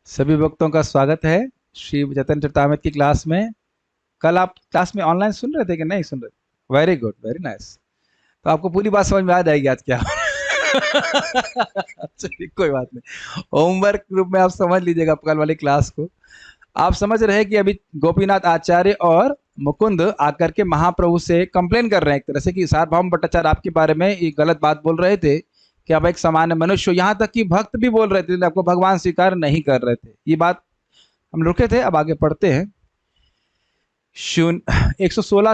सभी भक्तों का स्वागत है श्री चैतन्य चरितामृत की क्लास में। कल आप क्लास में ऑनलाइन सुन रहे थे कि नहीं सुन रहे? Very good, very nice. तो आपको पूरी बात समझ में आ जाएगी आज क्या। चलिए कोई बात नहीं, होमवर्क रूप में आप समझ लीजिएगा कल वाली क्लास को। आप समझ रहे हैं कि अभी गोपीनाथ आचार्य और मुकुंद आकर के महाप्रभु से कंप्लेन कर रहे हैं एक तरह से कि सार्वभौम भट्टाचार्य आपके बारे में ये गलत बात बोल रहे थे कि आप एक सामान्य मनुष्य हो। यहाँ तक कि भक्त भी बोल रहे थे, आपको भगवान स्वीकार नहीं कर रहे थे। ये बात हम रुके थे, अब आगे पढ़ते हैं। शून्य 116,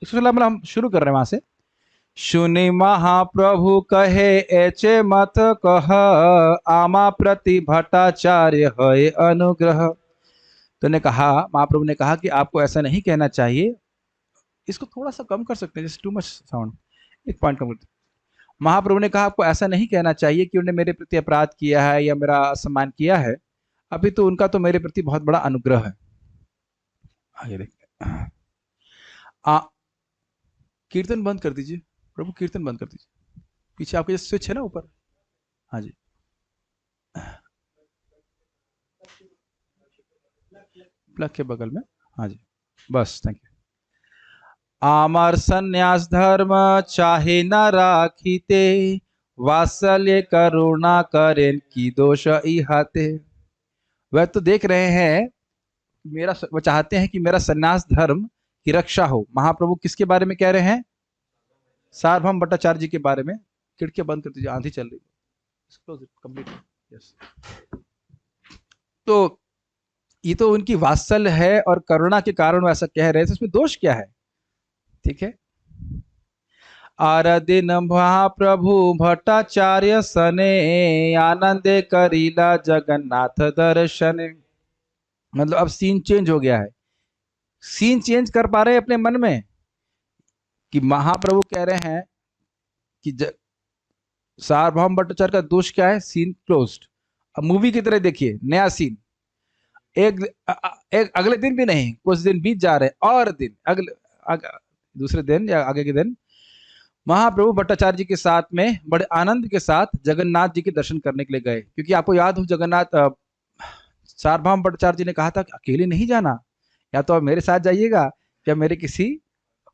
116 मतलब हम शुरू कर रहे हैं वहां से। सुनि महाप्रभु कहे ऐचे मत कह, आमा प्रति भट्टाचार्य है अनुग्रह। तो ने कहा, महाप्रभु ने कहा कि आपको ऐसा नहीं कहना चाहिए। इसको थोड़ा सा कम कर सकते हैं, जस्ट टू मच साउंड, एक पॉइंट कम करते। महाप्रभु ने कहा आपको ऐसा नहीं कहना चाहिए कि उन्होंने मेरे प्रति अपराध किया है या मेरा असम्मान किया है, अभी तो उनका तो मेरे प्रति बहुत बड़ा अनुग्रह है। आगे देखते हैं। कीर्तन बंद कर दीजिए प्रभु, कीर्तन बंद कर दीजिए। पीछे आपके स्विच है ना ऊपर। हाँ जी, प्लग के बगल में। हाँ जी, बस, थैंक यू। आमर संन्यास धर्म चाहे न राखीते, वात्सल्य करुणा करें की दोष इहाते। वह तो देख रहे हैं मेरा, वो चाहते हैं कि मेरा संन्यास धर्म की रक्षा हो। महाप्रभु किसके बारे में कह रहे हैं? सार्वभौम भट्टाचार्य जी के बारे में। खिड़कियां बंद कर दीजिए, आंधी चल रही है। Complete, yes. तो ये तो उनकी वात्सल्य है और करुणा के कारण वो ऐसा कह रहे हैं, तो इसमें दोष क्या है? ठीक है। आर दिन महाप्रभु भट्टाचार्य सने, आनंदे करीला जगन्नाथ दर्शन। मतलब अब सीन चेंज हो गया है। सीन चेंज कर पा रहे हैं अपने मन में कि महाप्रभु कह रहे हैं कि सार्वभौम भट्टाचार्य का दोष क्या है। Scene closed. अब मूवी की तरह देखिए, नया सीन। एक अगले दिन भी नहीं, कुछ दिन बीत जा रहे और दिन दूसरे दिन या आगे के दिन महाप्रभु भट्टाचार्य जी के साथ में बड़े आनंद के साथ जगन्नाथ जी के दर्शन करने के लिए गए। क्योंकि आपको याद हो, जगन्नाथ सार्वभौम भट्टाचार्य जी ने कहा था कि अकेले नहीं जाना, या तो आप मेरे साथ जाइएगा या मेरे किसी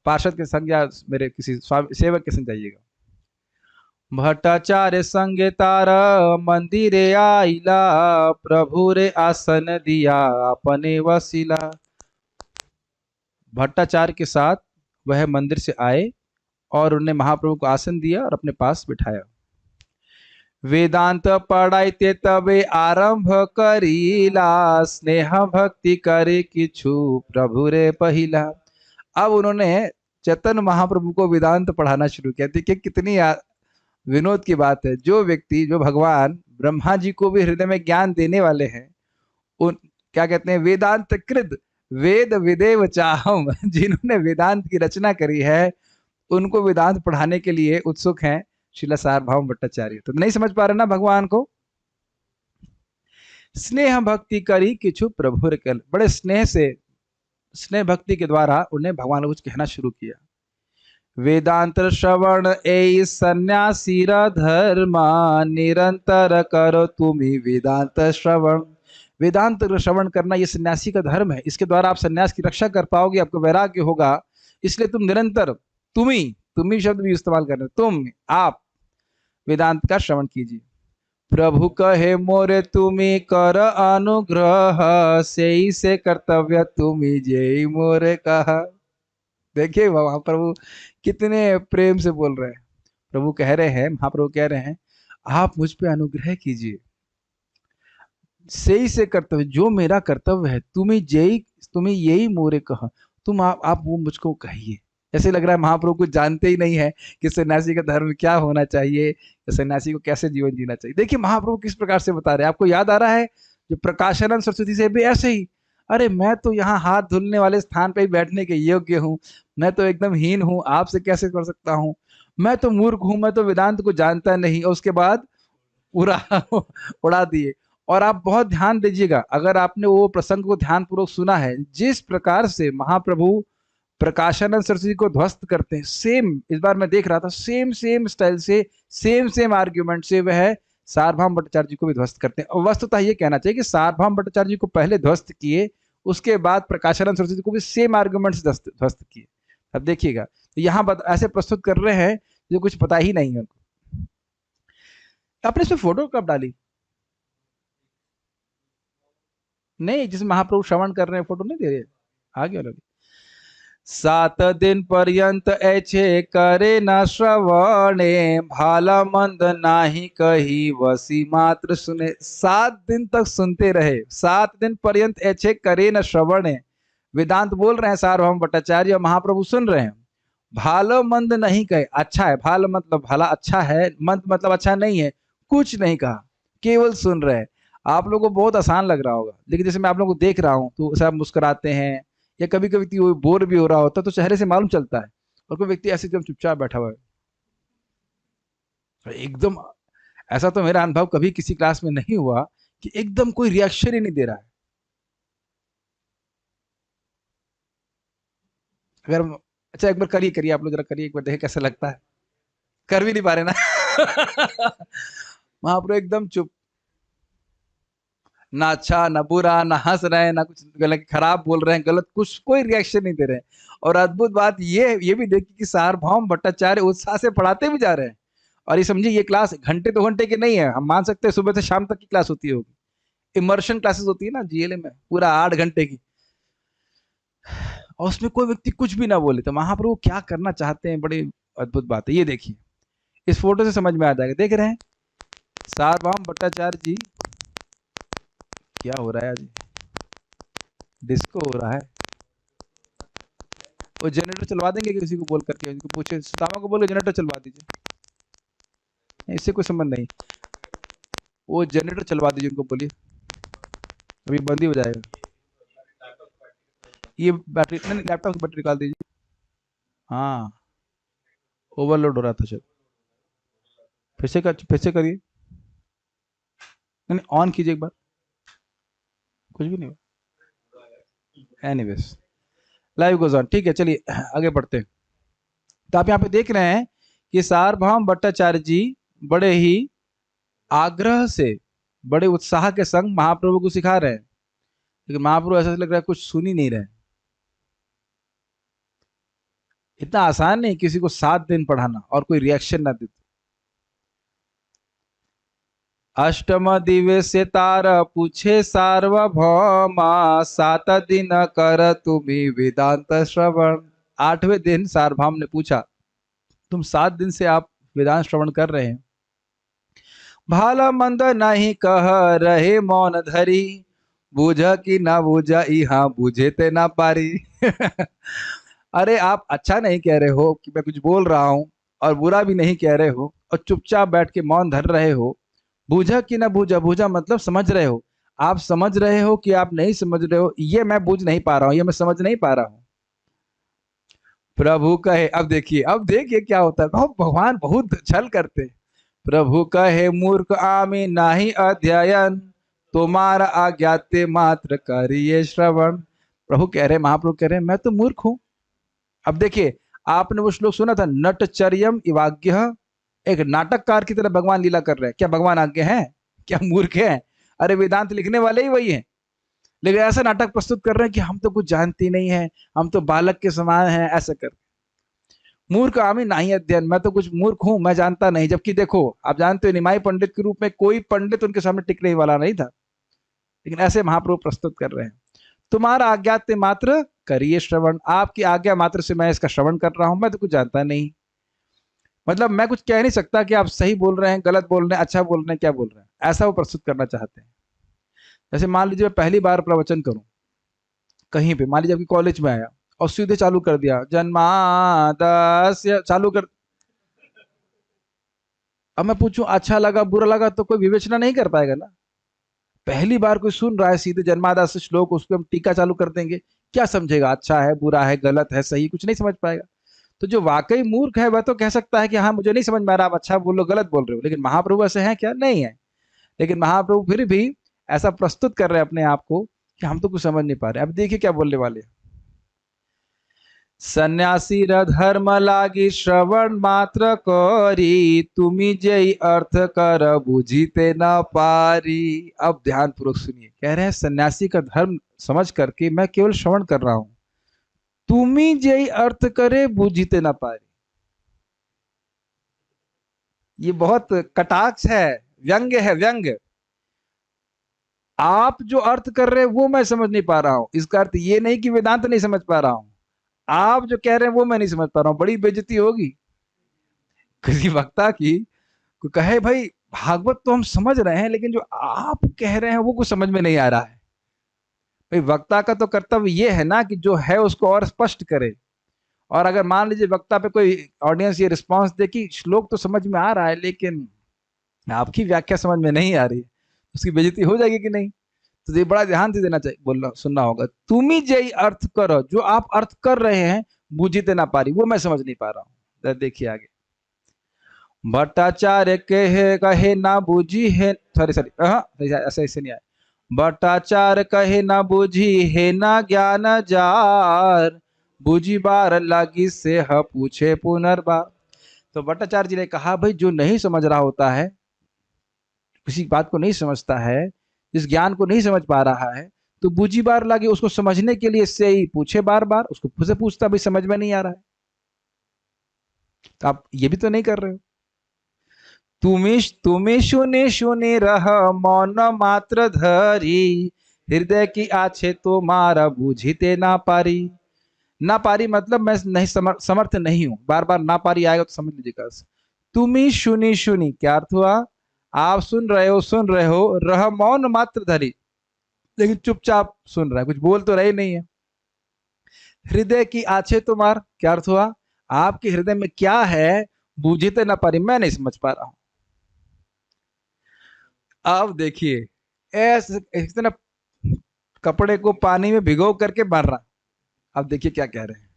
पार्षद के संग या मेरे किसी सेवक के संग जाइएगा। भट्टाचार्य संगे तारा मंदिरे आइला, प्रभु रे आसन दिया अपने वसीला। भट्टाचार्य के साथ वह मंदिर से आए और उन्हें महाप्रभु को आसन दिया और अपने पास बिठाया। वेदांत पढ़ाइते तबे आरंभ करीला, स्नेह भक्ति करे किछु प्रभु रे पहिला। अब उन्होंने चैतन्य महाप्रभु को वेदांत पढ़ाना शुरू किया। देखिए कितनी विनोद की बात है। जो व्यक्ति, जो भगवान ब्रह्मा जी को भी हृदय में ज्ञान देने वाले हैं, उन क्या कहते हैं, वेदांत कृत वेद विदेव चाहम, जिन्होंने वेदांत की रचना करी है, उनको वेदांत पढ़ाने के लिए उत्सुक हैं श्रील सार्वभौम भट्टाचार्य। तो नहीं समझ पा रहे ना भगवान को। स्नेह भक्ति करी किछु प्रभु रे कल, बड़े स्नेह से, स्नेह भक्ति के द्वारा उन्हें भगवान को कुछ कहना शुरू किया। वेदांत श्रवण ए सन्यासी धर्म, निरंतर करो तुम्ही वेदांत श्रवण। वेदांत श्रवण करना ये सन्यासी का धर्म है। इसके द्वारा आप सन्यास की रक्षा कर पाओगे, आपको वैराग्य होगा। इसलिए तुम निरंतर, तुम्ही शब्द भी इस्तेमाल कर रहे, तुम, आप वेदांत का श्रवण कीजिए। प्रभु कहे मोरे तुम्ही कर अनुग्रह, से कर्तव्य तुम्ही जे मोरे कहा। देखिए वहां प्रभु कितने प्रेम से बोल रहे हैं। प्रभु कह रहे हैं, महाप्रभु कह रहे हैं, आप मुझ पे अनुग्रह कीजिए, सही से कर्तव्य, जो मेरा कर्तव्य है, तुम्हें यही मोरे कहा, तुम आप वो मुझको कहिए। ऐसे लग रहा है महाप्रभु कुछ जानते ही नहीं है कि सन्यासी का धर्म क्या होना चाहिए, सन्यासी को कैसे जीवन जीना चाहिए। देखिए महाप्रभु किस प्रकार से बता रहे हैं। आपको याद आ रहा है जो प्रकाशानंद सरस्वती से भी ऐसे ही, अरे मैं तो यहाँ हाथ धुलने वाले स्थान पे ही बैठने के योग्य हूँ, मैं तो एकदम हीन हूँ, आपसे कैसे कर सकता हूँ, मैं तो मूर्ख हूँ, मैं तो वेदांत को जानता नहीं। और उसके बाद उड़ा दिए। और आप बहुत ध्यान दीजिएगा, अगर आपने वो प्रसंग को ध्यान पूर्वक सुना है, जिस प्रकार से महाप्रभु प्रकाशानंद सरस्वती को ध्वस्त करते हैं, सेम इस बार मैं देख रहा था, सेम स्टाइल से, सेम आर्ग्यूमेंट से वह सार्वभौम भट्टाचार्य जी को भी ध्वस्त करते हैं। और वस्तुतः ये कहना चाहिए कि सार्वभौम भट्टाचार्य जी को पहले ध्वस्त किए, उसके बाद प्रकाशानंद सरस्वती जी को भी सेम आर्गुमेंट से ध्वस्त किए। अब देखिएगा, तो यहाँ ऐसे प्रस्तुत कर रहे हैं जो कुछ पता ही नहीं है उनको। आपने इसमें फोटो कब डाली? नहीं, जिसमें महाप्रभु श्रवण कर रहे हैं फोटो नहीं दे रहे? आगे वाला 7 दिन पर्यंत ऐछे करे न श्रवणे, भाला मंद नाही कही वसी मात्र सुने। 7 दिन तक सुनते रहे, 7 दिन पर्यंत ऐछे करे न श्रवणे। वेदांत बोल रहे हैं सार्वभौम भट्टाचार्य, महाप्रभु सुन रहे हैं। भालो मंद नहीं कहे, अच्छा है, भाल मतलब भला अच्छा है, मंद मतलब अच्छा नहीं है, कुछ नहीं कहा, केवल सुन रहे हैं। आप लोगों को बहुत आसान लग रहा होगा, लेकिन जैसे मैं आप लोगों को देख रहा हूं तो सब मुस्कुराते हैं, या कभी कभी वो बोर भी हो रहा होता तो चेहरे से मालूम चलता है। और कोई व्यक्ति ऐसे एकदम चुपचाप बैठा हुआ है एकदम, ऐसा तो मेरा अनुभव कभी किसी क्लास में नहीं हुआ कि एकदम कोई रिएक्शन ही नहीं दे रहा है। अगर अच्छा एक बार करिए करिए, आप लोग जरा करिए एक बार, देखे कैसा लगता है। कर भी नहीं पा रहे ना महाप्रभु एकदम चुप, ना अच्छा ना बुरा, ना हंस रहे हैं, ना कुछ गलत खराब बोल रहे हैं, गलत कुछ कोई रिएक्शन नहीं दे रहे हैं। और अद्भुत बात ये भी देखिए कि सार्वभौम भट्टाचार्य उत्साह से पढ़ाते भी जा रहे हैं। और ये समझिए ये क्लास घंटे 2 घंटे की नहीं है, हम मान सकते हैं सुबह से शाम तक की क्लास होती होगी। इमर्शन क्लासेस होती है ना जीएलए में, पूरा 8 घंटे की, और उसमें कोई व्यक्ति कुछ भी ना बोले तो महाप्रभु क्या करना चाहते हैं, बड़ी अद्भुत बात है। ये देखिए, इस फोटो से समझ में आ जाएगा। देख रहे हैं सार्वभौम भट्टाचार्य जी, क्या हो रहा है आज, डिस्को हो रहा है। वो जनरेटर चलवा देंगे किसी को बोल करके, उनको पूछे, सुदामा को बोलो जनरेटर चलवा दीजिए, इससे कोई संबंध नहीं, वो जनरेटर चलवा दीजिए उनको, बोलिए अभी बंद ही हो जाएगा। ये बैटरी, लैपटॉप की बैटरी निकाल दीजिए। हाँ, ओवरलोड हो रहा था शायद, फिर से करिए, नहीं ऑन कीजिए एक बार, कुछ भी नहीं। एनीवेज, लाइव गोज ऑन, ठीक है, चलिए आगे बढ़ते हैं। तो आप यहाँ पे देख रहे हैं कि सार्वभौम भट्टाचार्य जी बड़े ही आग्रह से, बड़े उत्साह के संग महाप्रभु को सिखा रहे हैं, लेकिन महाप्रभु ऐसा लग रहा है कुछ सुन ही नहीं रहे। इतना आसान नहीं किसी को 7 दिन पढ़ाना और कोई रिएक्शन ना दे। अष्टम दिवस तार पूछे सार्वभौमा, 7 दिन कर तुम्ही वेदांत श्रवण। 8वें दिन सार्वभौम ने पूछा, तुम 7 दिन से आप वेदांत श्रवण कर रहे हैं, भाला मंद नहीं कह रहे मौन धरी, बूझ कि ना बूझा यहाँ बूझे ते ना पारी अरे आप अच्छा नहीं कह रहे हो कि मैं कुछ बोल रहा हूं, और बुरा भी नहीं कह रहे हो, और चुपचाप बैठ के मौन धर रहे हो। बूझा कि ना बूझा, बूझा मतलब समझ रहे हो, आप समझ रहे हो कि आप नहीं समझ रहे हो, ये मैं बूझ नहीं पा रहा हूं, ये मैं समझ नहीं पा रहा हूं। प्रभु कहे, अब देखिए क्या होता है, भगवान बहुत छल करते। प्रभु कहे मूर्ख आमी नाही अध्ययन, तुम्हारा आज्ञाते मात्र करिए श्रवण। प्रभु कह रहे, महाप्रभु कह रहे मैं तो मूर्ख हूं। अब देखिए, आपने वो श्लोक सुना था, नटचर्यम इवाग्य, एक नाटककार की तरह भगवान लीला कर रहे हैं। क्या भगवान आज्ञा है? क्या मूर्ख है? अरे वेदांत लिखने वाले ही वही हैं, लेकिन ऐसा नाटक प्रस्तुत कर रहे हैं कि हम तो कुछ जानते नहीं है, हम तो बालक के समान हैं, ऐसा कर। मूर्ख आमी नहीं अध्ययन, मैं तो कुछ मूर्ख हूं, मैं जानता नहीं। जबकि देखो, आप जानते हो निमाई पंडित के रूप में कोई पंडित उनके सामने टिकने वाला नहीं था, लेकिन ऐसे महाप्रभु प्रस्तुत कर रहे हैं। तुम्हारा आज्ञाते मात्र करिए श्रवण, आपकी आज्ञा मात्र से मैं इसका श्रवण कर रहा हूं, मैं तो कुछ जानता नहीं। मतलब मैं कुछ कह नहीं सकता कि आप सही बोल रहे हैं, गलत बोल रहे हैं, अच्छा बोल रहे हैं, क्या बोल रहे हैं, ऐसा वो प्रस्तुत करना चाहते हैं। जैसे मान लीजिए मैं पहली बार प्रवचन करूं कहीं पे, मान लीजिए आपकी कॉलेज में आया और सीधे चालू कर दिया जन्मादस्य चालू कर, अब मैं पूछूं अच्छा लगा बुरा लगा तो कोई विवेचना नहीं कर पाएगा ना। पहली बार कोई सुन रहा है, सीधे जन्मादस्य श्लोक, उस पर हम टीका चालू कर देंगे, क्या समझेगा, अच्छा है बुरा है गलत है सही, कुछ नहीं समझ पाएगा। तो जो वाकई मूर्ख है वह तो कह सकता है कि हाँ मुझे नहीं समझ में आ रहा, आप अच्छा बोलो गलत बोल रहे हो। लेकिन महाप्रभु ऐसे हैं क्या? नहीं है। लेकिन महाप्रभु फिर भी ऐसा प्रस्तुत कर रहे हैं अपने आप को कि हम तो कुछ समझ नहीं पा रहे। अब देखिए क्या बोलने वाले हैं। सन्यासी र धर्म लागी श्रवण मात्र करी, तुम्ही जय अर्थ कर बुझीते न पारी। अब ध्यान पूर्वक सुनिए, कह रहे हैं सन्यासी का धर्म समझ करके मैं केवल श्रवण कर रहा हूं, तुम्ही जय अर्थ करे बुझीते न पारी। ये बहुत कटाक्ष है, व्यंग्य है, व्यंग्य। आप जो अर्थ कर रहे हैं वो मैं समझ नहीं पा रहा हूं, इसका अर्थ ये नहीं कि वेदांत नहीं समझ पा रहा हूं, आप जो कह रहे हैं वो मैं नहीं समझ पा रहा हूं। बड़ी बेइज्जती होगी किसी वक्ता की, कोई कहे भाई भागवत तो हम समझ रहे हैं लेकिन जो आप कह रहे हैं वो कुछ समझ में नहीं आ रहा है। भाई वक्ता का तो कर्तव्य ये है ना कि जो है उसको और स्पष्ट करे। और अगर मान लीजिए वक्ता पे कोई ऑडियंस ये रिस्पांस दे कि श्लोक तो समझ में आ रहा है लेकिन आपकी व्याख्या समझ में नहीं आ रही, उसकी बेइज्जती हो जाएगी कि नहीं। तो ये बड़ा ध्यान से देना चाहिए, बोलना सुनना होगा। तुम ही जय अर्थ करो, जो आप अर्थ कर रहे हैं बूझीते ना पारी, वो मैं समझ नहीं पा रहा हूं। देखिए आगे, भट्टाचार्य कहे ना बूझी है, सॉरी सॉरी ऐसे ऐसे नहीं आया। भट्टाचार्य कहे ना बूझी है ना ज्ञान जार, बूझी बार लगी से ह पूछे पुनर्बार। तो भट्टाचार्य जी ने कहा भाई जो नहीं समझ रहा होता है, किसी बात को नहीं समझता है, जिस ज्ञान को नहीं समझ पा रहा है, तो बूझी बार लगे उसको समझने के लिए से ही पूछे बार बार, उसको फिर से पूछता भाई समझ में नहीं आ रहा है। तो आप ये भी तो नहीं कर रहे हो। तुम्हें सुने सुने रह मौन मात्र धरी, हृदय की आछे तो मारा बूझीते ना पारी। ना पारी मतलब मैं नहीं समर्थ नहीं हूं, बार बार ना पारी आएगा तो समझ लीजिएगा। तुम्ही सुनी सुनी क्या अर्थ हुआ, आप सुन रहे हो, रह मौन मात्र धरी, लेकिन चुपचाप सुन रहा है, कुछ बोल तो रहे नहीं है। हृदय की आछे तुम्हार क्या अर्थ हुआ, आपके हृदय में क्या है बूझीते ना पारी, मैं नहीं समझ पा रहा हूं। अब देखिए ऐसे इतना कपड़े को पानी में भिगो करके मार रहा। अब देखिए क्या कह रहे हैं,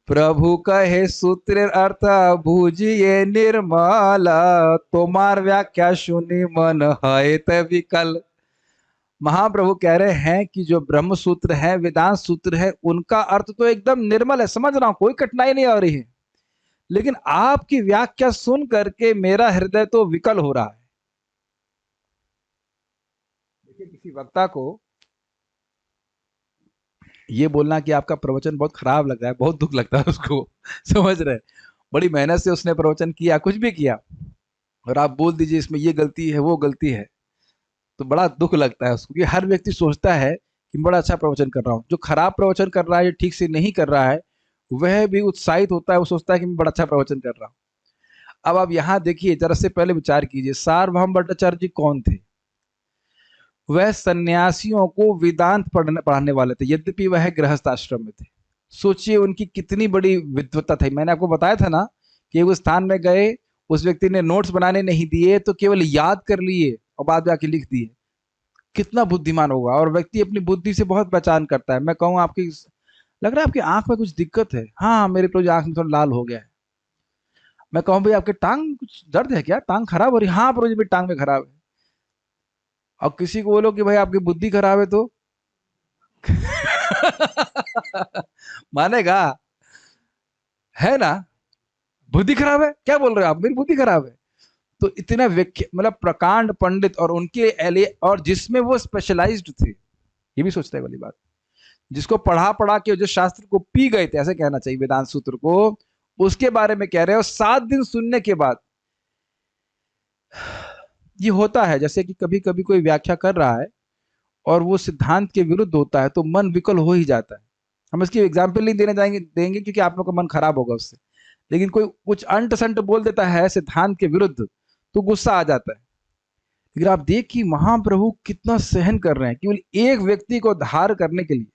प्रभु कहे सूत्र अर्थ बूझिए निर्मल, तुम्हार व्याख्या सुनी मन है विकल। महाप्रभु कह रहे हैं कि जो ब्रह्म सूत्र है, वेदांत सूत्र है, उनका अर्थ तो एकदम निर्मल है, समझ रहा हूं, कोई कठिनाई नहीं आ रही है, लेकिन आपकी व्याख्या सुन करके मेरा हृदय तो विकल हो रहा है। देखिए किसी वक्ता को ये बोलना कि आपका प्रवचन बहुत खराब लग रहा है, बहुत दुख लगता है उसको समझ रहे, बड़ी मेहनत से उसने प्रवचन किया, कुछ भी किया, और आप बोल दीजिए इसमें ये गलती है वो गलती है, तो बड़ा दुख लगता है उसको। कि हर व्यक्ति सोचता है कि मैं बड़ा अच्छा प्रवचन कर रहा हूँ, जो खराब प्रवचन कर रहा है, जो ठीक से नहीं कर रहा है, वह भी उत्साहित होता है, वो सोचता है कि मैं बड़ा अच्छा प्रवचन कर रहा हूँ। अब आप यहाँ देखिए, जरा से पहले विचार कीजिए, सार्वभौम भट्टाचार्य जी कौन थे। वह सन्यासियों को वेदांत पढ़ाने वाले थे, यद्यपि वह गृहस्थ आश्रम में थे। सोचिए उनकी कितनी बड़ी विद्वत्ता थी। मैंने आपको बताया था ना कि उस स्थान में गए, उस व्यक्ति ने नोट्स बनाने नहीं दिए, तो केवल याद कर लिए और बाद में आके लिख दिए। कितना बुद्धिमान होगा, और व्यक्ति अपनी बुद्धि से बहुत पहचान करता है। मैं कहूँ आपकी, लग रहा है आपकी आंख में कुछ दिक्कत है, हाँ मेरे तो आंख में थोड़ा लाल हो गया है। मैं कहूँ भाई आपके टांग कुछ दर्द है क्या, टांग खराब हो रही, हाँ प्रोजी भी टांग में खराब है। और किसी को बोलो कि भाई आपकी बुद्धि खराब है तो मानेगा, है ना। बुद्धि खराब है, क्या बोल रहे हो आप, मेरी बुद्धि खराब है। तो इतना मतलब प्रकांड पंडित, और उनके लिए, और जिसमें वो स्पेशलाइज्ड थे, ये भी सोचता है वाली बात, जिसको पढ़ा पढ़ा के जो शास्त्र को पी गए थे, ऐसे कहना चाहिए, वेदांत सूत्र को, उसके बारे में कह रहे हो। 7 दिन सुनने के बाद ये होता है, जैसे कि कभी कभी कोई व्याख्या कर रहा है और वो सिद्धांत के विरुद्ध होता है, तो मन विकल हो ही जाता है। हम इसकी एग्जाम्पल नहीं देंगे क्योंकि आप लोग का मन खराब होगा उससे, लेकिन कोई कुछ अंट संट बोल देता है सिद्धांत के विरुद्ध, तो गुस्सा आ जाता है। लेकिन आप देखिए महाप्रभु कितना सहन कर रहे हैं, केवल एक व्यक्ति को धार करने के लिए,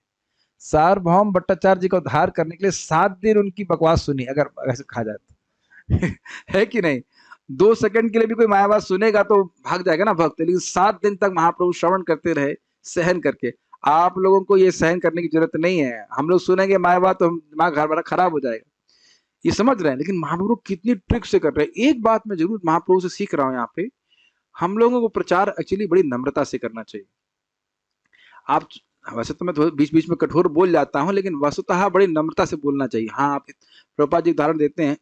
सार्वभौम भट्टाचार्य जी को धार करने के लिए 7 दिन उनकी बकवास सुनी, अगर ऐसे कहा जाए तो है कि नहीं। 2 सेकंड के लिए भी कोई मायावाद सुनेगा तो भाग जाएगा ना भक्त, लेकिन 7 दिन तक महाप्रभु श्रवण करते रहे, सहन करके। आप लोगों को ये सहन करने की जरूरत नहीं है। हम लोग सुनेंगे मायावाद तो दिमाग हमारा खराब हो जाएगा, ये समझ रहे हैं। लेकिन महाप्रभु कितनी ट्रिक से कर रहे हैं। एक बात मैं जरूर महाप्रभु से सीख रहा हूँ यहाँ पे, हम लोगों को प्रचार एक्चुअली बड़ी नम्रता से करना चाहिए। आप वैसे तो मैं थोड़ा बीच बीच में कठोर बोल जाता हूँ, लेकिन वस्तुतः बड़ी नम्रता से बोलना चाहिए। हाँ, आप प्रभुपाद जी उदाहरण देते हैं,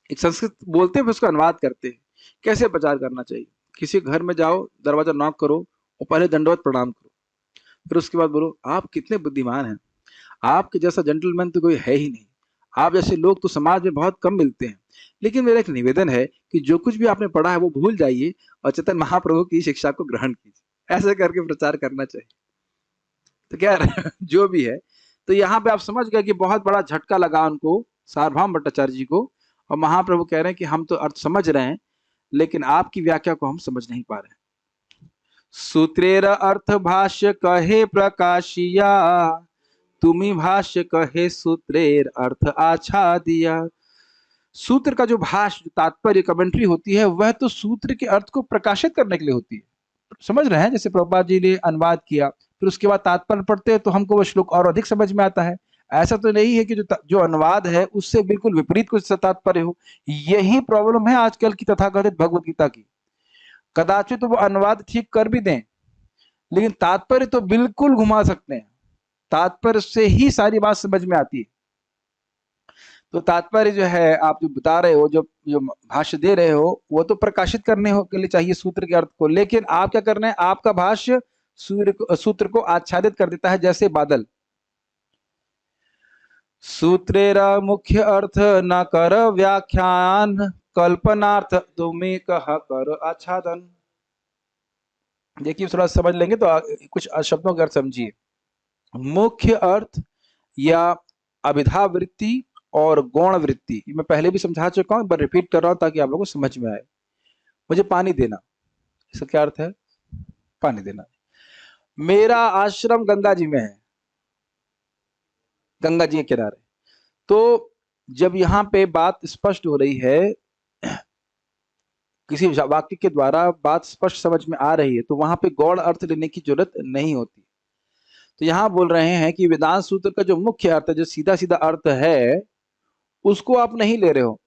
एक संस्कृत बोलते हैं फिर उसका अनुवाद करते हैं, कैसे प्रचार करना चाहिए। किसी घर में जाओ, दरवाजा नॉक करो और पहले दंडवत प्रणाम करो, फिर उसके बाद बोलो आप कितने बुद्धिमान हैं, आपके जैसा जेंटलमैन तो कोई है ही नहीं, आप जैसे लोग तो समाज में बहुत कम मिलते हैं। लेकिन मेरा एक निवेदन है कि जो कुछ भी आपने पढ़ा है वो भूल जाइए और चेतन महाप्रभु की शिक्षा को ग्रहण कीजिए। ऐसे करके प्रचार करना चाहिए। तो क्या जो भी है, तो यहाँ पे आप समझ गए कि बहुत बड़ा झटका लगा उनको, सार्वभौम भट्टाचार्य जी को। और महाप्रभु कह रहे हैं कि हम तो अर्थ समझ रहे हैं, लेकिन आपकी व्याख्या को हम समझ नहीं पा रहे हैं। सूत्रेर अर्थ भाष्य कहे प्रकाशिया, तुम्ही भाष्य कहे सूत्रेर अर्थ आच्छादिया। सूत्र का जो भाष्य, तात्पर्य, कमेंट्री होती है, वह तो सूत्र के अर्थ को प्रकाशित करने के लिए होती है। समझ रहे हैं? जैसे प्रभुपाद जी ने अनुवाद किया, फिर उसके बाद तात्पर्य पढ़ते हैं तो हमको वो श्लोक और अधिक समझ में आता है। ऐसा तो नहीं है कि जो अनुवाद है उससे बिल्कुल विपरीत कुछ तात्पर्य हो। यही प्रॉब्लम है आजकल की तथाकथित भगवत गीता की। कदाचित तो वो अनुवाद ठीक कर भी दें, लेकिन तात्पर्य तो बिल्कुल घुमा सकते हैं। तात्पर्य से ही सारी बात समझ में आती है। तो तात्पर्य जो है आप जो बता रहे हो, जो जो भाष्य दे रहे हो, वो तो प्रकाशित करने हो के लिए चाहिए सूत्र के अर्थ को, लेकिन आप क्या करना है, आपका भाष्य सूत्र को आच्छादित कर देता है जैसे बादल। सूत्रेरा मुख्य अर्थ न कर व्याख्यान, कल्पनार्थ तुम्हें कहा कर आच्छादन। देखिए थोड़ा समझ लेंगे तो कुछ शब्दों के अर्थ समझिए। मुख्य अर्थ या अभिधा वृत्ति और गौण वृत्ति, मैं पहले भी समझा चुका हूं, पर रिपीट कर रहा हूं ताकि आप लोगों को समझ में आए। मुझे पानी देना, इसका क्या अर्थ है? पानी देना। मेरा आश्रम गंगा जी में है, गंगा जी के किनारे। तो जब यहाँ पे बात स्पष्ट हो रही है, किसी वाक्य के द्वारा बात स्पष्ट समझ में आ रही है, तो वहां पे गौण अर्थ लेने की जरूरत नहीं होती। तो यहाँ बोल रहे हैं कि वेदांत सूत्र का जो मुख्य अर्थ है, जो सीधा सीधा अर्थ है, उसको आप नहीं ले रहे हो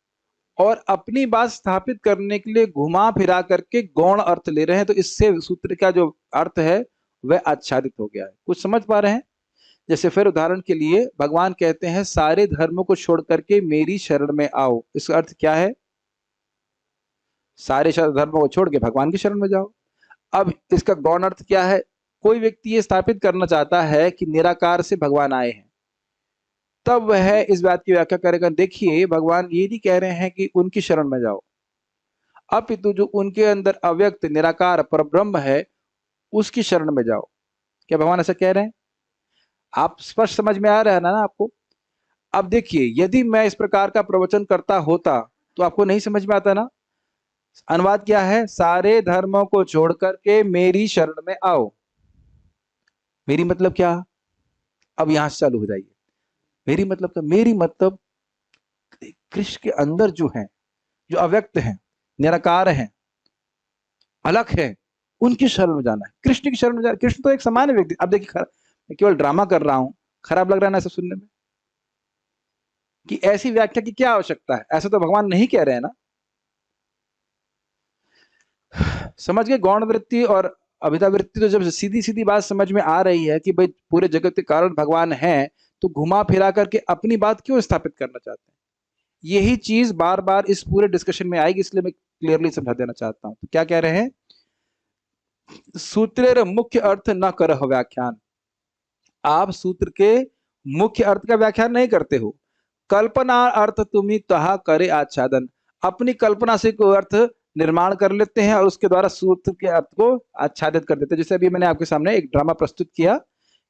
और अपनी बात स्थापित करने के लिए घुमा फिरा करके गौण अर्थ ले रहे हैं। तो इससे सूत्र का जो अर्थ है वह आच्छादित हो गया है। कुछ समझ पा रहे हैं? जैसे फिर उदाहरण के लिए भगवान कहते हैं सारे धर्मों को छोड़ करके मेरी शरण में आओ। इसका अर्थ क्या है? सारे धर्मों को छोड़ के भगवान की शरण में जाओ। अब इसका गौण अर्थ क्या है? कोई व्यक्ति ये स्थापित करना चाहता है कि निराकार से भगवान आए हैं, तब वह इस बात की व्याख्या करेगा, देखिए भगवान ये नहीं कह रहे हैं कि उनकी शरण में जाओ, अपितु जो उनके अंदर अव्यक्त निराकार परब्रह्म है उसकी शरण में जाओ। क्या भगवान ऐसा कह रहे हैं? आप स्पष्ट समझ में आ रहा है ना आपको? अब देखिए, यदि मैं इस प्रकार का प्रवचन करता होता तो आपको नहीं समझ में आता ना। अनुवाद क्या है? सारे धर्मों को छोड़ करके मेरी शरण में आओ। मेरी मतलब क्या? अब यहां से चालू हो जाइए। मेरी मतलब क्या? मेरी मतलब कृष्ण के अंदर जो है, जो अव्यक्त है, निराकार है, अलग है, उनकी शरण में जाना है, कृष्ण की शरण में जाना। कृष्ण तो एक सामान्य व्यक्ति। अब देखिए, मैं केवल ड्रामा कर रहा हूं, खराब लग रहा है ना ऐसा सुनने में? कि ऐसी व्याख्या की क्या आवश्यकता है? ऐसा तो भगवान नहीं कह रहे हैं ना। समझ गए? गौण वृत्ति और अभिधा वृत्ति, तो जब सीधी सीधी बात समझ में आ रही है कि भाई पूरे जगत के कारण भगवान है, तो घुमा फिरा करके अपनी बात क्यों स्थापित करना चाहते हैं? यही चीज बार बार इस पूरे डिस्कशन में आएगी, इसलिए मैं क्लियरली समझा देना चाहता हूं। तो क्या कह रहे हैं? सूत्र मुख्य अर्थ न करह व्याख्यान। आप सूत्र के मुख्य अर्थ का व्याख्यान नहीं करते हो। कल्पना अर्थ तुम्ही तहा करे आच्छादन। अपनी कल्पना से कोई अर्थ निर्माण कर लेते हैं और उसके द्वारा सूत्र के अर्थ को आच्छादित कर देते हैं। जैसे अभी मैंने आपके सामने एक ड्रामा प्रस्तुत किया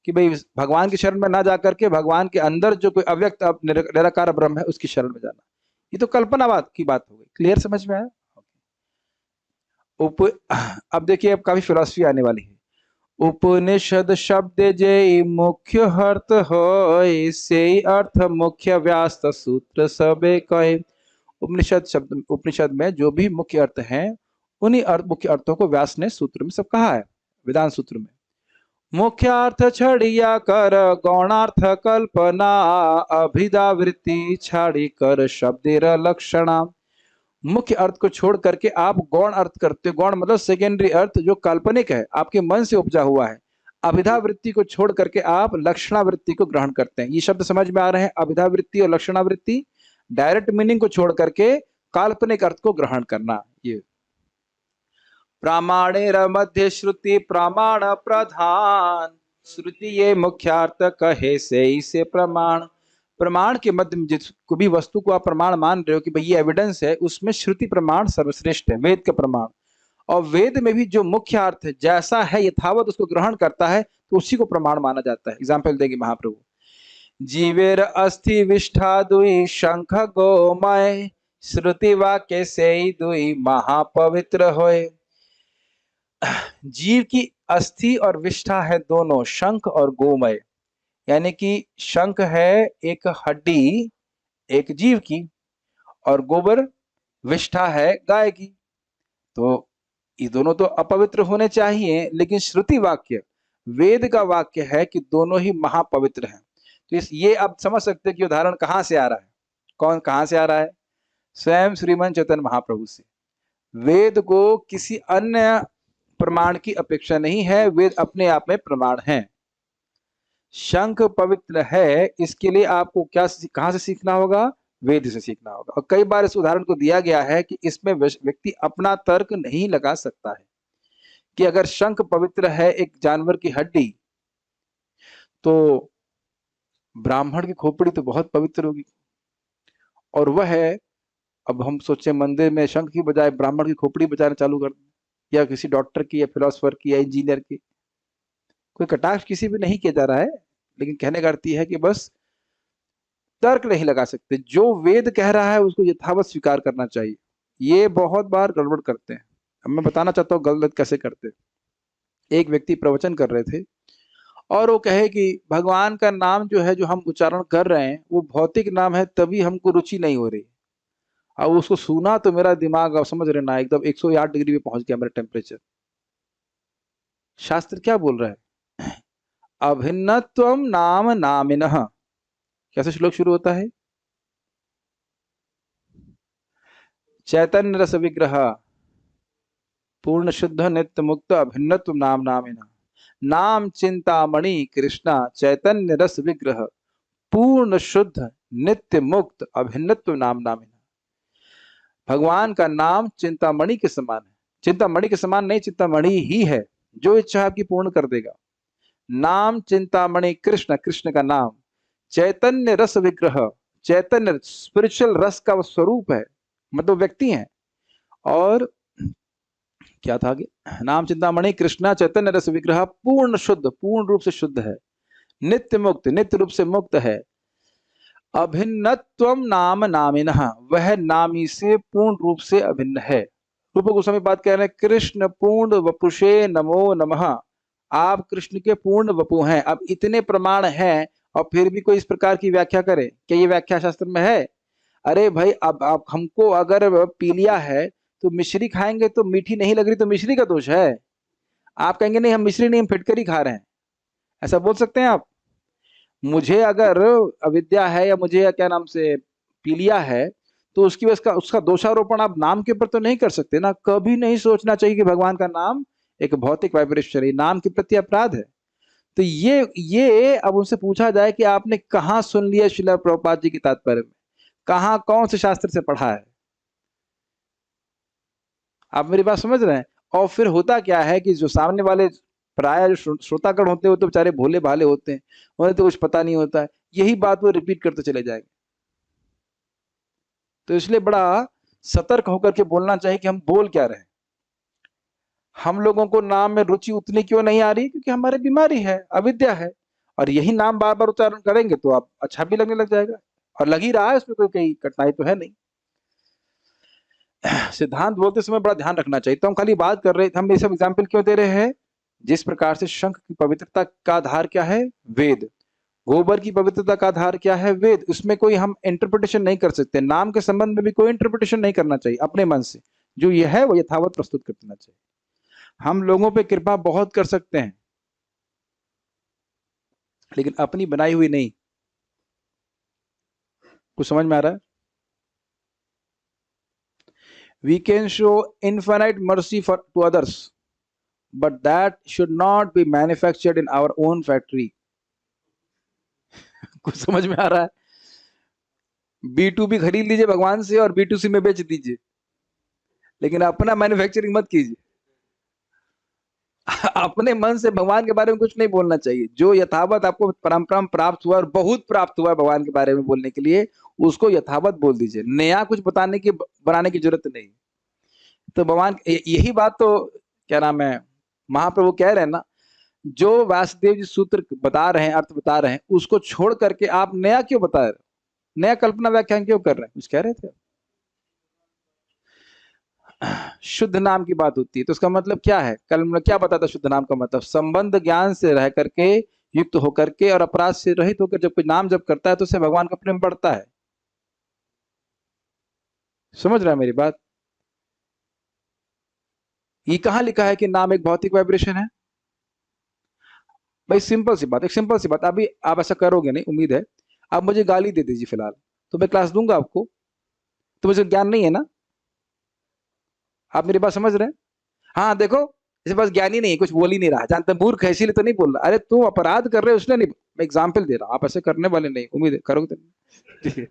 कि भाई भगवान की शरण में ना जाकर के भगवान के अंदर जो कोई अव्यक्त निराकार ब्रह्म है उसकी शरण में जाना, ये तो कल्पनावाद की बात हो गई। क्लियर समझ में आया? अब देखिए, अब काफी फिलॉसफी आने वाली है। उपनिषद शब्द जे मुख्य अर्थ होय, से अर्थ मुख्य व्यास सूत्र सबे कहे। उपनिषद शब्द, उपनिषद में जो भी मुख्य अर्थ हैं, उन्हीं मुख्य अर्थों को व्यास ने सूत्र में सब कहा है। वेदांत सूत्र में मुख्य अर्थ छड़िया कर गौणार्थ कल्पना, अभिधा वृत्ति छाड़ी कर शब्देर लक्षणा। मुख्य अर्थ को छोड़ करके आप गौण अर्थ करते हो। गौण मतलब सेकेंडरी अर्थ, जो काल्पनिक है, आपके मन से उपजा हुआ है। अभिधा वृत्ति को छोड़ करके आप लक्षणावृत्ति को ग्रहण करते हैं। ये शब्द समझ में आ रहे हैं? अभिधा वृत्ति और लक्षणावृत्ति, डायरेक्ट मीनिंग को छोड़ करके काल्पनिक अर्थ को ग्रहण करना। ये प्रामाणेर मध्य श्रुति प्रमाण प्रधान, श्रुति ये मुख्यार्थ कहे से प्रमाण। प्रमाण के मध्य में जिसको भी वस्तु को आप प्रमाण मान रहे हो कि भाई ये एविडेंस है, उसमें श्रुति प्रमाण सर्वश्रेष्ठ है, वेद का प्रमाण। और वेद में भी जो मुख्य अर्थ है जैसा है यथावत उसको ग्रहण करता है तो उसी को प्रमाण माना जाता है। एग्जाम्पल देंगे महाप्रभु, जीवेर अस्थि विष्ठा दुई शंख गोमय, श्रुति वाक्य से दुई महापवित्र होए। जीव की अस्थि और विष्ठा है दोनों शंख और गोमय, यानी कि शंख है एक हड्डी एक जीव की, और गोबर विष्ठा है गाय की। तो ये दोनों तो अपवित्र होने चाहिए, लेकिन श्रुति वाक्य वेद का वाक्य है कि दोनों ही महापवित्र हैं। तो ये आप समझ सकते हैं कि उदाहरण कहां से आ रहा है, कहां से आ रहा है? स्वयं श्रीमन चैतन्य महाप्रभु से। वेद को किसी अन्य प्रमाण की अपेक्षा नहीं है, वेद अपने आप में प्रमाण है। शंख पवित्र है, इसके लिए आपको क्या कहां से सीखना होगा? वेद से सीखना होगा। और कई बार इस उदाहरण को दिया गया है कि इसमें व्यक्ति अपना तर्क नहीं लगा सकता है कि अगर शंख पवित्र है एक जानवर की हड्डी, तो ब्राह्मण की खोपड़ी तो बहुत पवित्र होगी। और वह है, अब हम सोचे मंदिर में शंख की बजाय ब्राह्मण की खोपड़ी बजाना चालू कर, या किसी डॉक्टर की या फिलोसोफर की या इंजीनियर की। कोई कटाक्ष किसी भी नहीं किया जा रहा है, लेकिन कहने का अर्थ है कि बस तर्क नहीं लगा सकते, जो वेद कह रहा है उसको यथावत स्वीकार करना चाहिए। ये बहुत बार गड़बड़ करते हैं। अब मैं बताना चाहता हूँ गलत कैसे करते। एक व्यक्ति प्रवचन कर रहे थे और वो कहे कि भगवान का नाम जो है जो हम उच्चारण कर रहे हैं वो भौतिक नाम है, तभी हमको रुचि नहीं हो रही। अब उसको सुना तो मेरा दिमाग, अब समझ रहे ना, एकदम 108 डिग्री पे पहुंच गया मेरा टेम्परेचर। शास्त्र क्या बोल रहा है? अभिन्नत्वम नाम नामिनः। कैसे श्लोक शुरू होता है? चैतन्य रस विग्रह पूर्ण शुद्ध नित्य मुक्त अभिन्नत्व नाम नामिनः, नाम चिंतामणि कृष्णा चैतन्य रस विग्रह पूर्ण शुद्ध नित्य मुक्त अभिन्नत्व नाम नामिनः। भगवान का नाम चिंतामणि के समान है। चिंतामणि के समान नहीं, चिंतामणि ही है, जो इच्छा आपकी पूर्ण कर देगा। नाम चिंतामणि कृष्ण, कृष्ण का नाम। चैतन्य रस विग्रह, चैतन्य स्पिरिचुअल रस का स्वरूप है, मतलब व्यक्ति है। और क्या था आगे? नाम चिंतामणि कृष्णा चैतन्य रस विग्रह पूर्ण शुद्ध, पूर्ण रूप से शुद्ध है। नित्य मुक्त, नित्य रूप से मुक्त है। अभिन्नत्वम नाम नामिनः, वह नामी से पूर्ण रूप से अभिन्न है। रूप गोस्वामी बात कह रहे हैं, कृष्ण पूर्ण वपुषे नमो नमः। आप कृष्ण के पूर्ण वपु हैं। अब इतने प्रमाण हैं और फिर भी कोई इस प्रकार की व्याख्या करे, क्या ये व्याख्या शास्त्र में है? अरे भाई, अब आप हमको अगर पीलिया है तो मिश्री खाएंगे तो मीठी नहीं लग रही तो मिश्री का दोष है। आप कहेंगे नहीं हम मिश्री नहीं, हम फिटकरी खा रहे हैं, ऐसा बोल सकते हैं आप? मुझे अगर अविद्या है या मुझे क्या नाम से पीलिया है तो उसकी वजह का उसका दोषारोपण आप नाम के ऊपर तो नहीं कर सकते ना। कभी नहीं सोचना चाहिए कि भगवान का नाम एक भौतिक वाइब्रेशन है, नाम के प्रति अपराध है। तो ये अब उनसे पूछा जाए कि आपने कहाँ सुन लिया श्रील प्रभुपाद जी की तात्पर्य में, कहाँ कौन से शास्त्र से पढ़ा है? आप मेरी बात समझ रहे हैं? और फिर होता क्या है कि जो सामने वाले प्राय जो श्रोतागण होते हैं वो तो बेचारे भोले भाले होते हैं, उन्हें तो कुछ पता नहीं होता है, यही बात वो रिपीट करते चले जाएंगे। तो इसलिए बड़ा सतर्क होकर के बोलना चाहिए कि हम बोल क्या रहे हैं। हम लोगों को नाम में रुचि उतनी क्यों नहीं आ रही? क्योंकि हमारे बीमारी है, अविद्या है। और यही नाम बार बार उच्चारण करेंगे तो आप अच्छा भी लगने लग जाएगा, और लग ही रहा है, उसमें कोई कठिनाई तो है नहीं। सिद्धांत बोलते समय बड़ा ध्यान रखना चाहिए। तो हम खाली बात कर रहे थे, हम ये सब एग्जाम्पल क्यों दे रहे हैं? जिस प्रकार से शंख की पवित्रता का आधार क्या है? वेद। गोबर की पवित्रता का आधार क्या है? वेद। उसमें कोई हम इंटरप्रिटेशन नहीं कर सकते। नाम के संबंध में भी कोई इंटरप्रिटेशन नहीं करना चाहिए। अपने मन से जो ये है वो यथावत प्रस्तुत कर देना चाहिए। हम लोगों पे कृपा बहुत कर सकते हैं, लेकिन अपनी बनाई हुई नहीं। कुछ समझ में आ रहा है? We can show infinite mercy to others, but that should not be manufactured in our own factory. कुछ समझ में आ रहा है? B2B खरीद लीजिए भगवान से और B2C में बेच दीजिए, लेकिन अपना मैन्युफैक्चरिंग मत कीजिए। अपने मन से भगवान के बारे में कुछ नहीं बोलना चाहिए। जो यथावत आपको परंपरा में प्राप्त हुआ और बहुत प्राप्त हुआ है भगवान के बारे में बोलने के लिए, उसको यथावत बोल दीजिए। नया कुछ बताने की बनाने की जरूरत नहीं। तो भगवान यही बात तो क्या नाम है महाप्रभु कह रहे हैं ना, जो वासुदेव जी सूत्र बता रहे हैं, अर्थ बता रहे हैं, उसको छोड़ करके आप नया क्यों बता रहे हो? नया कल्पना व्याख्यान क्यों कर रहे हैं? कुछ कह रहे थे? शुद्ध नाम की बात होती है तो उसका मतलब क्या है? कल मैं क्या बताता शुद्ध नाम का मतलब? संबंध ज्ञान से रह करके, युक्त होकर के और अपराध से रहित होकर जब कोई नाम जप करता है तो उससे भगवान का प्रेम बढ़ता है। समझ रहा है मेरी बात? ये कहां लिखा है कि नाम एक भौतिक वाइब्रेशन है? भाई सिंपल सी बात, एक सिंपल सी बात। अभी आप ऐसा करोगे नहीं, उम्मीद है। आप मुझे गाली दे दीजिए फिलहाल, तो मैं क्लास दूंगा आपको, तो मुझे ज्ञान नहीं है ना? आप मेरी बात समझ रहे हैं? हाँ देखो, इसके पास ज्ञान ही नहीं है, कुछ बोल ही नहीं रहा, जानते मूर्ख है इसीलिए तो नहीं बोल रहा। अरे तुम अपराध कर रहे हो उसने नहीं, मैं एग्जाम्पल दे रहा हूं, आप ऐसे करने वाले नहीं, उम्मीद है करोगे तो।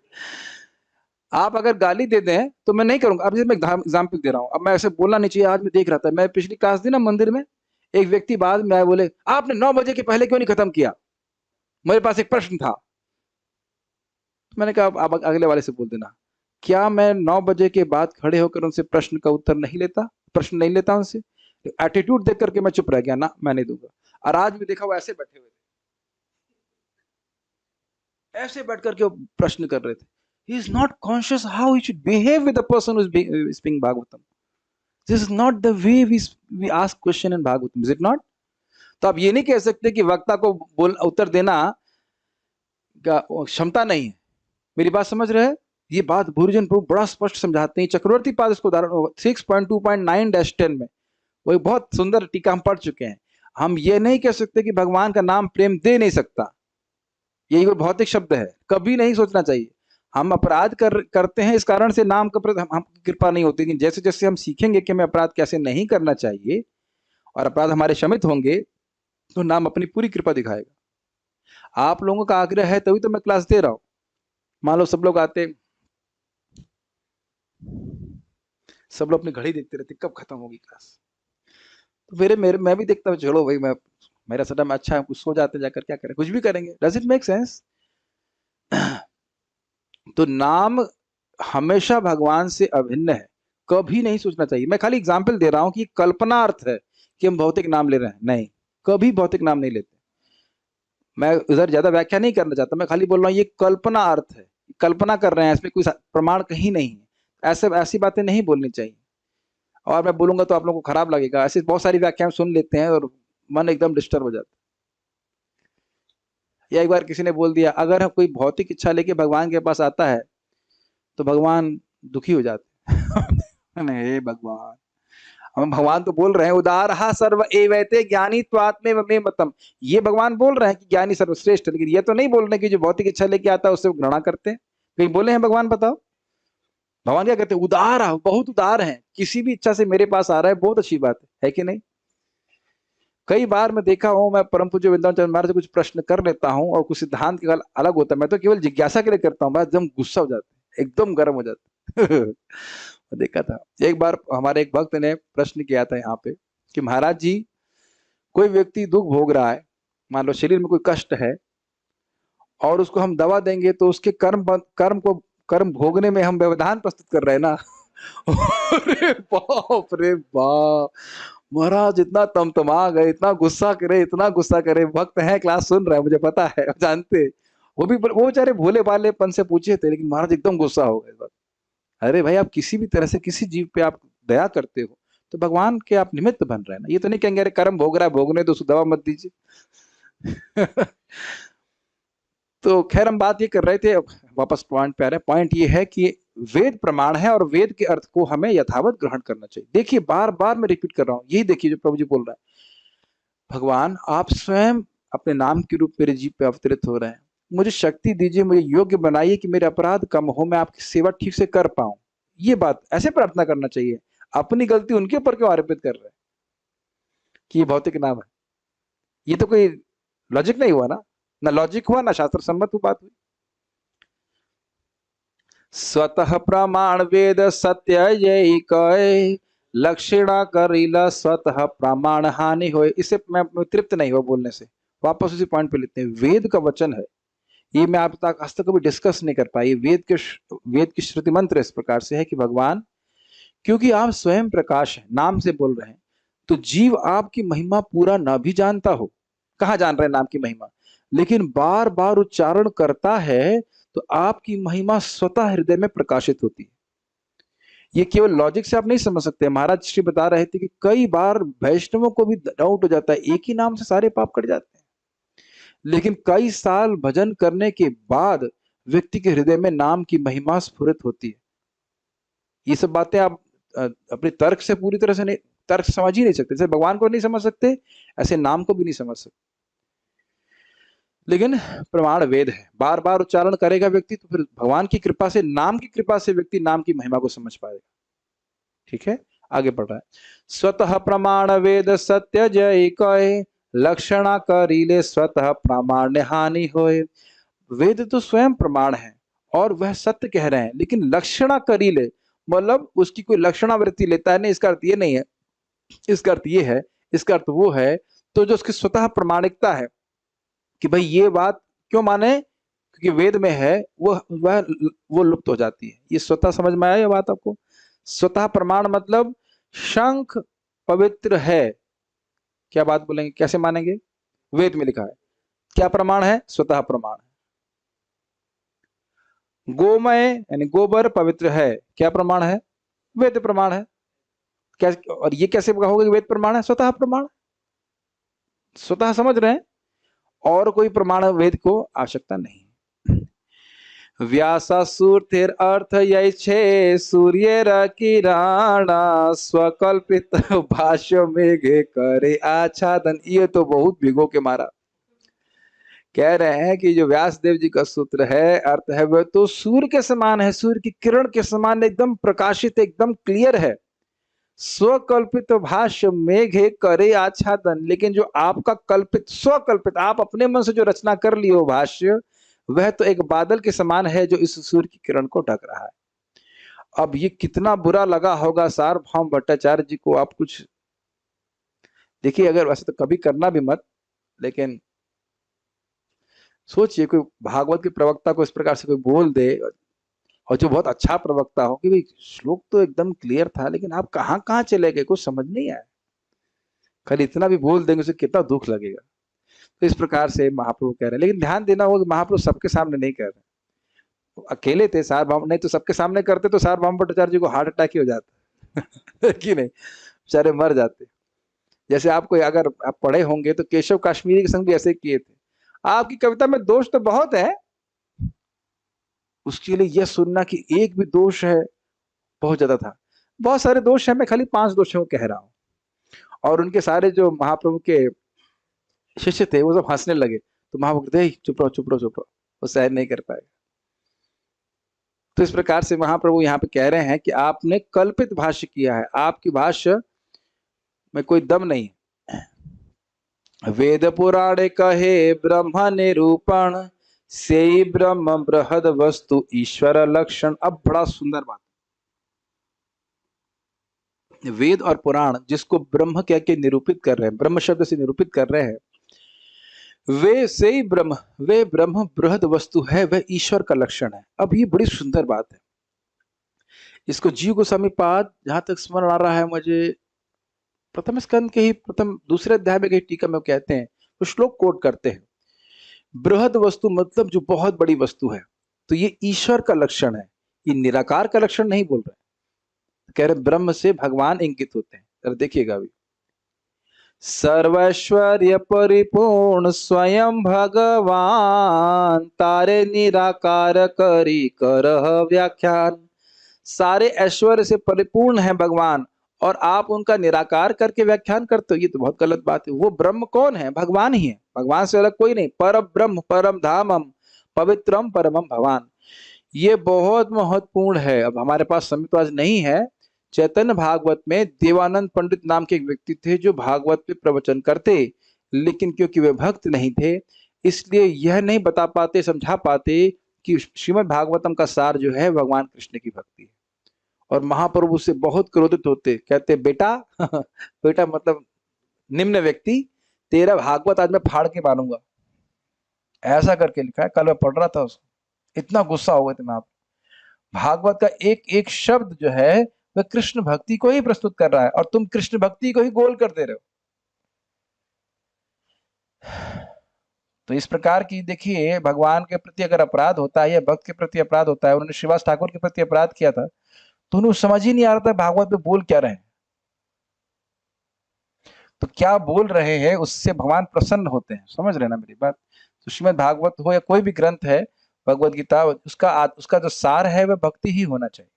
आप अगर गाली दे दें तो मैं नहीं करूंगा। अब जैसे मैं एग्जाम्पल दे रहा हूँ, अब मैं ऐसे बोलना नहीं चाहिए। आज मैं देख रहा था, मैं पिछली क्लास दी ना मंदिर में, एक व्यक्ति बाद में आए, बोले आपने 9 बजे के पहले क्यों नहीं खत्म किया, मेरे पास एक प्रश्न था। तो मैंने कहा आप अगले वाले से बोल देना, क्या मैं 9 बजे के बाद खड़े होकर उनसे प्रश्न का उत्तर नहीं लेता, प्रश्न नहीं लेता उनसे? एटीट्यूड देख करके मैं चुप रह गया ना, मैं नहीं दूंगा। और आज भी देखा वो ऐसे बैठे हुए थे, ऐसे बैठ करके वो प्रश्न कर रहे थे। He is not conscious how he should behave with the person who is speaking Bhagavatam. This is not the way we ask question in Bhagavatam, is it not? तो आप ये नहीं कह सकते कि वक्ता को बोल उत्तर देना का क्षमता नहीं है। मेरी बात समझ रहे हैं? ये बात भूरिजन प्रभु बड़ा स्पष्ट समझाते हैं। चक्रवर्ती पाद इसको उदाहरण 6.2.9-10 में वो बहुत सुंदर टीका हम पढ़ चुके हैं। हम ये नहीं कह सकते कि भगवान का नाम प्रेम दे नहीं सकता, यही कोई भौतिक शब्द है, कभी नहीं सोचना चाहिए। हम अपराध करते हैं, इस कारण से नाम का प्रति हमकी कृपा नहीं होती। लेकिन जैसे जैसे हम सीखेंगे कि हमें अपराध कैसे नहीं करना चाहिए और अपराध हमारे शमित होंगे, तो नाम अपनी पूरी कृपा दिखाएगा। आप लोगों का आग्रह है तभी तो मैं क्लास दे रहा हूं। मान लो सब लोग आते, सब लोग अपनी घड़ी देखते रहते कब खत्म होगी क्लास, तो मेरे मेरे मैं भी देखता हूँ, चलो भाई मैं मेरा सटा में अच्छा है, कुछ सो जाते जाकर क्या करें, कुछ भी करेंगे। Does it make sense? तो नाम हमेशा भगवान से अभिन्न है, कभी नहीं सोचना चाहिए। मैं खाली एग्जाम्पल दे रहा हूं कि कल्पना अर्थ है कि हम भौतिक नाम ले रहे हैं, नहीं, कभी भौतिक नाम नहीं लेते। मैं उधर ज्यादा व्याख्या नहीं करना चाहता, मैं खाली बोल रहा हूँ ये कल्पना अर्थ है, कल्पना कर रहे हैं, इसमें कोई प्रमाण कहीं नहीं है। ऐसी बातें नहीं बोलनी चाहिए। और मैं बोलूंगा तो आप लोगों को खराब लगेगा, ऐसे बहुत सारी व्याख्याएं सुन लेते हैं और मन एकदम डिस्टर्ब हो जाता है। या एक बार किसी ने बोल दिया, अगर कोई भौतिक इच्छा लेके भगवान के पास आता है तो भगवान दुखी हो जाते हैं। नहीं भगवान, हम भगवान तो बोल रहे हैं उदारहा सर्व एवैते ज्ञानी त्वात्मे मे मतम, ये भगवान बोल रहे हैं कि ज्ञानी सर्वश्रेष्ठ, लेकिन ये तो नहीं बोल रहे कि जो भौतिक इच्छा लेके आता है उससे घृणा करते हैं। कहीं बोले हैं भगवान? बताओ भगवान क्या कहते हैं? उदार, बहुत उदार है, किसी भी इच्छा से मेरे पास आ रहा है, बहुत अच्छी बात है कि नहीं? कई बार मैं देखा हूं, मैं परम पूज्य वृंदावन चंद्र महाराज से कुछ प्रश्न कर लेता हूं और कुछ सिद्धांत के अलग होता है, मैं तो केवल जिज्ञासा के लिए करता हूँ, एकदम गुस्सा हो जाता है, एकदम गर्म हो जाता है। देखा था एक बार हमारे एक भक्त ने प्रश्न किया था यहाँ पे कि महाराज जी, कोई व्यक्ति दुख भोग रहा है, मान लो शरीर में कोई कष्ट है, और उसको हम दवा देंगे तो उसके कर्म भोगने में हम व्यवधान प्रस्तुत कर रहे हैं ना। अरे बाप रे बाप, महाराज इतना तमतमा गए, इतना गुस्सा करे, इतना गुस्सा करे। भक्त है, क्लास सुन रहे हैं, मुझे पता है, जानते, वो बेचारे भोले भालेपन से पूछे थे, लेकिन महाराज एकदम गुस्सा हो गए। अरे भाई, आप किसी भी तरह से किसी जीव पे आप दया करते हो तो भगवान के आप निमित्त बन रहे हैं ना। ये तो नहीं कहेंगे अरे कर्म भोग रहा है, भोगने तो दवा मत दीजिए। तो खैर हम बात ये कर रहे थे, वापस पॉइंट पे आ रहे हैं। पॉइंट ये है कि वेद प्रमाण है और वेद के अर्थ को हमें यथावत ग्रहण करना चाहिए। देखिए बार बार मैं रिपीट कर रहा हूं, यही देखिए जो प्रभु जी बोल रहे हैं, भगवान आप स्वयं अपने नाम के रूप मेरे जीव पे अवतरित हो रहे हैं, मुझे शक्ति दीजिए, मुझे योग्य बनाइए कि मेरे अपराध कम हो, मैं आपकी सेवा ठीक से कर पाऊं। ये बात ऐसे प्रार्थना करना चाहिए। अपनी गलती उनके ऊपर क्यों आरोपित कर रहे हैं? कि ये भौतिक नाम है? ये तो कोई लॉजिक नहीं हुआ ना, ना लॉजिक हुआ ना शास्त्र सम्मत बात हुई। स्वतः प्रमाण वेद सत्य यही कहे, लक्षणा करीला स्वतः प्रमाण हानि होए। इसे मैं तृप्त नहीं हुआ बोलने से, वापस उसी पॉइंट पे लेते हैं। वेद का वचन है, ये मैं आप तक आज तक कभी डिस्कस नहीं कर पाई। वेद की श्रुति मंत्र इस प्रकार से है कि भगवान, क्योंकि आप स्वयं प्रकाश हैं, नाम से बोल रहे हैं, तो जीव आपकी महिमा पूरा ना भी जानता हो, कहाँ जान रहे हैं नाम की महिमा, लेकिन बार बार उच्चारण करता है तो आपकी महिमा स्वतः हृदय में प्रकाशित होती है। ये केवल लॉजिक से आप नहीं समझ सकते। महाराज श्री बता रहे थे कि कई बार वैष्णवों को भी डाउट हो जाता है, एक ही नाम से सारे पाप कट जाते हैं, लेकिन कई साल भजन करने के बाद व्यक्ति के हृदय में नाम की महिमा स्फुरित होती है। ये सब बातें आप अपने तर्क से पूरी तरह से नहीं, तर्क समझ ही नहीं सकते। जैसे भगवान को नहीं समझ सकते, ऐसे नाम को भी नहीं समझ सकते। लेकिन प्रमाण वेद है, बार बार उच्चारण करेगा व्यक्ति तो फिर भगवान की कृपा से, नाम की कृपा से व्यक्ति नाम की महिमा को समझ पाएगा। ठीक है, आगे बढ़ रहा है। स्वतः प्रमाण वेद सत्य जय कहे, लक्षणा करीले स्वतः प्रमाण हानि होए। वेद तो स्वयं प्रमाण है और वह सत्य कह रहे हैं, लेकिन लक्षणा करीले मतलब उसकी कोई लक्षणावृत्ति लेता है नहीं, इसका अर्थ ये नहीं है, इसका अर्थ ये है, इसका अर्थ वो है। तो जो उसकी स्वतः प्रमाणिकता है कि भाई ये बात क्यों माने, क्योंकि वेद में है, वो लुप्त हो जाती है। ये स्वतः समझ में आया ये बात आपको? स्वतः प्रमाण मतलब शंख पवित्र है, क्या बात बोलेंगे, कैसे मानेंगे? वेद में लिखा है, क्या प्रमाण है? स्वतः प्रमाण है। गोमय यानी गोबर पवित्र है, क्या प्रमाण है? वेद प्रमाण है। क्या, और ये कैसे कहोगे कि वेद प्रमाण है? स्वतः प्रमाण, स्वतः समझ रहे हैं, और कोई प्रमाण वेद को आवश्यकता नहीं। व्यासासुर अर्थ यही छे, सूर्य किराणा स्वकल्पित भाष्य मेघे करे आच्छादन। ये तो बहुत भिगो के मारा। कह रहे हैं कि जो व्यास देव जी का सूत्र है, अर्थ है वह तो सूर्य के समान है, सूर्य की किरण के समान एकदम प्रकाशित, एकदम क्लियर है। स्वकल्पित भाष्य मेघे करे आच्छादन, लेकिन जो आपका कल्पित, स्वकल्पित, आप अपने मन से जो रचना कर ली हो भाष्य, वह तो एक बादल के समान है जो इस सूर्य की किरण को ढक रहा है। अब ये कितना बुरा लगा होगा सार्वभौम भट्टाचार्य जी को। आप कुछ देखिए, अगर वैसे तो कभी करना भी मत, लेकिन सोचिए कोई भागवत के प्रवक्ता को इस प्रकार से कोई बोल दे, और जो बहुत अच्छा प्रवक्ता हो कि भाई श्लोक तो एकदम क्लियर था, लेकिन आप कहाँ कहाँ चले गए, कुछ समझ नहीं आया, खाली इतना भी बोल देंगे, उसे कितना दुख लगेगा। तो इस प्रकार से महाप्रभु कह रहे हैं, लेकिन ध्यान देना होगा कि महाप्रभु सबके सामने नहीं कह रहे, अकेले थे सार्वभौम, नहीं तो सबके सामने करते तो सार्वभौम भट्टाचार्य जी को हार्ट अटैक ही हो जाता कि नहीं, बेचारे मर जाते। जैसे आपको, अगर आप पढ़े होंगे तो केशव काश्मीरी के संग भी ऐसे किए थे। आपकी कविता में दोष तो बहुत है, उसके लिए यह सुनना कि एक भी दोष है बहुत ज्यादा था। बहुत सारे दोष है, मैं खाली 5 दोषों को कह रहा हूं। और उनके सारे जो महाप्रभु के शिष्य थे वो सब हंसने लगे, तो महाप्रभु कहते चुप रहो चुप रहो चुप रहो, वो सहन नहीं कर पाएगा। तो इस प्रकार से महाप्रभु यहाँ पे कह रहे हैं कि आपने कल्पित भाष्य किया है, आपकी भाष्य में कोई दम नहीं है। वेद पुराण कहे ब्रह्म निरूपण, से ब्रह्म बृहद वस्तु ईश्वर लक्षण। अब बड़ा सुंदर बात, वेद और पुराण जिसको ब्रह्म कह के निरूपित कर रहे हैं, ब्रह्म शब्द से निरूपित कर रहे हैं, वे से ही ब्रह्म, वे ब्रह्म बृहद वस्तु है, वह ईश्वर का लक्षण है। अब ये बड़ी सुंदर बात है, इसको जीव गोस्वामी पाद, जहां तक स्मरण आ रहा है मुझे, प्रथम स्कंद के ही दूसरे अध्याय में कहीं टीका में कहते हैं, तो श्लोक कोट करते हैं, बृहद वस्तु मतलब जो बहुत बड़ी वस्तु है, तो ये ईश्वर का लक्षण है, ये निराकार का लक्षण नहीं बोल रहे, कह रहे ब्रह्म से भगवान इंगित होते हैं। देखिएगा अभी, सर्वैश्वर्य परिपूर्ण स्वयं भगवान, तारे निराकार करी करह व्याख्यान। सारे ऐश्वर्य से परिपूर्ण है भगवान, और आप उनका निराकार करके व्याख्यान करते हो, ये तो बहुत गलत बात है। वो ब्रह्म कौन है? भगवान ही है, भगवान से अलग कोई नहीं। पर ब्रह्म परम धामम पवित्रम परमम भगवान, ये बहुत महत्वपूर्ण है। अब हमारे पास समय तो आज नहीं है, चैतन्य भागवत में देवानंद पंडित नाम के एक व्यक्ति थे जो भागवत पे प्रवचन करते, लेकिन क्योंकि वे भक्त नहीं थे इसलिए यह नहीं बता पाते, समझा पाते कि श्रीमद् भागवतम का सार जो है भगवान कृष्ण की भक्ति है। और महाप्रभु से बहुत क्रोधित होते, कहते बेटा बेटा मतलब निम्न व्यक्ति, तेरा भागवत आज मैं फाड़ के मानूंगा, ऐसा करके लिखा है। कल मैं पढ़ रहा था उसको, इतना गुस्सा हो गए थे मैं। आप भागवत का एक एक शब्द जो है वह कृष्ण भक्ति को ही प्रस्तुत कर रहा है और तुम कृष्ण भक्ति को ही गोल कर दे रहे हो। तो इस प्रकार की देखिए, भगवान के प्रति अगर अपराध होता है या भक्त के प्रति अपराध होता है, उन्होंने श्रीवास ठाकुर के प्रति अपराध किया था तो उन्हें समझ ही नहीं आ रहा था भागवत में बोल क्या रहे हैं। तो क्या बोल रहे हैं उससे भगवान प्रसन्न होते हैं, समझ रहे ना मेरी बात। तो श्रीमद् भागवत हो या कोई भी ग्रंथ है, भगवत गीता, उसका जो सार है वह भक्ति ही होना चाहिए।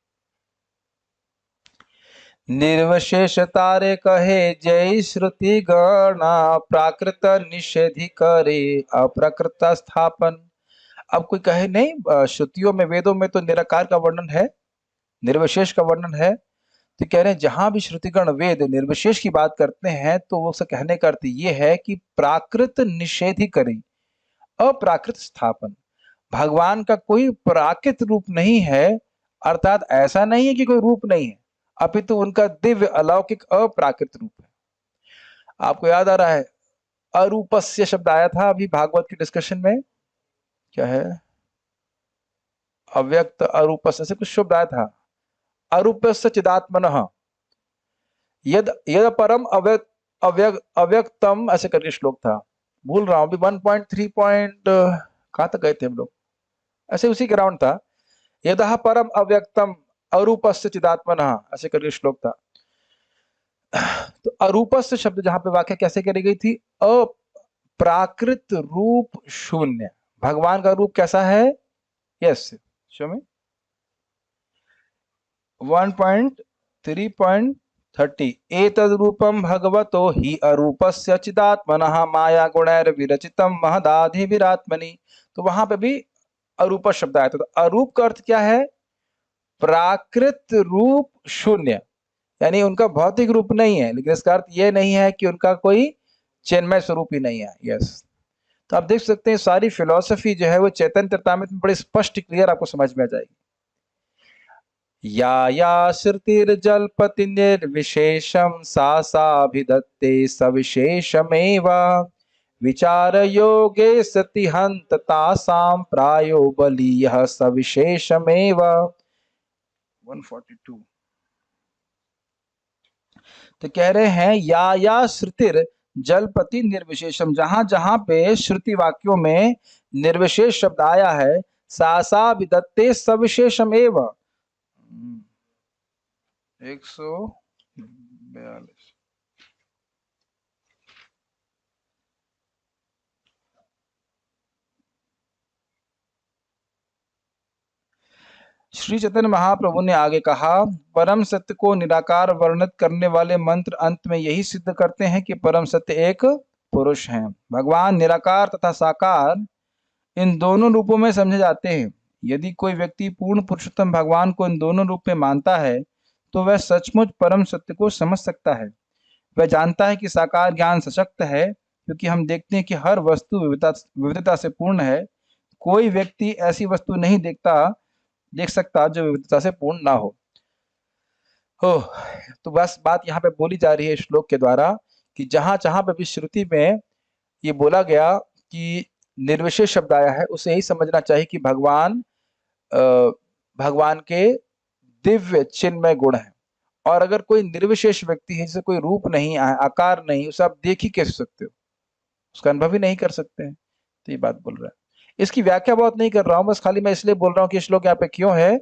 निर्वशेष तारे कहे जय श्रुति गणा, प्राकृत निषेधि करे अप्राकृत स्थापन। अब कोई कहे नहीं श्रुतियों में वेदों में तो निराकार का वर्णन है, निर्विशेष का वर्णन है, तो कह रहे हैं जहां भी श्रुतिगण वेद निर्विशेष की बात करते हैं तो वो उसका कहने का अर्थ ये है कि प्राकृत निषेधि करें अप्राकृत स्थापन। भगवान का कोई प्राकृत रूप नहीं है, अर्थात ऐसा नहीं है कि कोई रूप नहीं है, अपितु उनका दिव्य अलौकिक अप्राकृत रूप है। आपको याद आ रहा है अरूपस्य शब्द आया था अभी भागवत के डिस्कशन में, क्या है अव्यक्त अरूपस्य से कुछ शब्द आया था, अरूपस्य चिदात्मनः यद यद परम अव्यक्तम ऐसे करके श्लोक था, भूल रहा हूं अभी 1.3 कहां तक गए थे हम लोग, ऐसे उसी के राउंड था, यदः परम अव्यक्तम अरूपस्य चिदात्मनः ऐसे करके श्लोक था। तो अरूपस्य शब्द जहां पे वाक्य कैसे करी गई थी, अप्राकृत रूप शून्य। भगवान का रूप कैसा है, यस शो में 1.3.30 एतद् रूपम भगवतो हि अरूपस्य चिदात्मनः माया गुणैर्विरचितम महदाधि विरात्मनि। तो वहां पे भी अरूप शब्द आया था। तो अरूप का अर्थ क्या है, प्राकृत रूप शून्य, यानी उनका भौतिक रूप नहीं है, लेकिन इसका अर्थ यह नहीं है कि उनका कोई चिन्मय स्वरूप ही नहीं है। यस, तो आप देख सकते हैं सारी फिलॉसफी जो है वो चैतन्य चरितामृत में बड़ी स्पष्ट क्लियर आपको समझ में आ जाएगी। या या श्रुतिर्जल्पति निर्विशेषम सा साभिधत्ते सविशेषमेव विचार योगे सति हंत तासाम प्रायो बलीयः सविशेषमेव 142। तो कह रहे हैं या श्रुतिर जलपति निर्विशेषम, जहां जहां पे श्रुति वाक्यों में निर्विशेष शब्द आया है, सासा विदत्ते सविशेषम एवं 142। श्री चैतन्य महाप्रभु ने आगे कहा, परम सत्य को निराकार वर्णित करने वाले मंत्र अंत में यही सिद्ध करते हैं कि परम सत्य एक पुरुष है। भगवान निराकार तथा साकार इन दोनों रूपों में समझे जाते हैं। यदि कोई व्यक्ति पूर्ण पुरुषोत्तम भगवान को इन दोनों रूप में मानता है तो वह सचमुच परम सत्य को समझ सकता है। वह जानता है कि साकार ज्ञान सशक्त है, क्योंकि हम देखते हैं कि हर वस्तु विविधता से पूर्ण है। कोई व्यक्ति ऐसी वस्तु नहीं देख सकता जो विविधता से पूर्ण ना हो। तो बस बात यहाँ पे बोली जा रही है श्लोक के द्वारा कि जहां जहां पे भी श्रुति में ये बोला गया कि निर्विशेष शब्द आया है, उसे यही समझना चाहिए कि भगवान के दिव्य चिन्मय गुण है। और अगर कोई निर्विशेष व्यक्ति है, जिसे कोई रूप नहीं है, आकार नहीं, उसे आप देख ही कैसे सकते हो, उसका अनुभव ही नहीं कर सकते हैं। तो ये बात बोल रहा है। इसकी व्याख्या बहुत नहीं कर रहा हूं, बस खाली मैं इसलिए बोल रहा हूं कि श्लोक यहाँ पे क्यों है,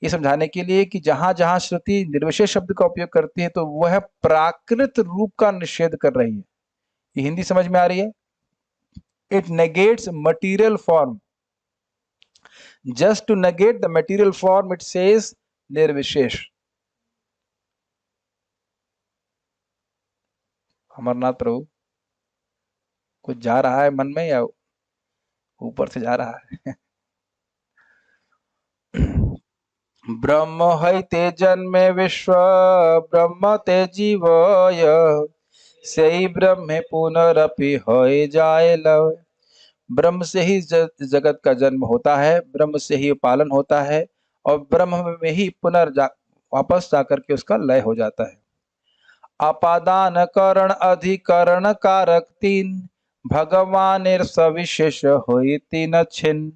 ये समझाने के लिए कि जहां जहां श्रुति निर्विशेष शब्द का उपयोग करती है तो वह प्राकृत रूप का निषेध कर रही है। ये हिंदी समझ में आ रही है, it negates material form, just to negate the material form it says निर्विशेष। अमरनाथ प्रभु कुछ जा रहा है मन में या ऊपर से जा रहा है ब्रह्म है ते जन्मे विश्व ब्रह्म ते जीवय सही ब्रह्म पुनरपि होय जाए लव। ब्रह्म से ही जगत का जन्म होता है, ब्रह्म से ही पालन होता है और ब्रह्म में ही वापस जाकर के उसका लय हो जाता है। अपादान करण अधिकरण कारक तीन भगवान सविशेष होई तीन छिन्न।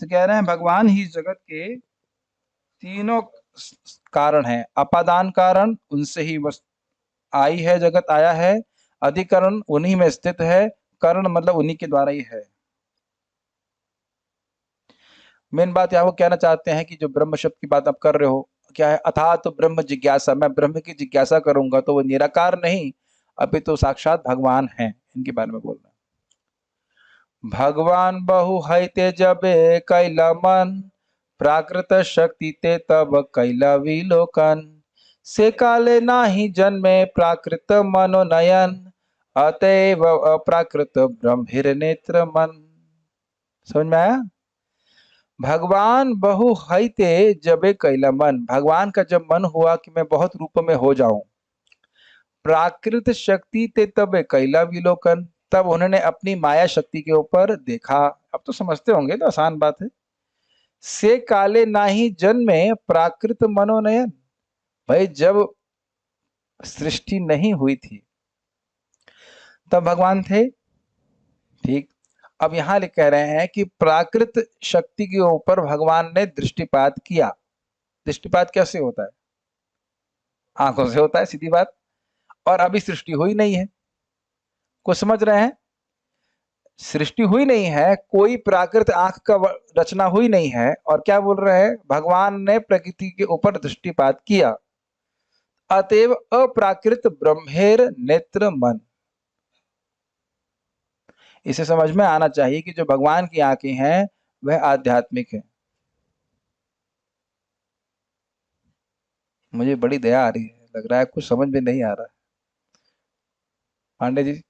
तो कह रहे हैं भगवान ही जगत के तीनों कारण हैं। अपादान कारण, उनसे ही आई है, जगत आया है। अधिकरण, उन्हीं में स्थित है। करण मतलब उन्हीं के द्वारा ही है। मेन बात यहाँ वो कहना चाहते हैं कि जो ब्रह्म शब्द की बात आप कर रहे हो क्या है, अथा तो ब्रह्म जिज्ञासा, मैं ब्रह्म की जिज्ञासा करूंगा तो वो निराकार नहीं, अभी तो साक्षात भगवान है, इनके बारे में बोल रहे हैं। भगवान बहु है ते जबे कैला मन प्राकृत शक्ति ते तब कैला विलोकन से काले नाही जन्मे प्राकृत मनोनयन अतएव अप्राकृत ब्रह्म नेत्र मन। समझ में आया? भगवान बहु हईते जबे कैला मन, भगवान का जब मन हुआ कि मैं बहुत रूप में हो जाऊं। प्राकृत शक्ति ते तबे कैला विलोकन, तब उन्होंने अपनी माया शक्ति के ऊपर देखा। अब तो समझते होंगे, तो आसान बात है। से काले नाही जन्मे प्राकृत मनोनयन, भाई जब सृष्टि नहीं हुई थी तब भगवान थे, ठीक। अब यहां कह रहे हैं कि प्राकृत शक्ति के ऊपर भगवान ने दृष्टिपात किया। दृष्टिपात कैसे होता है? आंखों से होता है, सीधी बात। और अभी सृष्टि हुई नहीं है, कुछ समझ रहे हैं? सृष्टि हुई नहीं है, कोई प्राकृत आंख का रचना हुई नहीं है, और क्या बोल रहे हैं, भगवान ने प्रकृति के ऊपर दृष्टिपात किया। अतएव अप्राकृत ब्रह्मेर नेत्र मन। इसे समझ में आना चाहिए कि जो भगवान की आंखें हैं वह आध्यात्मिक है। मुझे बड़ी दया आ रही है, लग रहा है कुछ समझ में नहीं आ रहा है। पांडे जी,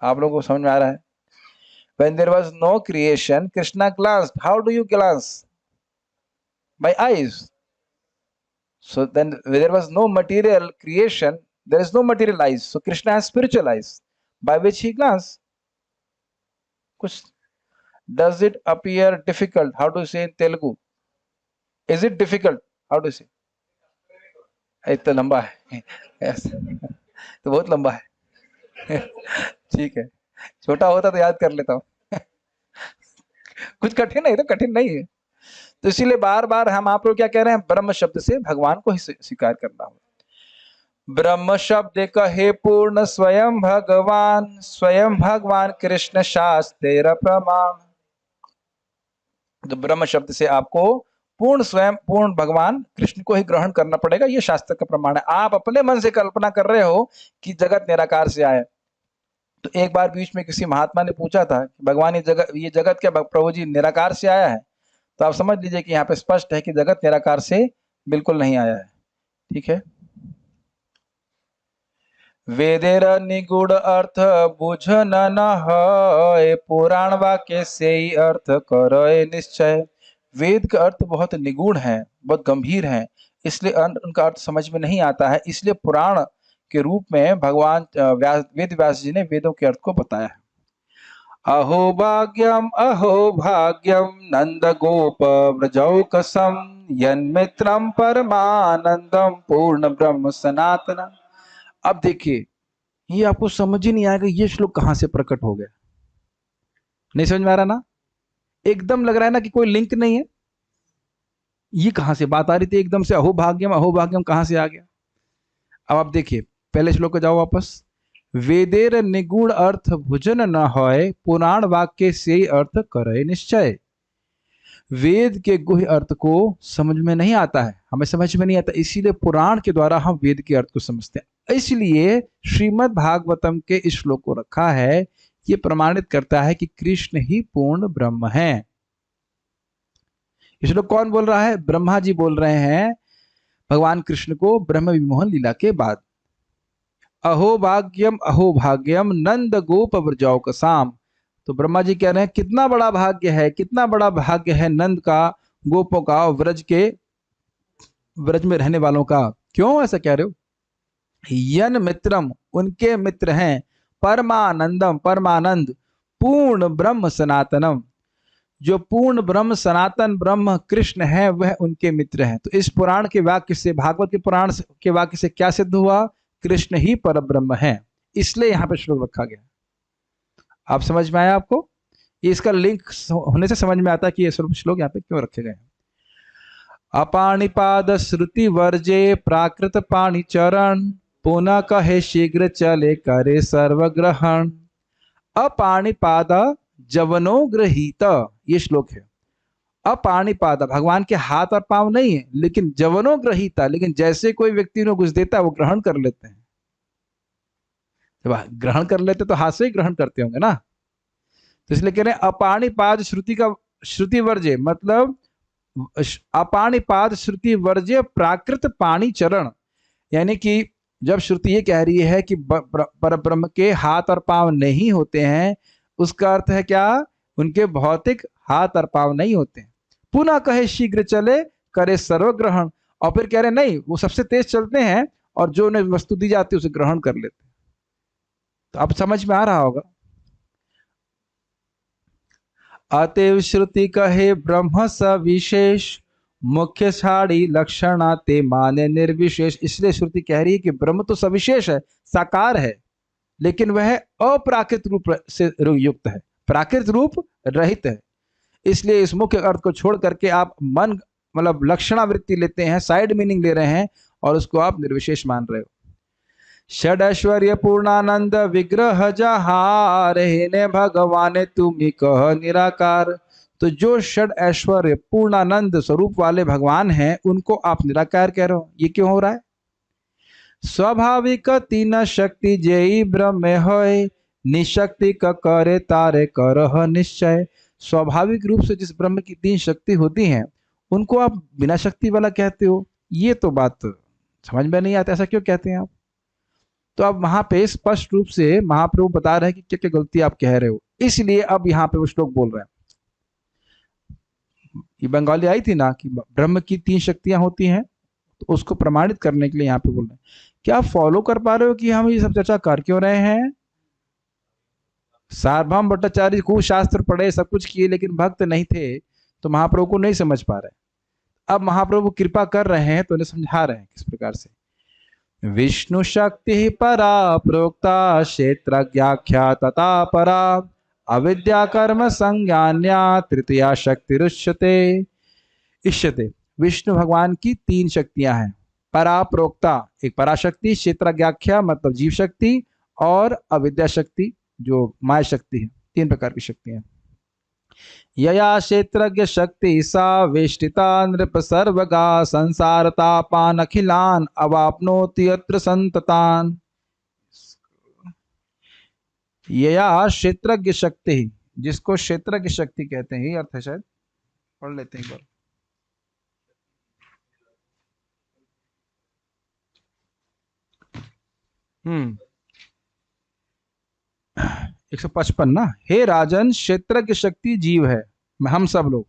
आप लोगों को समझ में आ रहा है? When there was no creation, Krishna glanced. How do you glance? By eyes. So then there was no material creation, there is no material eyes. So Krishna has spiritual eyes by which he glanced. कुछ does it appear difficult? How to say in Telugu? Is it difficult? How to say? इतना लंबा है yes. तो बहुत लंबा है ठीक है, छोटा होता तो याद कर लेता हूँ कुछ कठिन है, तो कठिन नहीं है। तो इसीलिए बार बार हम आप लोग क्या कह रहे हैं, ब्रह्म शब्द से भगवान को ही स्वीकार करना हो। ब्रह्म शब्द कहे पूर्ण स्वयं भगवान कृष्ण शास्त्र प्रमाण। तो ब्रह्म शब्द से आपको पूर्ण स्वयं पूर्ण भगवान कृष्ण को ही ग्रहण करना पड़ेगा, ये शास्त्र का प्रमाण है। आप अपने मन से कल्पना कर रहे हो कि जगत निराकार से आए। तो एक बार बीच में किसी महात्मा ने पूछा था कि भगवान ये जगत क्या प्रभु जी निराकार से आया है? तो आप समझ लीजिए कि यहाँ पे स्पष्ट है कि जगत निराकार से बिल्कुल नहीं आया है, ठीक है। वेदेर निगूढ़ अर्थ बुझन न है, पुराण वाक्य से ही अर्थ करे निश्चय। वेद का अर्थ बहुत निगूढ़ है, बहुत गंभीर है, इसलिए उनका अर्थ समझ में नहीं आता है। इसलिए पुराण के रूप में भगवान वेद व्यास जी ने वेदों के अर्थ को बताया है। अहो भाग्यम नंद गोप व्रजौकसम यन्मित्रम परमानंदम पूर्ण ब्रह्म सनातन। अब देखिए, ये आपको समझ ही नहीं आएगा ये श्लोक कहां से प्रकट हो गया। नहीं समझ में आ रहा ना? एकदम लग रहा है ना कि कोई लिंक नहीं है। ये कहां से बात आ रही थी एकदम से, अहो भाग्यम कहां से आ गया? अब आप देखिए, पहले श्लोक को जाओ वापस। वेदेर निगूढ़ अर्थ भुजन न होय, पुराण वाक्य से अर्थ करे निश्चय। वेद के गुह्य अर्थ को समझ में नहीं आता है, हमें समझ में नहीं आता, इसीलिए पुराण के द्वारा हम वेद के अर्थ को समझते हैं। इसलिए श्रीमद् भागवतम के इस श्लोक को रखा है, ये प्रमाणित करता है कि कृष्ण ही पूर्ण ब्रह्म है। इस श्लोक कौन बोल रहा है? ब्रह्मा जी बोल रहे हैं भगवान कृष्ण को ब्रह्म विमोहन लीला के बाद। अहो भाग्यम नंद गोप व्रजौकसाम। तो ब्रह्मा जी कह रहे हैं कितना बड़ा भाग्य है, कितना बड़ा भाग्य है नंद का गोपों का और व्रज में रहने वालों का। क्यों ऐसा कह रहे हो? यन मित्रम, उनके मित्र हैं, परमानंदम, परमानंद, पूर्ण ब्रह्म सनातनम, जो पूर्ण ब्रह्म सनातन ब्रह्म कृष्ण है वह उनके मित्र हैं। तो इस पुराण के वाक्य से, भागवत के पुराण के वाक्य से क्या सिद्ध हुआ? कृष्ण ही पर ब्रह्म है, इसलिए यहाँ पे श्लोक रखा गया। आप समझ में आया आपको? इसका लिंक होने से समझ में आता है कि ये श्लोक यहाँ पे क्यों रखे गए। अपाणिपाद श्रुति वर्जे प्राकृत पाणि चरण, पुनः कहे शीघ्र चले करे सर्वग्रहण। अपाणिपाद जवनो गृहीत, ये श्लोक है। अपाणिपाद, भगवान के हाथ और पांव नहीं है, लेकिन जवनो गृहीता, लेकिन जैसे कोई व्यक्ति उन्हें कुछ देता है वो ग्रहण कर लेते हैं। जब ग्रहण कर लेते तो हाथ से ही ग्रहण करते होंगे ना, तो इसलिए कह रहे हैं अपाणिपाद श्रुति वर्जे, मतलब अपाणिपाद श्रुति वर्जे प्राकृत पाणि चरण, यानी कि जब श्रुति ये कह रही है कि पर ब्रह्म के हाथ और पांव नहीं होते हैं, उसका अर्थ है क्या? उनके भौतिक हाथ और पांव नहीं होते हैं। पुनः कहे शीघ्र चले करे सर्वग्रहण, और फिर कह रहे नहीं, वो सबसे तेज चलते हैं और जो उन्हें वस्तु दी जाती है उसे ग्रहण कर लेते हैं। तो अब समझ में आ रहा होगा। अतएव श्रुति कहे ब्रह्म सविशेष, मुख्य छाड़ी लक्षणा ते माने निर्विशेष। इसलिए श्रुति कह रही है कि ब्रह्म तो सविशेष है, साकार है, लेकिन वह अप्राकृत रूप से युक्त है, प्राकृत रूप रहित है। इसलिए इस मुख्य अर्थ को छोड़ करके आप मन मतलब लक्षणावृत्ति लेते हैं, साइड मीनिंग ले रहे हैं, और उसको आप निर्विशेष मान रहे हो। षड ऐश्वर्य पूर्णानंद विग्रह जहार, ने भगवान तुम्ही कह निराकार। तो जो षड ऐश्वर्य पूर्णानंद स्वरूप वाले भगवान हैं, उनको आप निराकार कह रहे हो, ये क्यों हो रहा है? स्वाभाविक तीन शक्ति जेई ब्रह्म है, निशक्ति का करे तारे करह निश्चय। स्वाभाविक रूप से जिस ब्रह्म की तीन शक्ति होती हैं, उनको आप बिना शक्ति वाला कहते हो, ये तो बात समझ में नहीं आता, ऐसा क्यों कहते हैं आप? तो अब वहां पे स्पष्ट रूप से महाप्रभु बता रहे हैं कि क्या क्या गलती आप कह रहे हो, इसलिए अब यहाँ पे वो श्लोक बोल रहे हैं। ये बंगाली आई थी ना कि ब्रह्म की तीन शक्तियां होती हैं, तो उसको प्रमाणित करने के लिए यहाँ पे बोल रहे हैं। क्या आप फॉलो कर पा रहे हो कि हम ये सब चर्चा कर क्यों रहे हैं? सार्वभौम भट्टाचार्य खूब शास्त्र पढ़े, सब कुछ किए, लेकिन भक्त नहीं थे, तो महाप्रभु को नहीं समझ पा रहे। अब महाप्रभु कृपा कर रहे हैं तो उन्हें समझा रहे हैं किस प्रकार से। विष्णु शक्ति परा प्रोक्ता क्षेत्रज्ञाख्या तथा परा, अविद्या कर्म संज्ञान्या तृतीया शक्ति रुष्यते। इष्यते, विष्णु भगवान की तीन शक्तियां हैं। परा प्रोक्ता एक पराशक्ति, क्षेत्रज्ञाख्या मतलब जीव शक्ति, और अविद्या शक्ति जो माया शक्ति है। तीन प्रकार की शक्तियां। यया क्षेत्रज्ञ शक्ति सा वेष्टिता नृप सर्वगा, संसार तापान अखिलान अवाप्नोति यत्र संततान। यया क्षेत्रज्ञ शक्ति, जिसको क्षेत्रज्ञ शक्ति कहते हैं, अर्थ है, शायद पढ़ लेते हैं एक बार। 155 ना। हे राजन, क्षेत्रज्ञ शक्ति जीव है, हम सब लोग।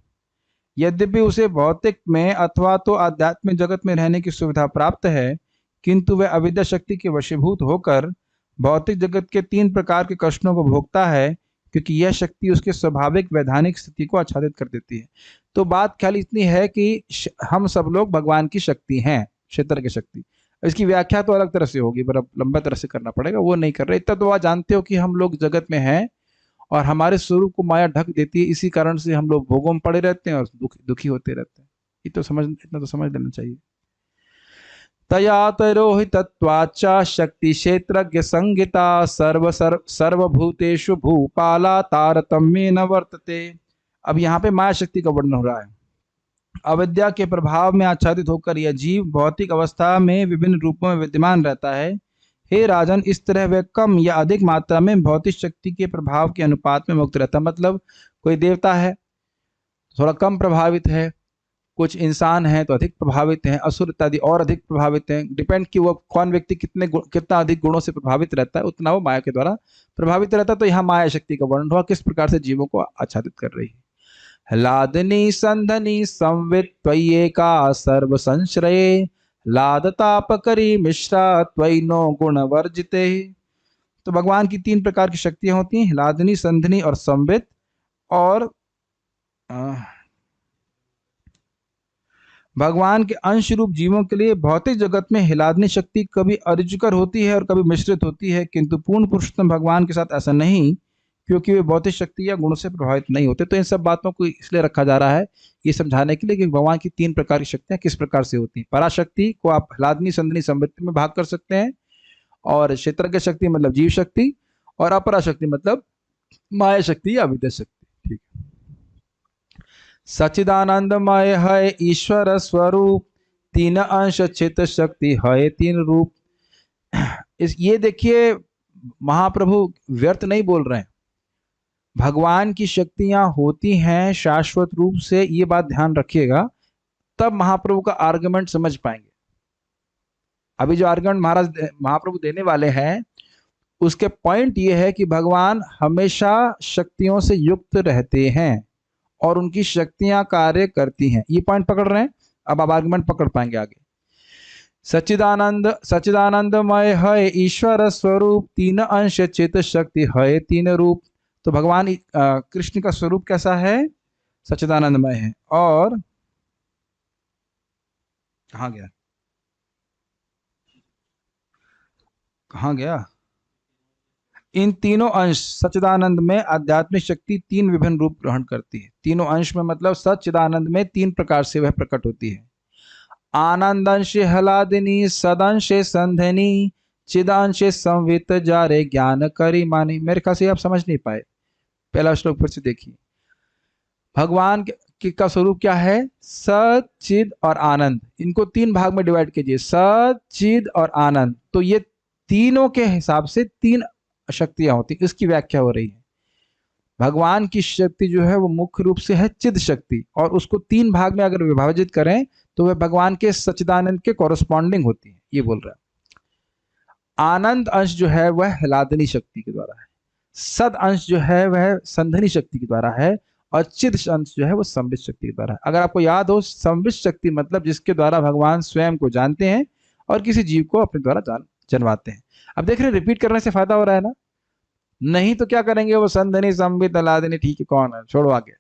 यद्यपि उसे भौतिक में अथवा तो आध्यात्मिक जगत में रहने की सुविधा प्राप्त है, किंतु वह अविद्या शक्ति के वशीभूत होकर भौतिक जगत के तीन प्रकार के कष्टों को भोगता है, क्योंकि यह शक्ति उसके स्वाभाविक वैधानिक स्थिति को आच्छादित कर देती है। तो बात ख्याल इतनी है कि हम सब लोग भगवान की शक्ति हैं, क्षेत्र की शक्ति। इसकी व्याख्या तो अलग तरह से होगी, पर अब लंबा तरह से करना पड़ेगा, वो नहीं कर रहे। इतना तो आप जानते हो कि हम लोग जगत में हैं और हमारे स्वरूप को माया ढक देती है, इसी कारण से हम लोग भोगों में पड़े रहते हैं और दुखी होते रहते हैं। इतना तो समझ लेना चाहिए। तया तरोहितत्वाच्च शक्ति क्षेत्रज्ञ संगिता, सर्वभूतेषु भूपाला तारतम्येन वर्तते। अब यहाँ पे माया शक्ति का वर्णन हो रहा है। अविद्या के प्रभाव में आच्छादित होकर यह जीव भौतिक अवस्था में विभिन्न रूपों में विद्यमान रहता है। हे राजन, इस तरह वह कम या अधिक मात्रा में भौतिक शक्ति के प्रभाव के अनुपात में मुक्त रहता है। मतलब कोई देवता है थोड़ा कम प्रभावित है, कुछ इंसान हैं तो अधिक प्रभावित हैं, असुर इत्यादि और अधिक प्रभावित हैं। डिपेंड कि वो कौन व्यक्ति कितना अधिक गुणों से प्रभावित रहता है, उतना वो माया के द्वारा प्रभावित रहता है। तो यहाँ माया शक्ति का वर्णन हुआ किस प्रकार से जीवों को आच्छादित कर रही है। लादनी संधनी संवित त्वय्येका सर्व संश्रये लादताप करी मिश्रा त्वयि नो गुण वर्जिते। तो भगवान की तीन प्रकार की शक्तियां होती हैं, लादनी, संधनी और संवित। और भगवान के अंश रूप जीवों के लिए भौतिक जगत में हिलादनी शक्ति कभी अरुचिकर होती है और कभी मिश्रित होती है, किंतु पूर्ण पुरुषोत्तम भगवान के साथ ऐसा नहीं, क्योंकि वे भौतिक शक्ति या गुणों से प्रभावित नहीं होते। तो इन सब बातों को इसलिए रखा जा रहा है ये समझाने के लिए कि भगवान की तीन प्रकार की शक्तियां किस प्रकार से होती हैं। पराशक्ति को आप हिलादनी, संधनी, संवृत्ति में भाग कर सकते हैं, और क्षेत्रज्ञ शक्ति मतलब जीव शक्ति, और अपराशक्ति मतलब माया शक्ति या विद्या शक्ति। ठीक है। सच्चिदानंदमय है ईश्वर स्वरूप, तीन अंश चित शक्ति है तीन रूप। ये देखिए महाप्रभु व्यर्थ नहीं बोल रहे हैं, भगवान की शक्तियां होती हैं शाश्वत रूप से, ये बात ध्यान रखिएगा, तब महाप्रभु का आर्गुमेंट समझ पाएंगे। अभी जो आर्गुमेंट महाप्रभु देने वाले हैं उसके पॉइंट ये है कि भगवान हमेशा शक्तियों से युक्त रहते हैं और उनकी शक्तियां कार्य करती हैं, ये पॉइंट पकड़ रहे हैं। अब आप आर्गुमेंट पकड़ पाएंगे आगे। सच्चिदानंदमय है ईश्वर स्वरूप, तीन अंश चित शक्ति है तीन रूप। तो भगवान कृष्ण का स्वरूप कैसा है? सच्चिदानंदमय है। और कहाँ गया, कहाँ गया? इन तीनों अंश सच्चिदानंद में आध्यात्मिक शक्ति तीन विभिन्न रूप ग्रहण करती है। तीनों अंश में मतलब सच्चिदानंद में तीन प्रकार से वह प्रकट होती है। आनंद अंश हलादिनी, सदंश संधनी, चिदांश संवित जारे ज्ञान करी मानी। मेरे ख्याल से आप समझ नहीं पाए, पहला श्लोक फिर से देखिए। भगवान का स्वरूप क्या है? सचिद और आनंद। इनको तीन भाग में डिवाइड कीजिए, सचिद और आनंद। तो ये तीनों के हिसाब से तीन शक्तियां होती, इसकी व्याख्या हो रही है। भगवान की शक्ति जो है वो मुख्य रूप से है चिद शक्ति, और उसको तीन भाग में अगर विभाजित करें तो वह भगवान के सच्चिदानंद के कॉरस्पॉन्डिंग होती है, ये बोल रहा है। आनंद अंश जो है वह हलादनी शक्ति के द्वारा है, सद अंश जो है वह संधनी शक्ति के द्वारा है, और चिद अंश जो है वो संवित शक्ति के द्वारा है। अगर आपको याद हो, संवित शक्ति मतलब जिसके द्वारा भगवान स्वयं को जानते हैं और किसी जीव को अपने द्वारा जनवाते हैं। अब देख रहे हैं रिपीट करने से फायदा हो रहा है ना? नहीं तो क्या करेंगे, वो संधनी संवित हलादनी, ठीक है, कौन है, छोड़ो आगे।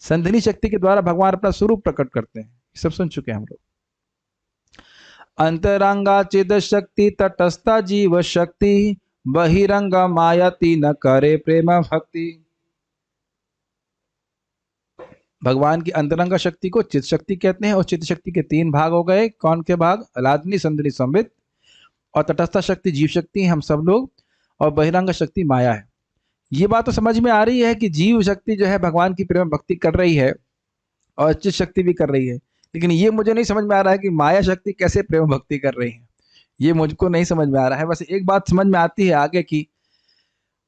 संधनी शक्ति के द्वारा भगवान अपना स्वरूप प्रकट करते हैं, सब सुन चुके हैं हम लोग। अंतरंगा चिद शक्ति, तटस्था जीव शक्ति, बहिरंगा माया तीन करे प्रेम भक्ति। भगवान की अंतरंगा शक्ति को चित शक्ति कहते हैं, और चित शक्ति के तीन भाग हो गए। कौन के भाग? हलादनी, संधनी, संवित। और तटस्था शक्ति जीव शक्ति हम सब लोग, और बहिरंग शक्ति माया है। ये बात तो समझ में आ रही है कि जीव शक्ति जो है भगवान की प्रेम भक्ति कर रही है और चित शक्ति भी कर रही है, लेकिन ये मुझे नहीं समझ में आ रहा है कि माया शक्ति कैसे प्रेम भक्ति कर रही है। ये मुझको नहीं समझ में आ रहा है। बस एक बात समझ में आती है आगे की,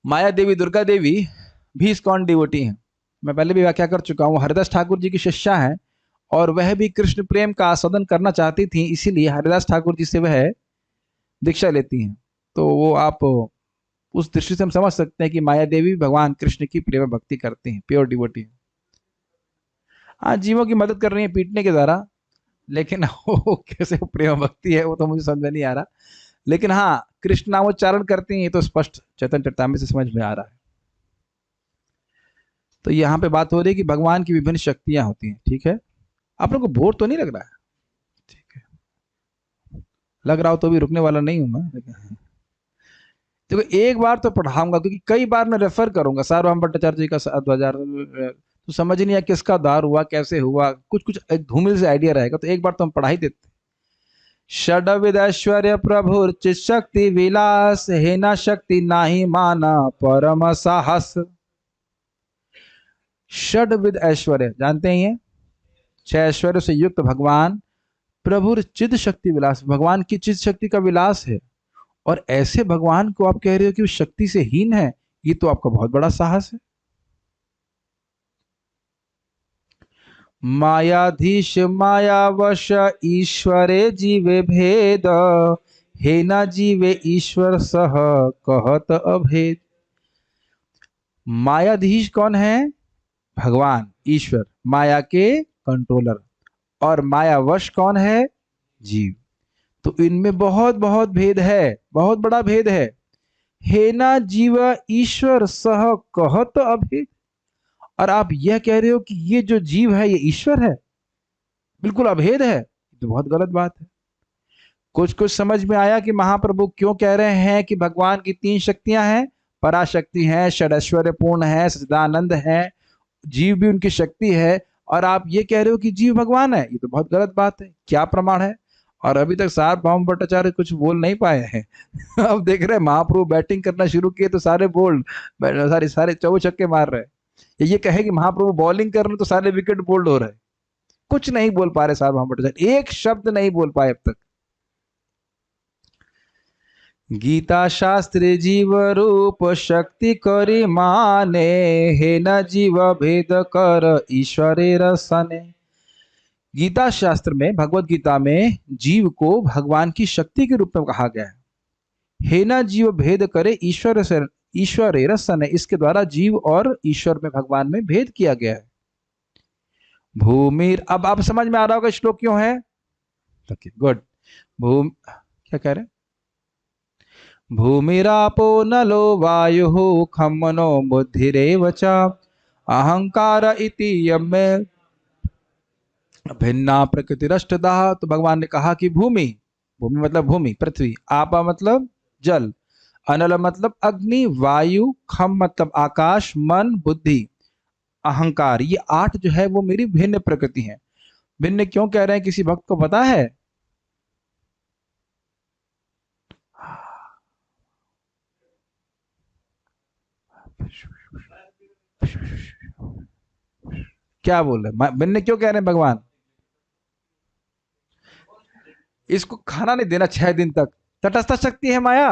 माया देवी, दुर्गा देवी भी इस्कॉन डिवोटी हैं। मैं पहले भी व्याख्या कर चुका हूँ, हरिदास ठाकुर जी की शिष्या हैं, और वह भी कृष्ण प्रेम का आस्वादन करना चाहती थी, इसीलिए हरिदास ठाकुर जी से वह दीक्षा लेती हैं। तो वो आप उस दृष्टि से हम समझ सकते हैं कि माया देवी भगवान कृष्ण की प्रेम भक्ति करती हैं, प्योर डिवोटी। हाँ, जीवों की मदद कर रही है पीटने के द्वारा, लेकिन वो कैसे प्रेम भक्ति है वो तो मुझे समझ में नहीं आ रहा। लेकिन हाँ, कृष्ण नामोच्चारण करती हैं, ये तो स्पष्ट चैतन्य चरितामृत से समझ में आ रहा है। तो यहाँ पे बात हो रही है कि भगवान की विभिन्न शक्तियां होती हैं। ठीक है, आप लोगों को बोर तो नहीं लग रहा है? ठीक है, लग रहा हो तो भी रुकने वाला नहीं हूं मैं। देखो, एक बार तो पढ़ाऊंगा, क्योंकि कई बार मैं रेफर करूंगा सार्वभौम भट्टाचार्य जी का 2000, तो समझ नहीं आया किसका दार हुआ, कैसे हुआ, कुछ कुछ धूमिल से आइडिया रहेगा, तो एक बार तो हम पढ़ा ही देते। षडविद ऐश्वर्य प्रभुर चित शक्ति विलास, हे न शक्ति नाही माना परम साहस। षडविद ऐश्वर्य जानते हैं, ये 6 ऐश्वर्य से युक्त भगवान प्रभुर चिद शक्ति विलास, भगवान की चिद शक्ति का विलास है, और ऐसे भगवान को आप कह रहे हो कि वो शक्ति से हीन है, ये तो आपका बहुत बड़ा साहस है। मायाधीश मायावश ईश्वरे जीवे भेद, हे न जीवे ईश्वर सह कहत अभेद। मायाधीश कौन है? भगवान ईश्वर माया के कंट्रोलर, और मायावश कौन है? जीव। तो इनमें बहुत बहुत भेद है, बहुत बड़ा भेद है। हे ना जीव ईश्वर सह कहत अभेद। और आप यह कह रहे हो कि ये जो जीव है ये ईश्वर है, बिल्कुल अभेद है, तो बहुत गलत बात है। कुछ कुछ समझ में आया कि महाप्रभु क्यों कह रहे हैं कि भगवान की तीन शक्तियां हैं, पराशक्ति है, षडैश्वर्य पूर्ण है, सच्चिदानंद है, जीव भी उनकी शक्ति है, और आप ये कह रहे हो कि जीव भगवान है, ये तो बहुत गलत बात है। क्या प्रमाण है? और अभी तक सार्वभौम भट्टाचार्य कुछ बोल नहीं पाए हैं। अब देख रहे हैं महाप्रभु बैटिंग करना शुरू किए तो सारे बोल्ड, सारे सारे चौछक्के मार रहे हैं। ये कहे कि महाप्रभु बॉलिंग कर रहे तो सारे विकेट बोल्ड हो रहे हैं। कुछ नहीं बोल पा रहे सार्वभौम भट्टाचार्य, एक शब्द नहीं बोल पाए अब तक। गीता शास्त्रे जीव रूप शक्ति करी माने, हे न जीव भेद कर ईश्वरे रसने। गीता शास्त्र में, भगवत गीता में जीव को भगवान की शक्ति के रूप में कहा गया है। हे न जीव भेद करे ईश्वर से ईश्वरे रसने, इसके द्वारा जीव और ईश्वर में, भगवान में भेद किया गया है। भूमि, अब आप समझ में आ रहा होगा श्लोक क्यों है। गुड। भूमि क्या कह रहे हैं? भूमिरापो नलो वायु खम मनो बुद्धिरेव च अहंकार इति यमे भिन्ना प्रकृतिरष्टदा। तो भगवान ने कहा कि भूमि, भूमि मतलब भूमि पृथ्वी, आपा मतलब जल, अनल मतलब अग्नि, वायु, खम मतलब आकाश, मन, बुद्धि, अहंकार, ये 8 जो है वो मेरी भिन्न प्रकृति है। भिन्न क्यों कह रहे हैं, किसी भक्त को पता है? क्या बोल रहे? भिन्न क्यों कह रहे हैं भगवान? इसको खाना नहीं देना 6 दिन तक, तटस्थ शक्ति है माया।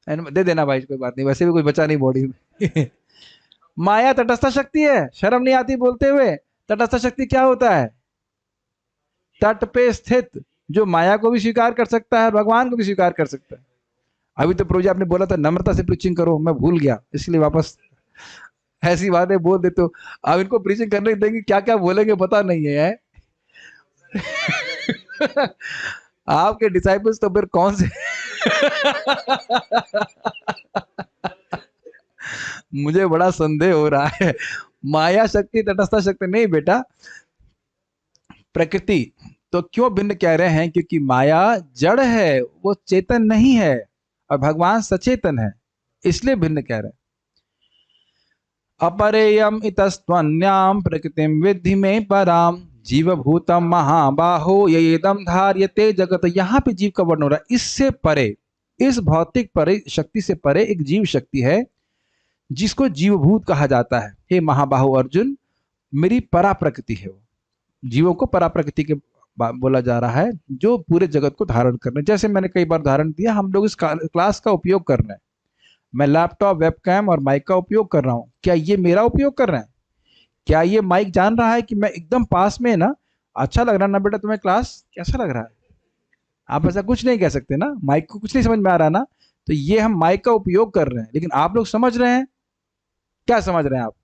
दे देना भाई, कोई बात नहीं, वैसे भी कोई बचा नहीं बॉडी में। माया तटस्थ शक्ति है, शर्म नहीं आती बोलते हुए। तटस्थ शक्ति क्या होता है? तट पे स्थित, जो माया को भी स्वीकार कर सकता है, भगवान को भी स्वीकार कर सकता है। अभी तो प्रभु जी आपने बोला था नम्रता से प्रीचिंग करो, मैं भूल गया, इसलिए वापस ऐसी बातें बोल देते हो। अब इनको प्रीचिंग करने देंगे, क्या क्या बोलेंगे पता नहीं है। आपके डिसाइपल्स तो फिर कौन से? मुझे बड़ा संदेह हो रहा है। माया शक्ति तटस्थ शक्ति नहीं बेटा, प्रकृति। तो क्यों भिन्न कह रहे हैं? क्योंकि माया जड़ है, वो चेतन नहीं है, और भगवान सचेतन है, इसलिए भिन्न कह रहे हैं। अपरेयम इतस्त्वन्याम प्रकृतिम विद्धि में पराम जीवभूतम महाबाहो येदम धार्यते जगत। यहाँ पे जीव का वर्णन हो रहा है। इससे परे, इस भौतिक परे शक्ति से परे एक जीव शक्ति है जिसको जीवभूत कहा जाता है। हे महाबाहो अर्जुन, मेरी परा प्रकृति है वो। जीवों को परा प्रकृति के बोला जा रहा है, जो पूरे जगत को धारण करने। जैसे मैंने कई बार उदाहरण दिया, हम लोग इस क्लास का उपयोग कर रहे हैं, मैं लैपटॉप, वेबकैम और माइक का उपयोग कर रहा हूं। क्या ये मेरा उपयोग कर रहे हैं? क्या ये माइक जान रहा है कि मैं एकदम पास में ना, अच्छा लग रहा है ना बेटा तुम्हें क्लास, कैसा लग रहा है? आप ऐसा कुछ नहीं कह सकते ना, माइक को कुछ नहीं समझ में आ रहा ना। तो ये हम माइक का उपयोग कर रहे हैं, लेकिन आप लोग समझ रहे हैं? क्या समझ रहे हैं आप?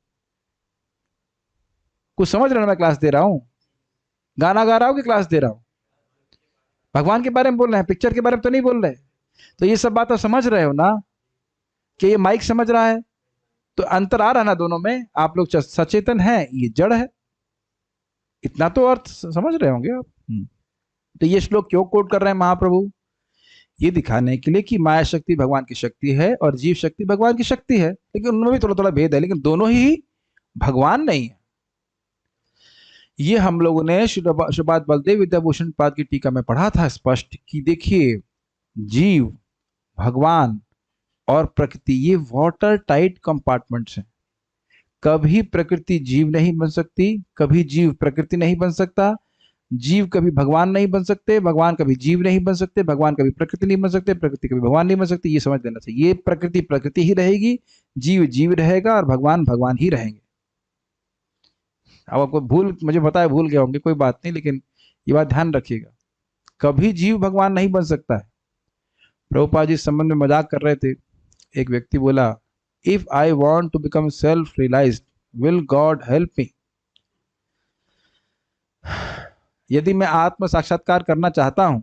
कुछ समझ रहे हैं? मैं क्लास दे रहा हूं, गाना गा रहा हूं कि क्लास दे रहा हूं? भगवान के बारे में बोल रहे हैं, पिक्चर के बारे में तो नहीं बोल रहे। तो ये सब बात आप समझ रहे हो ना, कि ये माइक समझ रहा है? तो अंतर आ रहा है ना दोनों में। आप लोग सचेतन हैं, ये जड़ है, इतना तो अर्थ समझ रहे होंगे आप। तो ये श्लोक क्यों कोट कर रहे हैं महाप्रभु? ये दिखाने के लिए कि माया शक्ति भगवान की शक्ति है और जीव शक्ति भगवान की शक्ति है, लेकिन उनमें भी थोड़ा थोड़ा भेद है, लेकिन दोनों ही भगवान नहीं है। ये हम लोगों ने श्रीपाद बलदेव विद्याभूषण पाद की टीका में पढ़ा था स्पष्ट, कि देखिए जीव, भगवान और प्रकृति ये वाटर टाइट कंपार्टमेंट्स हैं। कभी प्रकृति जीव नहीं बन सकती, कभी जीव प्रकृति नहीं बन सकता, जीव कभी भगवान नहीं बन सकते, भगवान कभी जीव नहीं बन सकते, भगवान कभी प्रकृति नहीं बन सकते, प्रकृति कभी भगवान नहीं बन सकती। ये समझ लेना चाहिए। ये प्रकृति प्रकृति ही रहेगी, जीव जीव रहेगा, और भगवान भगवान ही रहेंगे। अब आपको मुझे पता है भूल गए होंगे, कोई बात नहीं, लेकिन ये बात ध्यान रखिएगा, कभी जीव भगवान नहीं बन सकता है। प्रभुपाद जी इस संबंध में मजाक कर रहे थे। एक व्यक्ति बोला, if I want to become self realised will God help me? यदि मैं आत्म साक्षात्कार करना चाहता हूं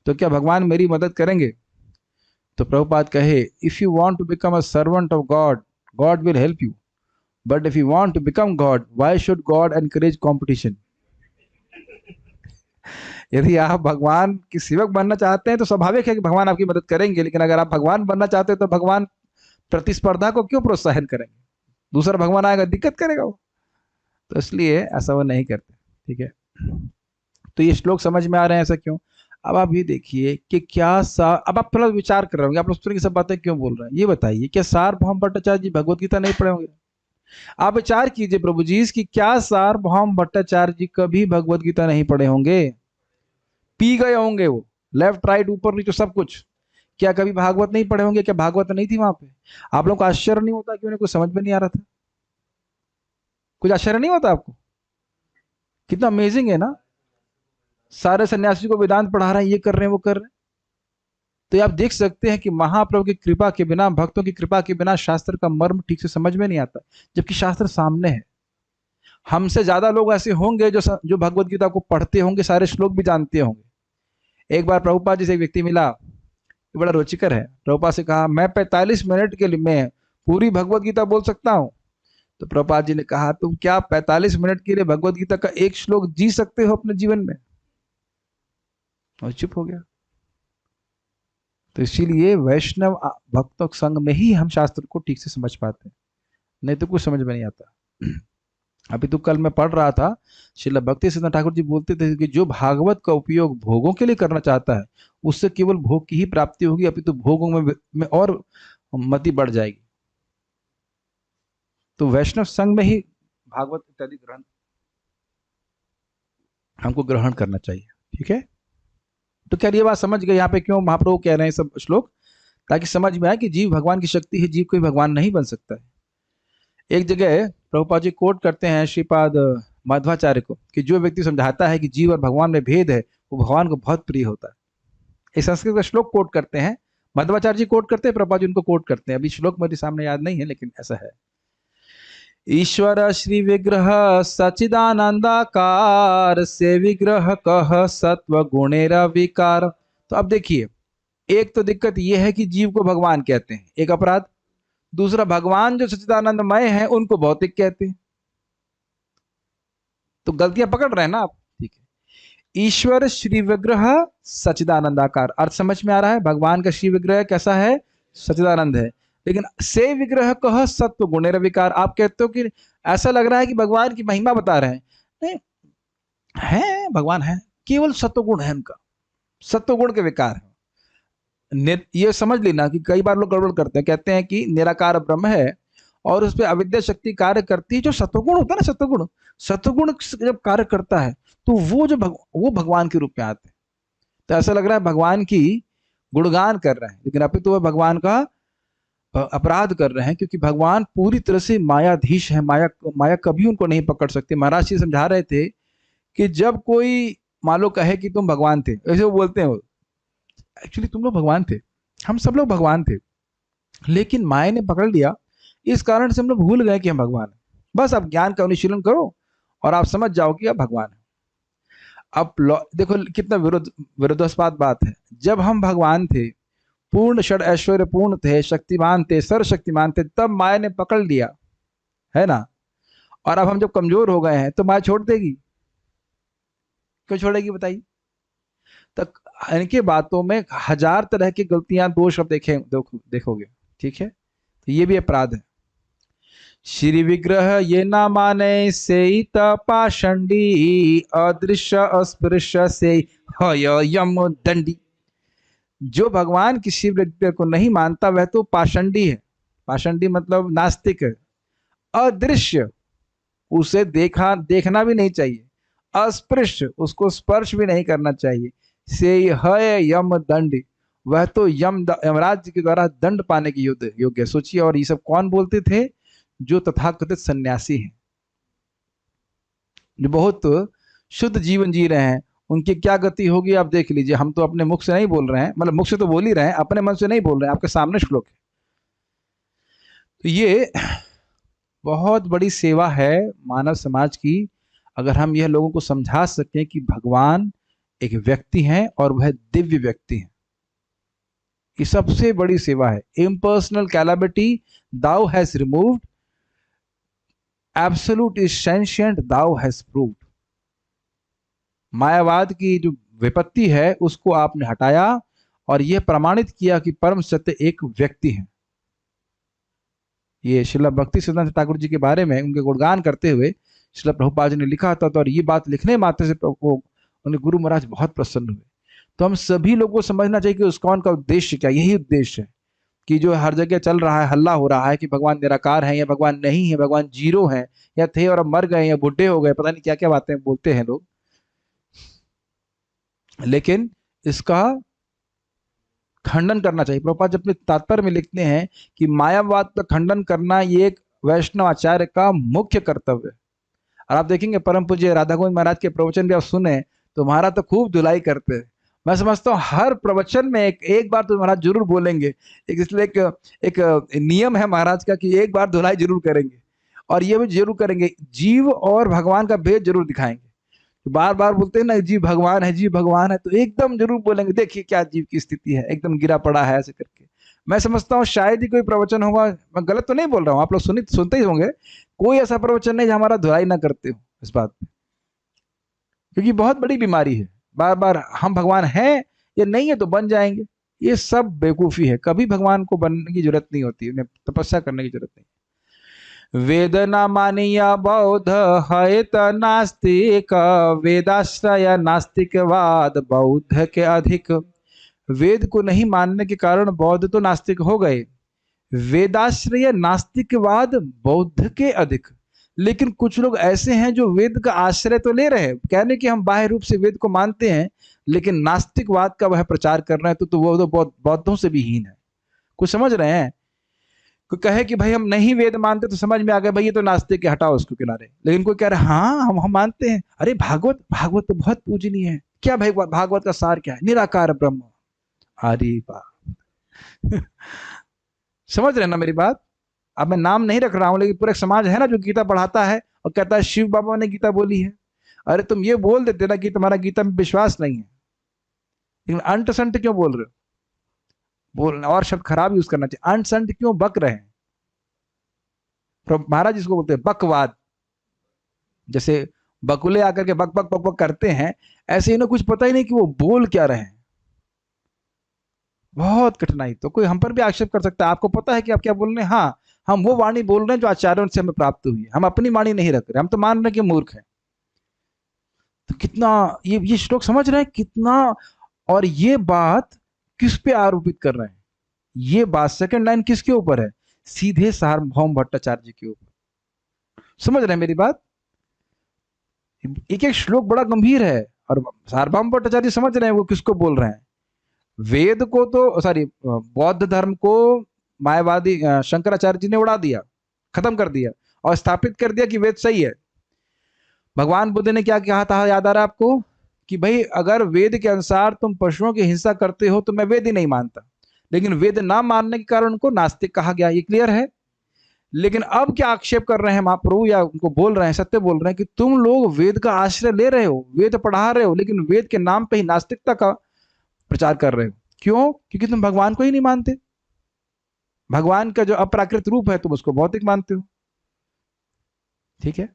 तो क्या भगवान मेरी मदद करेंगे? तो प्रभुपाद कहे, if you want to become a servant of God, God will help you, but if you want to become God, why should God encourage competition? यदि आप भगवान के सेवक बनना चाहते हैं तो स्वाभाविक है कि भगवान आपकी मदद करेंगे, लेकिन अगर आप भगवान बनना चाहते हैं तो भगवान प्रतिस्पर्धा को क्यों प्रोत्साहन करेंगे? दूसरा भगवान आएगा, दिक्कत करेगा वो। तो इसलिए ऐसा वो नहीं करते। ठीक है, तो ये श्लोक समझ में आ रहे हैं ऐसा क्यों? अब आप ये देखिए कि अब आप थोड़ा विचार कर रहे होंगे, आप उस तरह की सब बातें क्यों बोल रहे हैं, ये बताइए। क्या सार्वभौम भट्टाचार्य जी भगवत गीता नहीं पढ़े होंगे? आप विचार कीजिए प्रभु जी कि क्या सार्वभौम भट्टाचार्य जी कभी भगवत गीता नहीं पढ़े होंगे? पी गए होंगे वो, लेफ्ट राइट ऊपर नीचे सब कुछ। क्या कभी भागवत नहीं पढ़े होंगे? क्या भागवत नहीं थी वहां पे? आप लोगों को आश्चर्य नहीं होता कि उन्हें कुछ समझ में नहीं आ रहा था? कुछ आश्चर्य नहीं होता आपको? कितना अमेजिंग है ना, सारे सन्यासी को वेदांत पढ़ा रहे हैं, ये कर रहे हैं वो कर रहे हैं। तो आप देख सकते हैं कि महाप्रभु की कृपा के बिना, भक्तों की कृपा के बिना शास्त्र का मर्म ठीक से समझ में नहीं आता, जबकि शास्त्र सामने है। हमसे ज्यादा लोग ऐसे होंगे जो भगवत गीता को पढ़ते होंगे, सारे श्लोक भी जानते होंगे। एक बार प्रभुपाद जी से एक व्यक्ति मिला, बड़ा रुचिकर है। प्रभुपाद से कहा, मैं 45 मिनट के लिए मैं पूरी भगवत गीता बोल सकता हूँ। तो प्रभुपाद जी ने कहा, तुम क्या 45 मिनट के लिए भगवत गीता का एक श्लोक जी सकते हो अपने जीवन में? और चुप हो गया। तो इसीलिए वैष्णव भक्तों संग में ही हम शास्त्र को ठीक से समझ पाते हैं, नहीं तो कुछ समझ में नहीं आता। अभी तो कल मैं पढ़ रहा था, श्रील भक्ति सिद्धांत ठाकुर जी बोलते थे कि जो भागवत का उपयोग भोगों के लिए करना चाहता है उससे केवल भोग की ही प्राप्ति होगी, अभी तो भोगों में और मति बढ़ जाएगी। तो वैष्णव संघ में ही भागवत इत्यादि ग्रंथ हमको ग्रहण करना चाहिए। ठीक है, तो क्या ये बात समझ गए यहाँ पे क्यों महाप्रभु कह रहे हैं सब श्लोक? ताकि समझ में आए कि जीव भगवान की शक्ति है, जीव कोई भगवान नहीं बन सकता है। एक जगह प्रभुपाद जी कोट करते हैं श्रीपाद माधवाचार्य को कि जो व्यक्ति समझाता है कि जीव और भगवान में भेद है वो भगवान को बहुत प्रिय होता है। इस संस्कृत का श्लोक कोट करते हैं, माधवाचार्य जी कोट करते हैं, प्रभुपाद जी उनको कोट करते हैं। अभी श्लोक मेरे सामने याद नहीं है, लेकिन ऐसा है, ईश्वर श्री विग्रह सचिदानंदाकार से विग्रह कह सत्व गुणेरा विकार। तो अब देखिए, एक तो दिक्कत यह है कि जीव को भगवान कहते हैं, एक अपराध। दूसरा, भगवान जो सच्चिदानंदमय है उनको भौतिक कहते हैं। तो गलतियां पकड़ रहे हैं ना आप? ठीक है, ईश्वर श्री विग्रह सच्चिदानंदाकार, अर्थ समझ में आ रहा है? भगवान का श्री विग्रह कैसा है? सच्चिदानंद है। लेकिन से विग्रह कह सत्व गुणेर विकार, आप कहते हो कि ऐसा लग रहा है कि भगवान की महिमा बता रहे हैं। नहीं है, भगवान है, केवल सत्वगुण है उनका, सत्वगुण के विकार है। ये समझ लेना कि कई बार लोग गड़बड़ करते हैं, कहते हैं कि निराकार ब्रह्म है और उस पर अविद्या शक्ति कार्य करती है। जो सत्वगुण होता है ना, सत्वगुण जब कार्य करता है तो वो भगवान के रूप में आते हैं। तो ऐसा लग रहा है भगवान की गुणगान कर रहे हैं, लेकिन अभी तो वह भगवान का अपराध कर रहे हैं, क्योंकि भगवान पूरी तरह से मायाधीश है। माया कभी उनको नहीं पकड़ सकती। महाराज जी समझा रहे थे कि जब कोई मान लो कहे कि तुम भगवान थे, ऐसे वो बोलते हैं, एक्चुअली तुम लोग भगवान थे, हम सब लोग भगवान थे, लेकिन माया ने पकड़ लिया, इस कारण से हम लोग भूल गए कि हम भगवान हैं। बस अब ज्ञान का अनुशीलन करो और आप समझ जाओ कि आप भगवान है। अब देखो कितना विरोधास्पद बात है। जब हम भगवान थे, पूर्ण षड ऐश्वर्य पूर्ण थे, शक्तिमान थे, सर्वशक्तिमान थे, तब माया ने पकड़ लिया, है ना? और अब हम जब कमजोर हो गए हैं तो माया छोड़ देगी? क्यों छोड़ेगी बताइए? तक इनके बातों में हजार तरह की गलतियां, दोष अब देखोगे। ठीक है, तो ये भी अपराध है। श्री विग्रह ये ना माने से पाषंडी, अदृश्य अस्पृश्य से यम दंडी। जो भगवान की शिव विग्रह को नहीं मानता वह तो पाषंडी है। पाषंडी मतलब नास्तिक है। अदृश्य, उसे देखना भी नहीं चाहिए। अस्पृश्य, उसको स्पर्श भी नहीं करना चाहिए। से है यम दंड, वह तो यमराज के द्वारा दंड पाने की योग्य। सोचिए, और ये सब कौन बोलते थे? जो तथाकथित सन्यासी हैं, जो बहुत शुद्ध जीवन जी रहे हैं, उनकी क्या गति होगी आप देख लीजिए। हम तो अपने मुख से नहीं बोल रहे हैं, मतलब मुख से तो बोल ही रहे हैं, अपने मन से नहीं बोल रहे हैं, आपके सामने श्लोक है। तो ये बहुत बड़ी सेवा है मानव समाज की, अगर हम यह लोगों को समझा सकें कि भगवान एक व्यक्ति हैं और वह दिव्य व्यक्ति हैं। ये सबसे बड़ी सेवा है। Impersonal calamity thou has removed, absolute is sentient thou has proved. मायावाद की जो विपत्ति है उसको आपने हटाया और यह प्रमाणित किया कि परम सत्य एक व्यक्ति है। ये श्रील भक्ति सिद्धांत ठाकुर जी के बारे में उनके गुणगान करते हुए श्रील प्रभुपाद जी ने लिखा था, तो और ये बात लिखने मात्र से उनके गुरु महाराज बहुत प्रसन्न हुए। तो हम सभी लोगों को समझना चाहिए कि ISKCON का उद्देश्य क्या, यही उद्देश्य है कि जो हर जगह चल रहा है, हल्ला हो रहा है कि भगवान निराकार है या भगवान नहीं है, भगवान जीरो है या थे और अब मर गए या बुढ़े हो गए, पता नहीं क्या क्या बातें बोलते हैं लोग। लेकिन इसका खंडन करना चाहिए। प्रभुपाद अपने तात्पर्य में लिखते हैं कि मायावाद का खंडन करना ये एक वैष्णव आचार्य का मुख्य कर्तव्य है। और आप देखेंगे परम पूज्य राधा गोविंद महाराज के प्रवचन भी आप सुने तो महाराज तो खूब धुलाई करते हैं। मैं समझता हूँ हर प्रवचन में एक बार तो महाराज जरूर बोलेंगे, इसलिए एक नियम है महाराज का कि एक बार धुलाई जरूर करेंगे और ये भी जरूर करेंगे, जीव और भगवान का भेद जरूर दिखाएंगे। तो बार बार बोलते हैं ना जीव भगवान है, जीव भगवान है, तो एकदम जरूर बोलेंगे देखिए क्या जीव की स्थिति है, एकदम गिरा पड़ा है ऐसे करके। मैं समझता हूँ शायद ही कोई प्रवचन होगा, मैं गलत तो नहीं बोल रहा हूँ, आप लोग सुनते ही होंगे, कोई ऐसा प्रवचन नहीं जो हमारा धुलाई ना करते हो इस बात पे, क्योंकि बहुत बड़ी बीमारी है। बार बार हम भगवान है या नहीं है तो बन जाएंगे, ये सब बेवकूफी है। कभी भगवान को बनने की जरूरत नहीं होती, उन्हें तपस्या करने की जरूरत नहीं। वेदना मानिया बौद्ध है त नास्तिक, वेदाश्रय नास्तिकवाद बौद्ध के अधिक। वेद को नहीं मानने के कारण बौद्ध तो नास्तिक हो गए, वेदाश्रय नास्तिकवाद बौद्ध के अधिक। लेकिन कुछ लोग ऐसे हैं जो वेद का आश्रय तो ले रहे हैं, कहने कि हम बाह्य रूप से वेद को मानते हैं, लेकिन नास्तिकवाद का वह प्रचार कर रहे हैं, तो वो तो बौद्धों से भी हीन है। कुछ समझ रहे हैं? कोई कहे कि भाई हम नहीं वेद मानते तो समझ में आ गया भाई ये तो नास्तिक है, हटाओ उसको किनारे। लेकिन कोई कह रहा है हाँ हम मानते हैं, अरे भागवत तो बहुत पूजनीय है। क्या भाई भागवत का सार क्या है? निराकार ब्रह्म। अरे वाह समझ रहे ना मेरी बात? अब मैं नाम नहीं रख रहा हूं, लेकिन पूरा समाज है ना जो गीता पढ़ाता है और कहता है शिव बाबा ने गीता बोली है। अरे तुम ये बोल देते ना कि तुम्हारा गीता में विश्वास नहीं है, लेकिन अंट संट क्यों बोल रहे हो? बोलना और शब्द खराब यूज करना चाहिए, अंट संट क्यों बक रहे हैं? महाराज जिसको बोलते हैं बकवाद, जैसे बकुले आकर के बक बक बक बक करते हैं, ऐसे इन्हें कुछ पता ही नहीं कि वो बोल क्या रहे हैं। बहुत कठिनाई। तो कोई हम पर भी आक्षेप कर सकता है, आपको पता है कि आप क्या बोल रहे हैं? हाँ हम वो वाणी बोल रहे हैं जो आचार्यों से हमें प्राप्त हुई है, हम अपनी वाणी नहीं रख रहे, हम तो मान रहे हैं कि मूर्ख है। तो कितना ये श्लोक समझ रहे हैं कितना, और ये बात किस पे आरोपित कर रहे हैं? ये बात सेकंड लाइन किसके ऊपर है? सीधे सार्वभौम भट्टाचार्य जी के ऊपर। समझ रहे हैं मेरी बात? एक एक श्लोक बड़ा गंभीर है और सार्वभौम भट्टाचार्य समझ रहे हैं वो किसको बोल रहे हैं। वेद को तो सॉरी बौद्ध धर्म को मायावादी शंकराचार्य जी ने उड़ा दिया, खत्म कर दिया और स्थापित कर दिया कि वेद सही है। भगवान बुद्ध ने क्या कहा था, याद आ रहा है आपको? कि भाई अगर वेद के अनुसार तुम पशुओं की हिंसा करते हो तो मैं वेद ही नहीं मानता। लेकिन वेद ना मानने के कारण उनको नास्तिक कहा गया, ये क्लियर है। लेकिन अब क्या आक्षेप कर रहे हैं महाप्रभु, या उनको बोल रहे हैं, सत्य बोल रहे हैं कि तुम लोग वेद का आश्रय ले रहे हो, वेद पढ़ा रहे हो, लेकिन वेद के नाम पे ही नास्तिकता का प्रचार कर रहे हो। क्यों? क्योंकि तुम भगवान को ही नहीं मानते। भगवान का जो अपराकृत रूप है तुम उसको भौतिक मानते हो। ठीक है।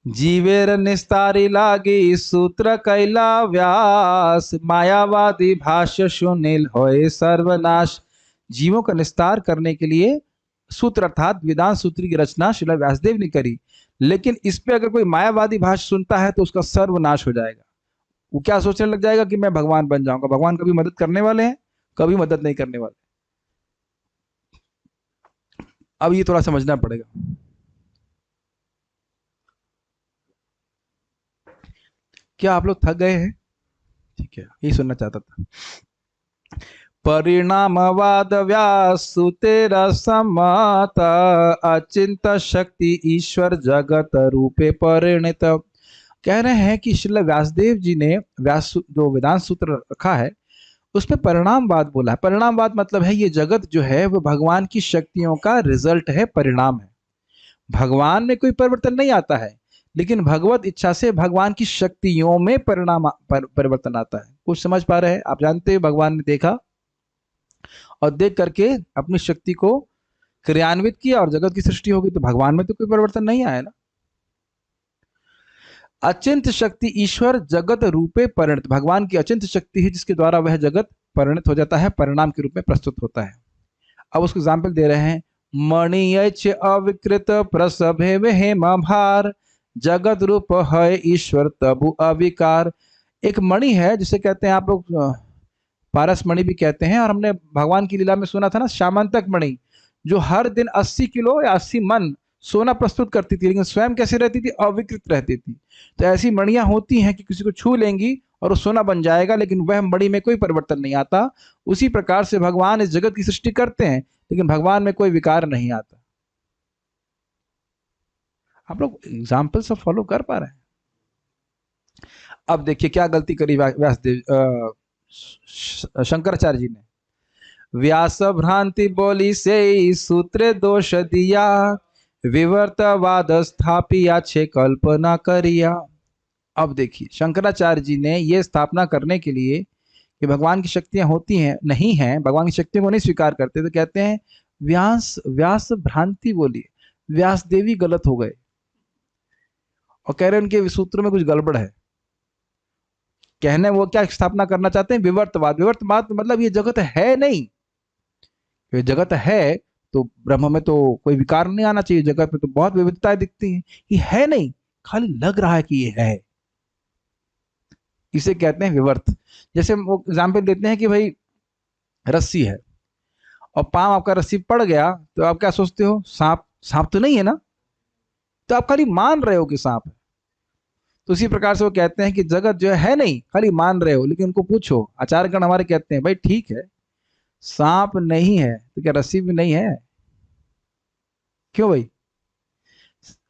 जीवेर निस्तारी लागी सूत्र कैला व्यास, मायावादी भाष्य सुनील होए सर्वनाश। जीवों का निस्तार करने के लिए सूत्र अर्थात वेदांत सूत्र की रचना श्रील व्यासदेव ने करी, लेकिन इस पे अगर कोई मायावादी भाष्य सुनता है तो उसका सर्वनाश हो जाएगा। वो क्या सोचने लग जाएगा कि मैं भगवान बन जाऊंगा। भगवान कभी मदद करने वाले हैं? कभी मदद नहीं करने वाले। अब ये थोड़ा समझना पड़ेगा। क्या आप लोग थक गए हैं? ठीक है, यही सुनना चाहता था। परिणामवाद व्यासु तेरा समत, अचिंत शक्ति ईश्वर जगत रूपे परिणित। कह रहे हैं कि श्रील व्यासदेव जी ने जो वेदांत सूत्र रखा है उसमें परिणामवाद बोला है। परिणामवाद मतलब है ये जगत जो है वो भगवान की शक्तियों का रिजल्ट है, परिणाम है। भगवान में कोई परिवर्तन नहीं आता है, लेकिन भगवत इच्छा से भगवान की शक्तियों में परिवर्तन आता है। कुछ समझ पा रहे हैं? आप जानते हैं भगवान ने देखा और देख करके अपनी शक्ति को क्रियान्वित किया और जगत की सृष्टि होगी, तो भगवान में तो कोई परिवर्तन नहीं आया ना। अचिंत शक्ति ईश्वर जगत रूपे परिणत, भगवान की अचिंत शक्ति है जिसके द्वारा वह जगत परिणत हो जाता है, परिणाम के रूप में प्रस्तुत होता है। अब उसको एग्जाम्पल दे रहे हैं, मणियच अविकृत प्रसभे हेम भार, जगत रूप है ईश्वर तबु अविकार। एक मणि है जिसे कहते हैं आप लोग पारस मणि भी कहते हैं, और हमने भगवान की लीला में सुना था ना श्यामंतक मणि, जो हर दिन 80 किलो या 80 मन सोना प्रस्तुत करती थी, लेकिन स्वयं कैसे रहती थी? अविकृत रहती थी। तो ऐसी मणियां होती हैं कि किसी को छू लेंगी और वो सोना बन जाएगा, लेकिन वह मणि में कोई परिवर्तन नहीं आता। उसी प्रकार से भगवान इस जगत की सृष्टि करते हैं, लेकिन भगवान में कोई विकार नहीं आता। आप लोग एग्जाम्पल सब फॉलो कर पा रहे हैं? अब देखिए क्या गलती करी व्यासदेव शंकराचार्य जी ने। व्यास भ्रांति बोली से सूत्र दोष दिया, विवर्तवाद स्थापिया छे कल्पना करिया। अब देखिए शंकराचार्य जी ने यह स्थापना करने के लिए कि भगवान की शक्तियां होती हैं, नहीं हैं, भगवान की शक्तियों को नहीं स्वीकार करते, तो कहते हैं व्यास भ्रांति बोली, व्यास देवी गलत हो गए, और कह रहे हैं उनके सूत्र में कुछ गड़बड़ है। कहने वो क्या स्थापना करना चाहते हैं? विवर्तवाद। विवर्तवाद मतलब ये जगत है नहीं, ये जगत है तो ब्रह्म में तो कोई विकार नहीं आना चाहिए, जगत में तो बहुत विविधताएं दिखती हैं, ये है नहीं, खाली लग रहा है कि ये है, इसे कहते हैं विवर्त। जैसे वो एग्जाम्पल देते हैं कि भाई रस्सी है और पांव आपका रस्सी पड़ गया, तो आप क्या सोचते हो? सांप। सांप तो नहीं है ना, तो आप खाली मान रहे हो कि सांप है। तो उसी प्रकार से वो कहते हैं कि जगत जो है नहीं, खाली मान रहे हो। लेकिन उनको पूछो, आचार्यगण हमारे कहते हैं भाई ठीक है, सांप नहीं है तो क्या रस्सी भी नहीं है? क्यों भाई?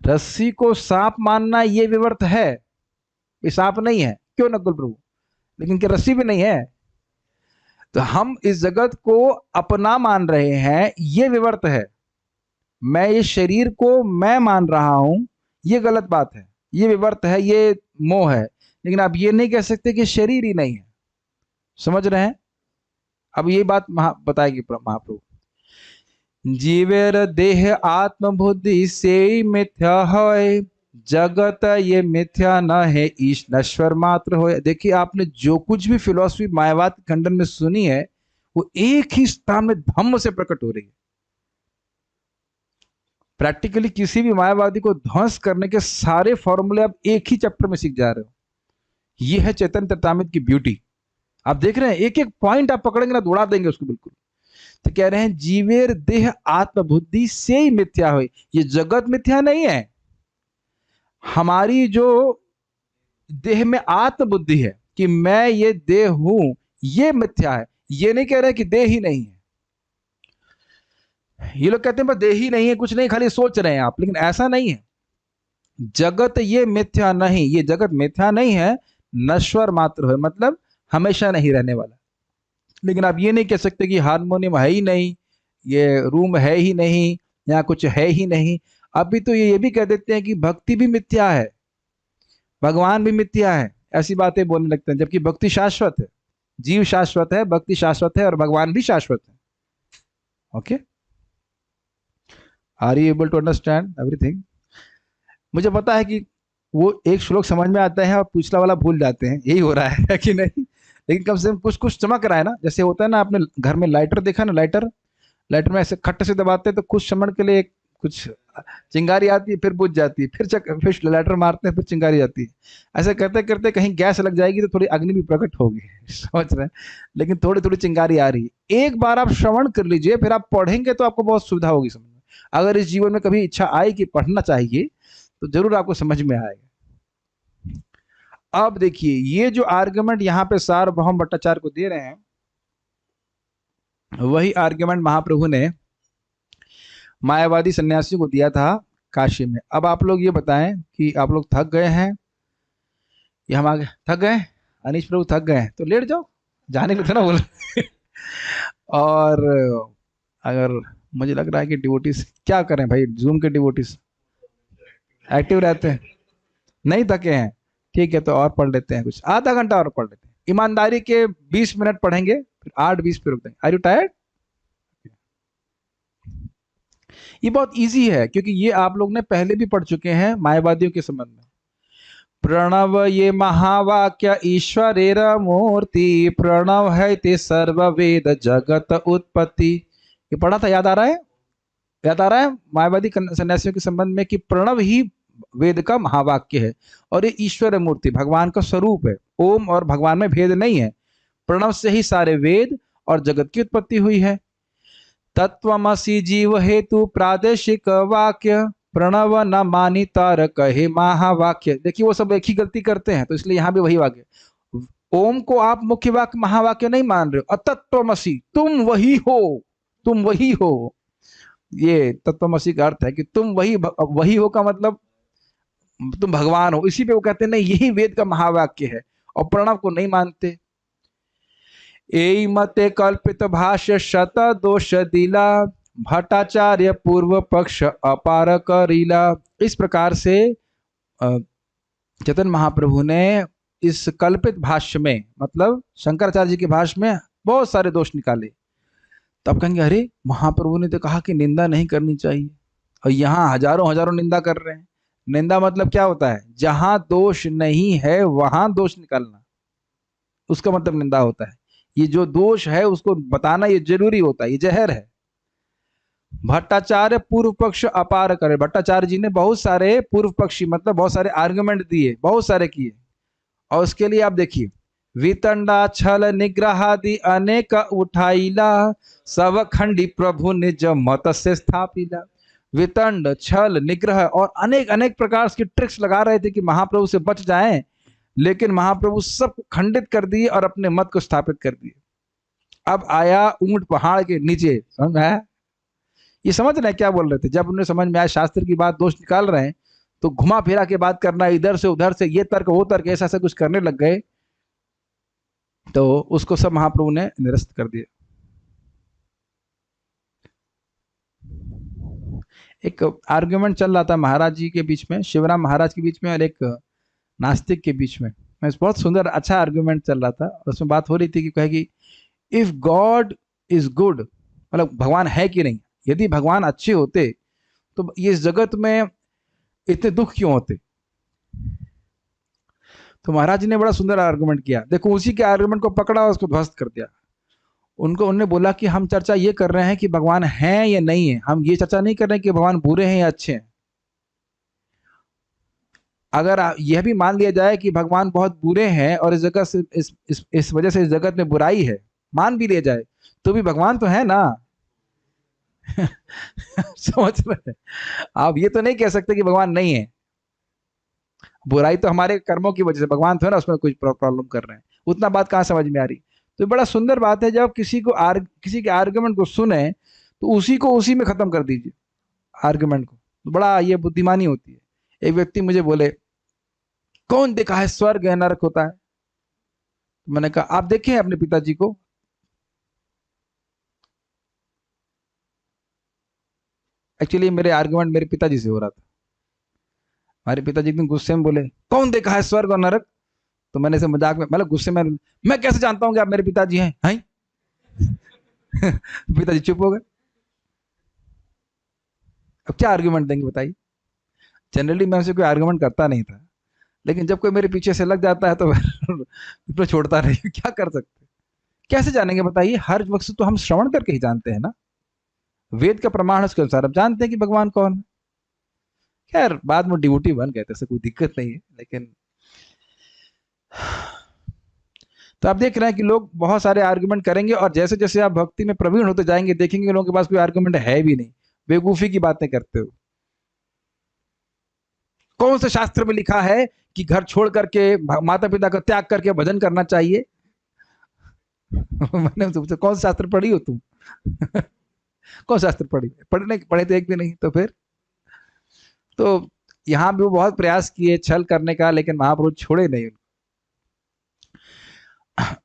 रस्सी को सांप मानना ये विवर्त है, ये सांप नहीं है। क्यों नकुल प्रभु? लेकिन क्या रस्सी भी नहीं है? तो हम इस जगत को अपना मान रहे हैं, ये विवर्त है। मैं इस शरीर को मैं मान रहा हूं, ये गलत बात है, ये विवर्त है, ये मोह है। लेकिन आप ये नहीं कह सकते कि शरीर ही नहीं है। समझ रहे हैं? अब ये बात बताएगी महाप्रभु। जीवेर देह आत्म बुद्धि से मिथ्या है, जगत ये मिथ्या न है, ईश नश्वर मात्र हो। देखिए आपने जो कुछ भी फिलॉसफी मायावाद खंडन में सुनी है, वो एक ही स्थान में धम्म से प्रकट हो रही है। प्रैक्टिकली किसी भी मायावादी को ध्वंस करने के सारे फॉर्मूले आप एक ही चैप्टर में सीख जा रहे हो। ये है चैतन्य चरितामृत की ब्यूटी। आप देख रहे हैं एक एक पॉइंट आप पकड़ेंगे ना, दौड़ा देंगे उसको बिल्कुल। तो कह रहे हैं जीवेर देह आत्म बुद्धि से ही मिथ्या हो, ये जगत मिथ्या नहीं है। हमारी जो देह में आत्म बुद्धि है कि मैं ये देह हूं, ये मिथ्या है। ये नहीं कह रहे कि देह ही नहीं है। ये लोग कहते हैं बस देह ही नहीं है, कुछ नहीं, खाली सोच रहे हैं आप, लेकिन ऐसा नहीं है। जगत ये मिथ्या नहीं, ये जगत मिथ्या नहीं है, नश्वर मात्र है, मतलब हमेशा नहीं रहने वाला। लेकिन आप ये नहीं कह सकते कि हारमोनियम है ही नहीं, ये रूम है ही नहीं, यहाँ कुछ है ही नहीं। अभी तो ये भी कह देते हैं कि भक्ति भी मिथ्या है, भगवान भी मिथ्या है, ऐसी बातें बोलने लगते हैं। जबकि भक्ति शाश्वत है, जीव शाश्वत है, भक्ति शाश्वत है, और भगवान भी शाश्वत है। Okay, are you able to understand everything? मुझे पता है कि वो एक श्लोक समझ में आता है और पिछला वाला भूल जाते हैं, यही हो रहा है कि नहीं? लेकिन कम से कम कुछ कुछ चमक रहा है ना। जैसे होता है ना, आपने घर में लाइटर देखा ना, लाइटर में ऐसे खट्ट से दबाते हैं तो कुछ समय के लिए कुछ चिंगारी आती है, फिर बुझ जाती है, फिर लाइटर मारते हैं, फिर चिंगारी आती है। ऐसे करते करते कहीं गैस लग जाएगी तो थोड़ी अग्नि भी प्रकट होगी, समझ रहे हैं? लेकिन थोड़ी थोड़ी चिंगारी आ रही है। एक बार आप श्रवण कर लीजिए, फिर आप पढ़ेंगे तो आपको बहुत सुविधा होगी समझ में। अगर इस जीवन में कभी इच्छा आई कि पढ़ना चाहिए तो जरूर आपको समझ में आएगा। अब देखिए ये जो आर्गुमेंट यहाँ पे सार्वभौम भट्टाचार्य को दे रहे हैं, वही आर्गुमेंट महाप्रभु ने मायावादी सन्यासियों को दिया था काशी में। अब आप लोग ये बताएं कि आप लोग थक गए हैं, ये हम आगे थक गए, अनीश प्रभु थक गए हैं तो लेट जाओ, जाने को था ना बोल और अगर मुझे लग रहा है कि डिवोटीज क्या करें भाई, जूम के डिवोटीज एक्टिव रहते हैं, नहीं थके हैं? ठीक है, तो और पढ़ लेते हैं, कुछ आधा घंटा और पढ़ लेते हैं। ईमानदारी के 20 मिनट पढ़ेंगे, फिर 8:20 पे रुक देंगे। Are you tired? ये बहुत इजी है, क्योंकि ये आप लोग ने पहले भी पढ़ चुके हैं मायावादियों के संबंध में। प्रणव ये महावाक्य ईश्वरेर मूर्ति, प्रणव है ते सर्व वेद जगत उत्पत्ति। ये पढ़ा था, याद आ रहा है? याद आ रहा है मायावादी सन्यासियों के संबंध में कि प्रणव ही वेद का महावाक्य है, और ये ईश्वर मूर्ति भगवान का स्वरूप है। ओम और भगवान में भेद नहीं है, प्रणव से ही सारे वेद और जगत की उत्पत्ति हुई है। तत्वमसि जीव हेतु प्रादेशिक वाक्य, प्रणव न मानी तार कहे महावाक्य। देखिए वो सब एक ही गलती करते हैं, तो इसलिए यहां भी वही वाक्य। ओम को आप मुख्य वाक्य महावाक्य नहीं मान रहे हो। अतत्वमसि, तुम वही हो, तुम वही हो। ये तत्वमसि का अर्थ है कि तुम वही हो का मतलब तुम भगवान हो। इसी पे वो कहते हैं नहीं, यही वेद का महावाक्य है, और प्रणव को नहीं मानते। एई मते कल्पित भाष्य शत दोष दिला, भट्टाचार्य पूर्व पक्ष अपार करीला। इस प्रकार से चैतन्य महाप्रभु ने इस कल्पित भाष्य में, मतलब शंकराचार्य जी के भाष्य में बहुत सारे दोष निकाले। तब कहेंगे अरे महाप्रभु ने तो कहा कि निंदा नहीं करनी चाहिए, और यहाँ हजारों हजारों निंदा कर रहे हैं। निंदा मतलब क्या होता है? जहां दोष नहीं है वहां दोष निकालना, उसका मतलब निंदा होता है। ये जो दोष है उसको बताना ये जरूरी होता है, ये जहर है। भट्टाचार्य पूर्व पक्ष अपार करे। भट्टाचार्य जी ने बहुत सारे पूर्व पक्षी, मतलब बहुत सारे आर्गुमेंट दिए, बहुत सारे किए, और उसके लिए आप देखिए, वितंडा छल निग्रहादि अनेक उठाईला, सब खंडी प्रभु निज मत से स्थापिला। वितंड, छल, निग्रह और अनेक अनेक प्रकार की ट्रिक्स लगा रहे थे कि महाप्रभु से बच जाएं, लेकिन महाप्रभु सब खंडित कर दिए और अपने मत को स्थापित कर दिए। अब आया ऊंट पहाड़ के नीचे, समझ में आया? ये समझ रहे हैं क्या बोल रहे थे? जब उन्हें समझ में आया शास्त्र की बात, दोष निकाल रहे हैं, तो घुमा फिरा के बात करना, इधर से उधर से, ये तर्क वो तर्क, ऐसा ऐसा कुछ करने लग गए, तो उसको सब महाप्रभु ने निरस्त कर दिया। एक आर्ग्यूमेंट चल रहा था महाराज जी के बीच में, शिवराम महाराज के बीच में, और एक नास्तिक के बीच में। बहुत सुंदर अच्छा आर्ग्यूमेंट चल रहा था। उसमें बात हो रही थी कि कहेगी इफ गॉड इज गुड, मतलब भगवान है कि नहीं, यदि भगवान अच्छे होते तो ये इस जगत में इतने दुख क्यों होते? तो महाराज जी ने बड़ा सुंदर आर्गुमेंट किया। देखो उसी के आर्गुमेंट को पकड़ा और उसको ध्वस्त कर दिया। उन्होंने बोला कि हम चर्चा ये कर रहे हैं कि भगवान है या नहीं है, हम ये चर्चा नहीं कर रहे हैं कि भगवान बुरे हैं या अच्छे हैं। अगर यह भी मान लिया जाए कि भगवान बहुत बुरे हैं और इस जगत से इस वजह से इस जगत में बुराई है, मान भी लिया जाए, तो भी भगवान तो है ना। समझ रहे हैं? आप ये तो नहीं कह सकते कि भगवान नहीं है। बुराई तो हमारे कर्मों की वजह से, भगवान तो है ना उसमें कुछ प्रॉब्लम कर रहे हैं। उतना बात कहाँ समझ में आ रही? तो बड़ा सुंदर बात है, जब किसी के आर्गुमेंट को सुने तो उसी को उसी में खत्म कर दीजिए आर्गुमेंट को। तो बड़ा ये बुद्धिमानी होती है। एक व्यक्ति मुझे बोले कौन देखा है स्वर्ग या नरक होता है? तो मैंने कहा आप देखे हैं अपने पिताजी को? एक्चुअली मेरे आर्गुमेंट मेरे पिताजी से हो रहा था। हमारे पिताजी एक दिन गुस्से में बोले कौन देखा है स्वर्ग और नरक? तो मैंने से मजाक में, मतलब गुस्से में, मैं कैसे जानता हूं कि आप मेरे पिताजी हैं? पिताजी चुप हो गए। अब क्या आर्गुमेंट देंगे बताइए? जनरली मैं उनसे कोई आर्गुमेंट करता नहीं था, लेकिन जब कोई मेरे पीछे से लग जाता है तो तो छोड़ता नहीं। क्या कर सकते? कैसे जानेंगे बताइए? हर वक्त तो हम श्रवण करके ही जानते हैं ना, वेद का प्रमाण उसके अनुसार हम जानते हैं कि भगवान कौन है। खैर बाद में डिवोटी बन गए, तो कोई दिक्कत नहीं है। लेकिन तो आप देख रहे हैं कि लोग बहुत सारे आर्गुमेंट करेंगे, और जैसे जैसे आप भक्ति में प्रवीण होते जाएंगे देखेंगे लोगों के पास कोई आर्गुमेंट है भी नहीं, बेवकूफी की बातें करते हो। कौन से शास्त्र में लिखा है कि घर छोड़ करके माता पिता का त्याग करके भजन करना चाहिए? मैंने तुमसे कौन सा शास्त्र पढ़ी हो तुम? कौन शास्त्र पढ़े तो एक भी नहीं। तो फिर तो यहाँ भी वो बहुत प्रयास किए छल करने का, लेकिन महाप्रभु छोड़े नहीं।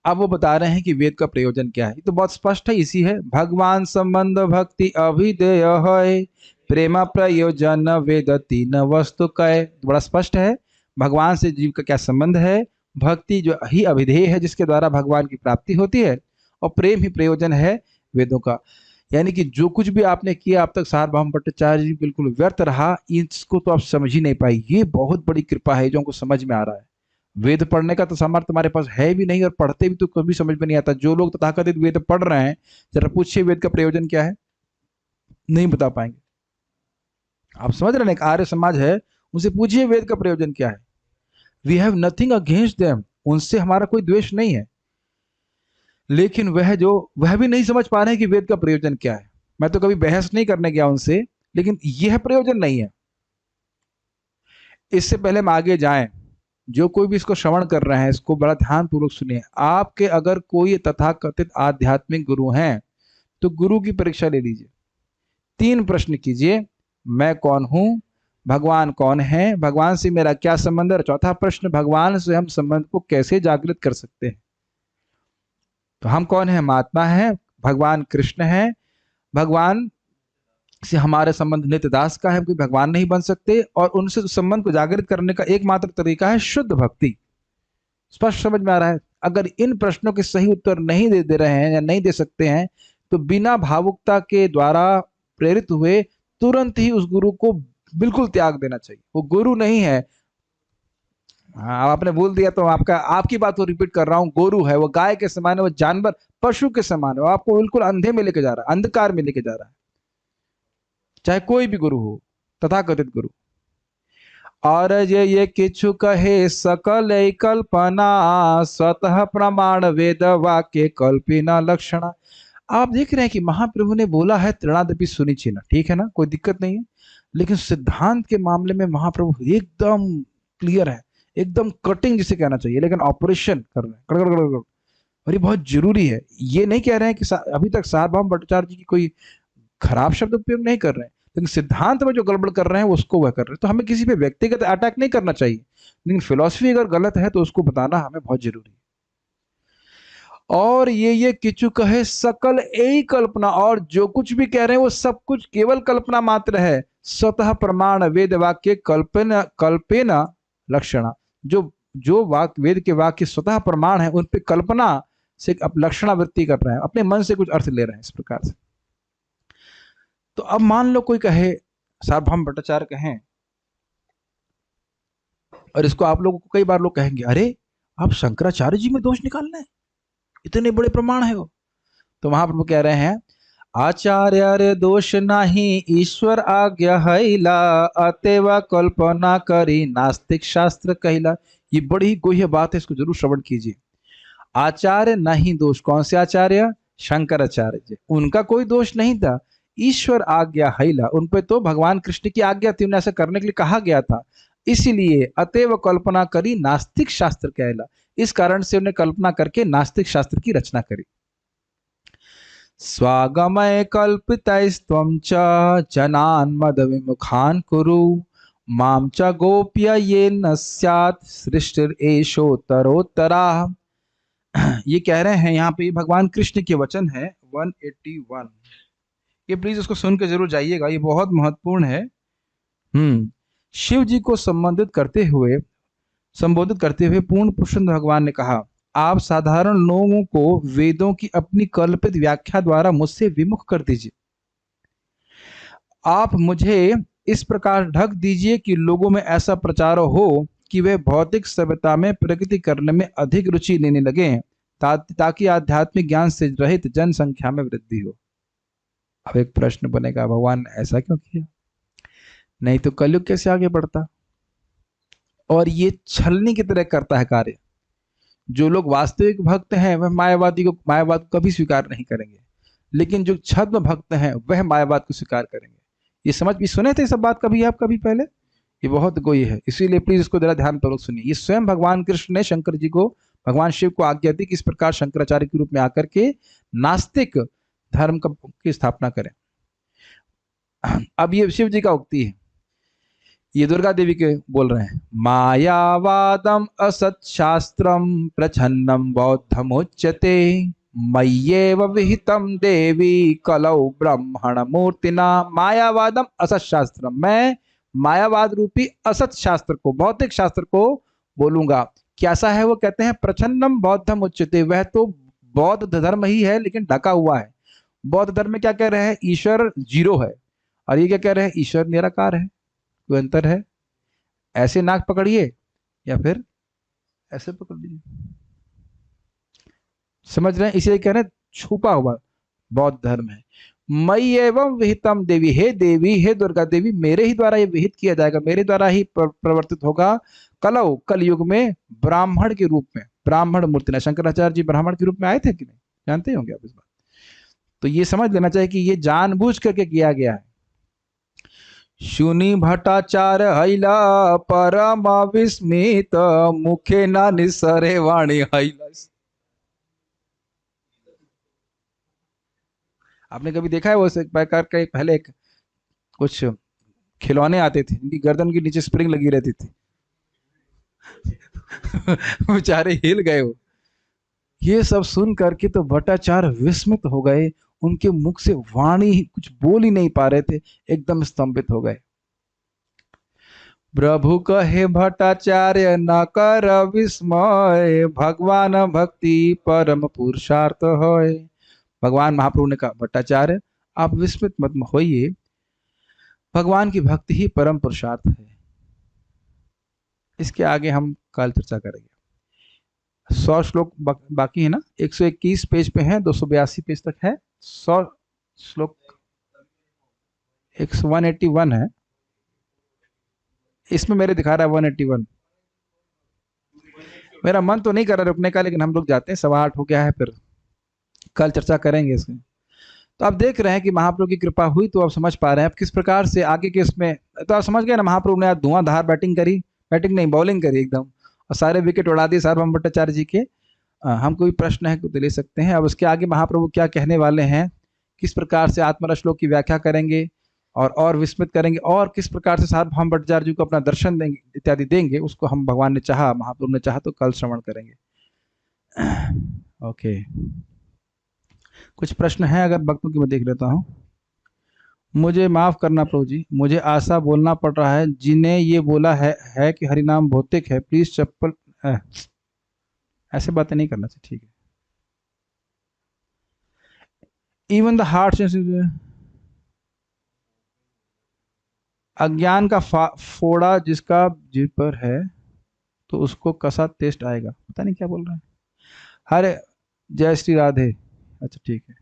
अब वो बता रहे हैं कि वेद का प्रयोजन क्या है। तो बहुत स्पष्ट है, इसी है, भगवान संबंध भक्ति अभिदेय है, प्रेम प्रयोजन वेद तीन वस्तु कय। बड़ा स्पष्ट है भगवान से जीव का क्या संबंध है। भक्ति जो ही अभिधेय है जिसके द्वारा भगवान की प्राप्ति होती है, और प्रेम ही प्रयोजन है वेदों का। यानी कि जो कुछ भी आपने किया अब तक सार्वभौम भट्टाचार्य जी बिल्कुल व्यर्थ रहा, इसको तो आप समझ ही नहीं पाई। ये बहुत बड़ी कृपा है जो हमको समझ में आ रहा है। वेद पढ़ने का तो सामर्थ्य तुम्हारे पास है भी नहीं, और पढ़ते भी तो कभी समझ में नहीं आता। जो लोग तथाकथित वेद पढ़ रहे हैं, जरा पूछिए वेद का प्रयोजन क्या है, नहीं बता पाएंगे। आप समझ रहे हैं, एक आर्य समाज है, उनसे पूछिए वेद का प्रयोजन क्या है। We have nothing against them, उनसे हमारा कोई द्वेष नहीं है, लेकिन वह भी नहीं समझ पा रहे हैं कि वेद का प्रयोजन क्या है। मैं तो कभी बहस नहीं करने गया उनसे, लेकिन यह प्रयोजन नहीं है। इससे पहले हम आगे जाएं, जो कोई भी इसको श्रवण कर रहे हैं इसको बड़ा ध्यान पूर्वक सुनिए। आपके अगर कोई तथाकथित आध्यात्मिक गुरु हैं तो गुरु की परीक्षा ले लीजिए। 3 प्रश्न कीजिए, मैं कौन हूं, भगवान कौन है, भगवान से मेरा क्या संबंध है, और चौथा प्रश्न, भगवान से हम संबंध को कैसे जागृत कर सकते हैं। तो हम कौन है, महात्मा है, भगवान कृष्ण है, भगवान से हमारे संबंध नित्य दास का है, कोई भगवान नहीं बन सकते, और उनसे संबंध को जागृत करने का एकमात्र तरीका है शुद्ध भक्ति। स्पष्ट समझ में आ रहा है। अगर इन प्रश्नों के सही उत्तर नहीं दे रहे हैं या नहीं दे सकते हैं, तो बिना भावुकता के द्वारा प्रेरित हुए तुरंत ही उस गुरु को बिल्कुल त्याग देना चाहिए। वो गुरु नहीं है। हाँ, आपने बोल दिया तो आपकी बात को रिपीट कर रहा हूँ। गुरु है, वो गाय के समान है, वो जानवर पशु के समान है, वो आपको बिल्कुल अंधे में लेके जा रहा है, अंधकार में लेके जा रहा है, चाहे कोई भी गुरु हो, तथाकथित गुरु। और ये किछु कहे सकल कल्पना, स्वतः प्रमाण वेद वाक्य कल्पिना लक्षणा। आप देख रहे हैं कि महाप्रभु ने बोला है तृणादपि सुनिचिना, ठीक है ना, कोई दिक्कत नहीं है, लेकिन सिद्धांत के मामले में महाप्रभु एकदम क्लियर है, एकदम कटिंग जिसे कहना चाहिए, लेकिन ऑपरेशन कर रहे हैं कड़कड़ कड़कड़। और ये बहुत जरूरी है। ये नहीं कह रहे हैं कि अभी तक सार्वभौम भट्टाचार्य जी की कोई खराब शब्द उपयोग नहीं कर रहे हैं, लेकिन सिद्धांत में जो गड़बड़ कर रहे हैं उसको वह कर रहे हैं। तो हमें किसी पे व्यक्तिगत अटैक नहीं करना चाहिए, लेकिन फिलॉसफी अगर गलत है तो उसको बताना हमें बहुत जरूरी है। और ये किचु कहे सकल एक कल्पना, और जो कुछ भी कह रहे हैं वो सब कुछ केवल कल्पना मात्र है। स्वतः प्रमाण वेद वाक्य कल्पना कल्पेना लक्षणा, जो जो वेद के वाक्य स्वतः प्रमाण है उन पे कल्पना से लक्षणावृत्ति कर रहे हैं, अपने मन से कुछ अर्थ ले रहे हैं इस प्रकार से। तो अब मान लो कोई कहे, सार्वभौम भट्टाचार्य कहें, और इसको आप लोगों को कई बार लोग कहेंगे, अरे आप शंकराचार्य जी में दोष निकालना है, इतने बड़े प्रमाण है वो। तो महाप्रभु कह रहे हैं, आचार्य रे दोष नाही ईश्वर आज्ञा हैला, अतएव कल्पना करी नास्तिक शास्त्र कहला। ये बड़ी ही गोह्य बात है, इसको जरूर श्रवण कीजिए। आचार्य नहीं दोष, कौन से आचार्य, शंकराचार्य जी, उनका कोई दोष नहीं था। ईश्वर आज्ञा हैला, उन पे तो भगवान कृष्ण की आज्ञा थी, उन्हें ऐसा करने के लिए कहा गया था, इसलिए अतएव कल्पना करी नास्तिक शास्त्र कहला, इस कारण से उन्हें कल्पना करके नास्तिक शास्त्र की रचना करी। स्वागमय कल्पितैस्त्वं च जनान् मद विमुखान् कुरु, मां च गोप्य ये न स्यात् सृष्टिर एषोत्तरोत्तरा। ये कह रहे हैं यहाँ पे भगवान कृष्ण के वचन है 181। ये प्लीज उसको सुन के जरूर जाइएगा, ये बहुत महत्वपूर्ण है। शिव जी को संबोधित करते हुए पूर्ण पुरुषोत्तम भगवान ने कहा, आप साधारण लोगों को वेदों की अपनी कल्पित व्याख्या द्वारा मुझसे विमुख कर दीजिए। आप मुझे इस प्रकार ढक दीजिए कि लोगों में ऐसा प्रचार हो कि वे भौतिक सभ्यता में प्रगति करने में अधिक रुचि लेने लगे, ताकि आध्यात्मिक ज्ञान से रहित जनसंख्या में वृद्धि हो। अब एक प्रश्न बनेगा, भगवान ने ऐसा क्यों किया, नहीं तो कलयुग कैसे आगे बढ़ता। और ये छलनी की तरह करता है कार्य। जो लोग वास्तविक भक्त हैं वह मायावाद को कभी स्वीकार नहीं करेंगे, लेकिन जो छद्म भक्त हैं वह मायावाद को स्वीकार करेंगे। ये समझ भी सुने थे सब बात कभी आप कभी पहले, ये बहुत गोई है, इसीलिए प्लीज इसको जरा ध्यान पूर्वक सुनिए। ये स्वयं भगवान कृष्ण ने शंकर जी को, भगवान शिव को आज्ञा दी कि इस प्रकार शंकराचार्य के रूप में आकर के नास्तिक धर्म की स्थापना करें। अब ये शिव जी का उक्ति है, ये दुर्गा देवी के बोल रहे हैं, मायावादम असत शास्त्रम प्रछन्नम बौद्धमुच्यते, मय्येव विहितम देवी कलौ ब्रह्मण मूर्तिना मायावादम असत शास्त्र, मैं मायावाद रूपी असत शास्त्र को, भौतिक शास्त्र को बोलूंगा। कैसा है वो? कहते हैं प्रचन्नम बौद्धम उच्यते, वह तो बौद्ध धर्म ही है लेकिन ढका हुआ है। बौद्ध धर्म में क्या कह रहे हैं? ईश्वर जीरो है, और ये क्या कह रहे हैं? ईश्वर निराकार है। कोई अंतर है? ऐसे नाक पकड़िए या फिर ऐसे पकड़ लीजिए, समझ रहे हैं? इसलिए कह रहे हैं छुपा हुआ बौद्ध धर्म है। मई एवं विहितम देवी, हे देवी, हे दुर्गा देवी, मेरे ही द्वारा ये विहित किया जाएगा, मेरे द्वारा ही प्रवर्तित होगा। कलौ, कलयुग में, ब्राह्मण के रूप में, ब्राह्मण मूर्ति ना, शंकराचार्य जी ब्राह्मण के रूप में आए थे कि नहीं? जानते होंगे आप इस बात। तो ये समझ लेना चाहिए कि ये जानबूझ करके किया गया है। शुनि भट्टाचार्य हैला परम विस्मित, मुखे ना निसरे वाणी हैला। आपने कभी देखा है वो एक प्रकार का, पहले एक कुछ खिलौने आते थे इनकी गर्दन के नीचे स्प्रिंग लगी रहती थी बेचारे हिल गए वो। ये सब सुन करके तो भट्टाचार्य विस्मित हो गए, उनके मुख से वाणी कुछ बोल ही नहीं पा रहे थे, एकदम स्तंभित हो गए। प्रभु कहे भट्टाचार्य न कर विस्मय, भगवान भक्ति परम पुरुषार्थ है। भगवान महाप्रभु ने कहा भट्टाचार्य आप विस्मित मत होइए, भगवान की भक्ति ही परम पुरुषार्थ है। इसके आगे हम कल चर्चा करेंगे। 100 श्लोक बाकी है ना, 121 पेज पे है, 282 पेज तक है। 100 श्लोक 181 है, इसमें मेरे दिखा रहा है 181। मेरा मन तो नहीं कर रहा रुकने का, लेकिन हम लोग जाते हैं, 8:15 हो गया है, फिर कल चर्चा करेंगे इसमें। तो आप देख रहे हैं कि महाप्रभु की कृपा हुई, तो आप समझ पा रहे हैं आप किस प्रकार से आगे के इसमें, तो आप समझ गए ना, महाप्रभु ने आज धुआंधार बैटिंग करी, बैटिंग नहीं बॉलिंग करी एकदम, और सारे विकेट उड़ा दिए सार्वभौम भट्टाचार्य जी के। हम कोई प्रश्न है तो ले सकते हैं। अब उसके आगे महाप्रभु क्या कहने वाले हैं, किस प्रकार से आत्मरस श्लोक की व्याख्या करेंगे और विस्मित करेंगे, और किस प्रकार से सार्वभौम भट्टाचार्य जी को अपना दर्शन देंगे इत्यादि देंगे, उसको हम भगवान ने चाहा, महाप्रभु ने चाहा तो कल श्रवण करेंगे। ओके, कुछ प्रश्न है अगर भक्तों की मैं देख लेता हूँ। मुझे माफ करना प्रभु जी, मुझे आशा बोलना पड़ रहा है, जिन्हें ये बोला है कि हरिनाम भौतिक है, प्लीज चप्पल ऐसे बातें नहीं करना चाहिए, ठीक है। इवन द हार्ट अज्ञान का फोड़ा जिसका जिस पर है तो उसको कसा टेस्ट आएगा, पता नहीं क्या बोल रहा है। हरे जय श्री राधे, अच्छा ठीक है।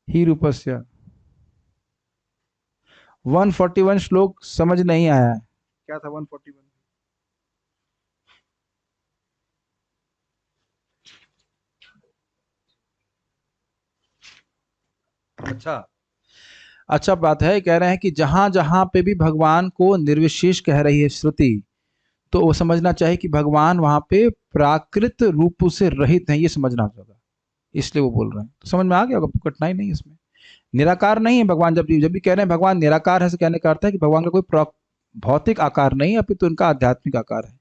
ही रूपस्य 141 श्लोक समझ नहीं आया है, क्या था 141? अच्छा बात है, कह रहे हैं कि जहां जहां पे भी भगवान को निर्विशेष कह रही है श्रुति, तो वो समझना चाहिए कि भगवान वहां पे प्राकृत रूप से रहित हैं, ये समझना होगा, इसलिए वो बोल रहे हैं। तो समझ में आ गया होगा, कठिनाई नहीं इसमें। निराकार नहीं है भगवान, जब भी कह रहे हैं भगवान निराकार है, तो कहने का अर्थ है कि भगवान का कोई भौतिक आकार नहीं है, अपितु उनका आध्यात्मिक आकार है।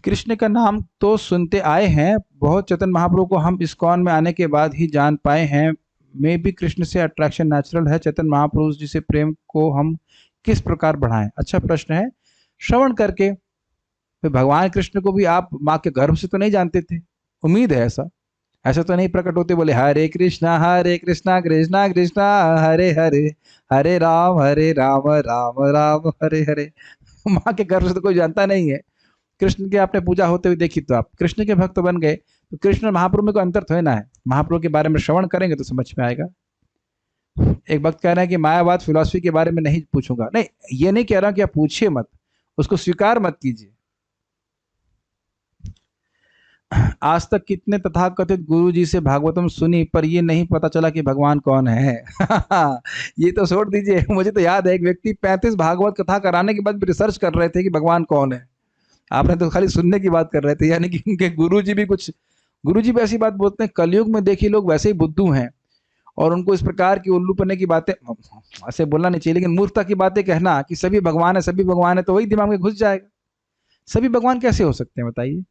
कृष्ण का नाम तो सुनते आए हैं, बहुत चैतन्य महाप्रभु को हम इस्कॉन में आने के बाद ही जान पाए हैं। में भी कृष्ण से अट्रैक्शन नेचुरल है, चैतन्य महाप्रभु जी से प्रेम को हम किस प्रकार बढ़ाएं? अच्छा प्रश्न है। श्रवण करके, भगवान कृष्ण को भी आप माँ के गर्भ से तो नहीं जानते थे, उम्मीद है ऐसा तो नहीं प्रकट होते बोले हरे कृष्णा कृष्णा कृष्णा हरे हरे, हरे राम राम राम हरे हरे। माँ के गर्भ से तो कोई जानता नहीं है। कृष्ण की आपने पूजा होते हुए देखी, तो आप कृष्ण के भक्त बन गए, तो कृष्ण महाप्रभु में कोई अंतर थोड़ा ना है। महाप्रभु के बारे में श्रवण करेंगे तो समझ में आएगा। एक भक्त कह रहे हैं कि मायावाद फिलॉसफी के बारे में नहीं पूछूंगा, नहीं ये नहीं कह रहा कि आप पूछिए मत, उसको स्वीकार मत कीजिए। आज तक कितने तथाकथित गुरु जी से भागवतम सुनी, पर ये नहीं पता चला कि भगवान कौन है। ये तो छोड़ दीजिए, मुझे तो याद है एक व्यक्ति 35 भागवत कथा कराने के बाद भी रिसर्च कर रहे थे कि भगवान कौन है। आपने तो खाली सुनने की बात कर रहे थे, यानी कि उनके गुरु जी भी ऐसी बात बोलते हैं। कलयुग में देखिए लोग वैसे ही बुद्धू हैं, और उनको इस प्रकार की उल्लूपने की बातें, ऐसे बोलना नहीं चाहिए, लेकिन मूर्खता की बातें कहना कि सभी भगवान है, तो वही दिमाग में घुस जाएगा। सभी भगवान कैसे हो सकते हैं बताइए?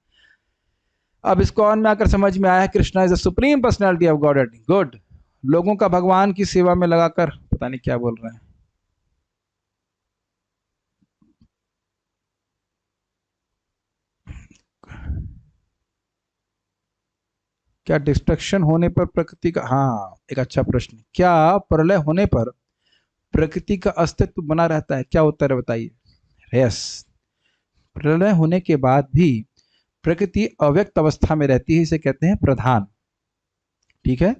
अब इस्कॉन में आकर समझ में आया Krishna is the supreme personality of God. Good. लोगों का भगवान की सेवा में लगाकर पता नहीं क्या बोल रहे हैं। क्या डिस्ट्रक्शन होने पर प्रकृति का, हाँ एक अच्छा प्रश्न, क्या प्रलय होने पर प्रकृति का अस्तित्व बना रहता है? क्या उत्तर है बताइए। यस, प्रलय होने के बाद भी प्रकृति अव्यक्त अवस्था में रहती है, इसे कहते हैं प्रधान। ठीक है।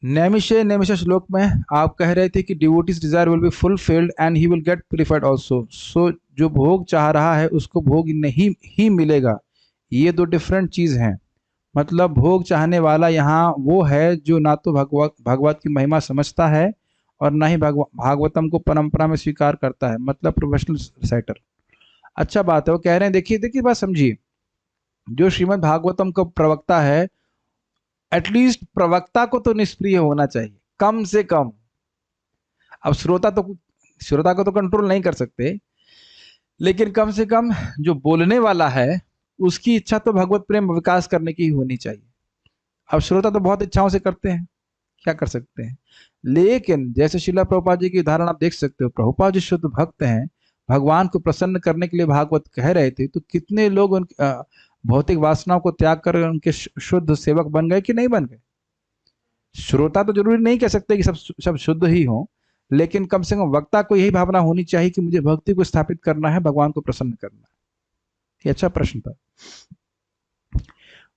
नैमिषे नैमिष श्लोक में आप कह रहे थे कि devotees desire will be fulfilled and he will get purified also. So जो भोग चाह रहा है उसको भोग नहीं ही मिलेगा। ये दो डिफरेंट चीज हैं। मतलब भोग चाहने वाला यहाँ वो है जो ना तो भागवत की महिमा समझता है और ना ही भागवतम को परंपरा में स्वीकार करता है, मतलब प्रोफेशनल रिसाइटर। अच्छा बात है, वो कह रहे हैं, देखिए देखिए बात समझिए, जो श्रीमद् भागवतम का प्रवक्ता है, एटलीस्ट प्रवक्ता को तो निष्क्रिय होना चाहिए कम से कम। अब श्रोता को तो कंट्रोल नहीं कर सकते, लेकिन कम से कम जो बोलने वाला है उसकी इच्छा तो भगवत प्रेम विकास करने की ही होनी चाहिए। अब श्रोता तो बहुत इच्छाओं से करते हैं, क्या कर सकते हैं। लेकिन जैसे शिला प्रभुपाद जी की उदाहरण आप देख सकते हो, प्रभुपाद जी शुद्ध भक्त हैं, भगवान को प्रसन्न करने के लिए भागवत कह रहे थे, तो कितने लोग उन भौतिक वासनाओं को त्याग कर उनके शुद्ध सेवक बन गए कि नहीं बन गए। श्रोता तो जरूरी नहीं कह सकते कि सब शुद्ध ही हो, लेकिन कम से कम वक्ता को यही भावना होनी चाहिए कि मुझे भक्ति को स्थापित करना है, भगवान को प्रसन्न करना है। ये अच्छा प्रश्न था।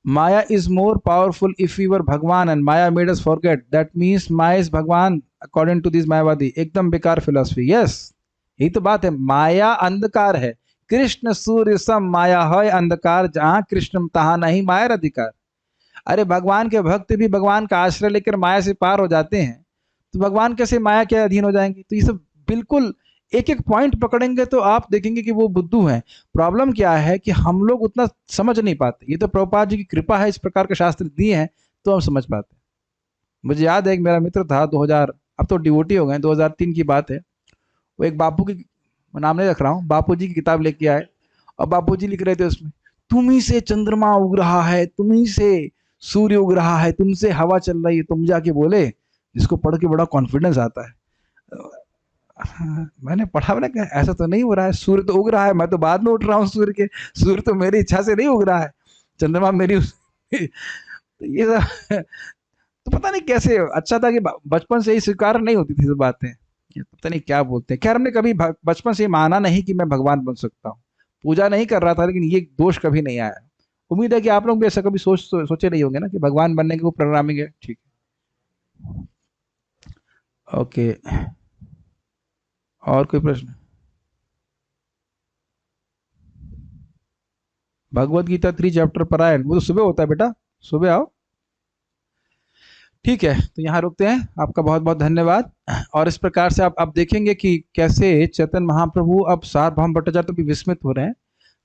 Maya is more powerful if we were भगवान and maya made us forget that means maya is भगवान अकॉर्डिंग टू दिस मायावादी। एकदम बेकार फिलॉसफी। यस, यही तो बात है। माया अंधकार है, कृष्ण सूर्य सम माया है अंधकार, जहां कृष्ण तहां नहीं माया अधिकार। अरे भगवान के भक्त भी भगवान का आश्रय लेकर माया से पार हो जाते हैं, तो भगवान कैसे माया के अधीन हो जाएंगे। तो ये सब बिल्कुल एक एक पॉइंट पकड़ेंगे तो आप देखेंगे कि वो बुद्धू हैं। प्रॉब्लम क्या है कि हम लोग उतना समझ नहीं पाते। ये तो प्रभुपाद जी की कृपा है, इस प्रकार के शास्त्र दिए हैं तो हम समझ पाते हैं। मुझे याद है एक मेरा मित्र था 2000, अब तो डिवोटी हो गए, 2003 की बात है। वो एक बापू की, नाम नहीं रख रहा हूँ, बापू जी की किताब लेके आए और बापू जी लिख रहे थे उसमें, तुम ही से चंद्रमा उग रहा है, तुम ही से सूर्य उग रहा है, तुमसे हवा चल रही है। तुम जाके बोले, जिसको पढ़ के बड़ा कॉन्फिडेंस आता है। मैंने पढ़ा, मैंने कहा ऐसा तो नहीं हो रहा है, सूर्य तो उग रहा है, मैं तो बाद में उठ रहा हूँ सूर्य के, सूर्य तो मेरी इच्छा से नहीं उग रहा है, चंद्रमा मेरी तो ये सब तो पता नहीं कैसे। अच्छा था कि बचपन से ही स्वीकार नहीं होती थी सब बातें, ये पता नहीं क्या बोलते हैं। खैर हमने कभी बचपन से माना नहीं कि मैं भगवान बन सकता हूँ, पूजा नहीं कर रहा था, लेकिन ये दोष कभी नहीं आया। उम्मीद है कि आप लोग भी ऐसा कभी सोचे नहीं होंगे ना कि भगवान बनने की वो प्रोग्रामिंग है। ठीक है, ओके। और कोई प्रश्न? भगवत गीता 3 चैप्टर पारायण वो तो सुबह होता है बेटा, सुबह आओ। ठीक है, तो यहाँ रुकते हैं। आपका बहुत बहुत धन्यवाद। और इस प्रकार से आप देखेंगे कि कैसे चैतन्य महाप्रभु अब सार्वभौम भट्टाचार्य तो भी विस्मित हो रहे हैं।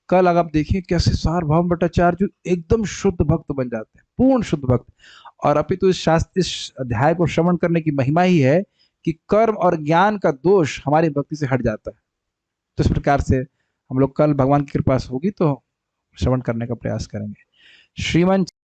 कल अगर आप देखिए कैसे सार्वभौम भट्टाचार्य जो एकदम शुद्ध भक्त बन जाते हैं, पूर्ण शुद्ध भक्त। और अपितु इस शास्त्र, इस अध्याय को श्रवण करने की महिमा ही है कि कर्म और ज्ञान का दोष हमारी भक्ति से हट जाता है। तो इस प्रकार से हम लोग कल भगवान की कृपा से होगी तो श्रवण करने का प्रयास करेंगे। श्रीमन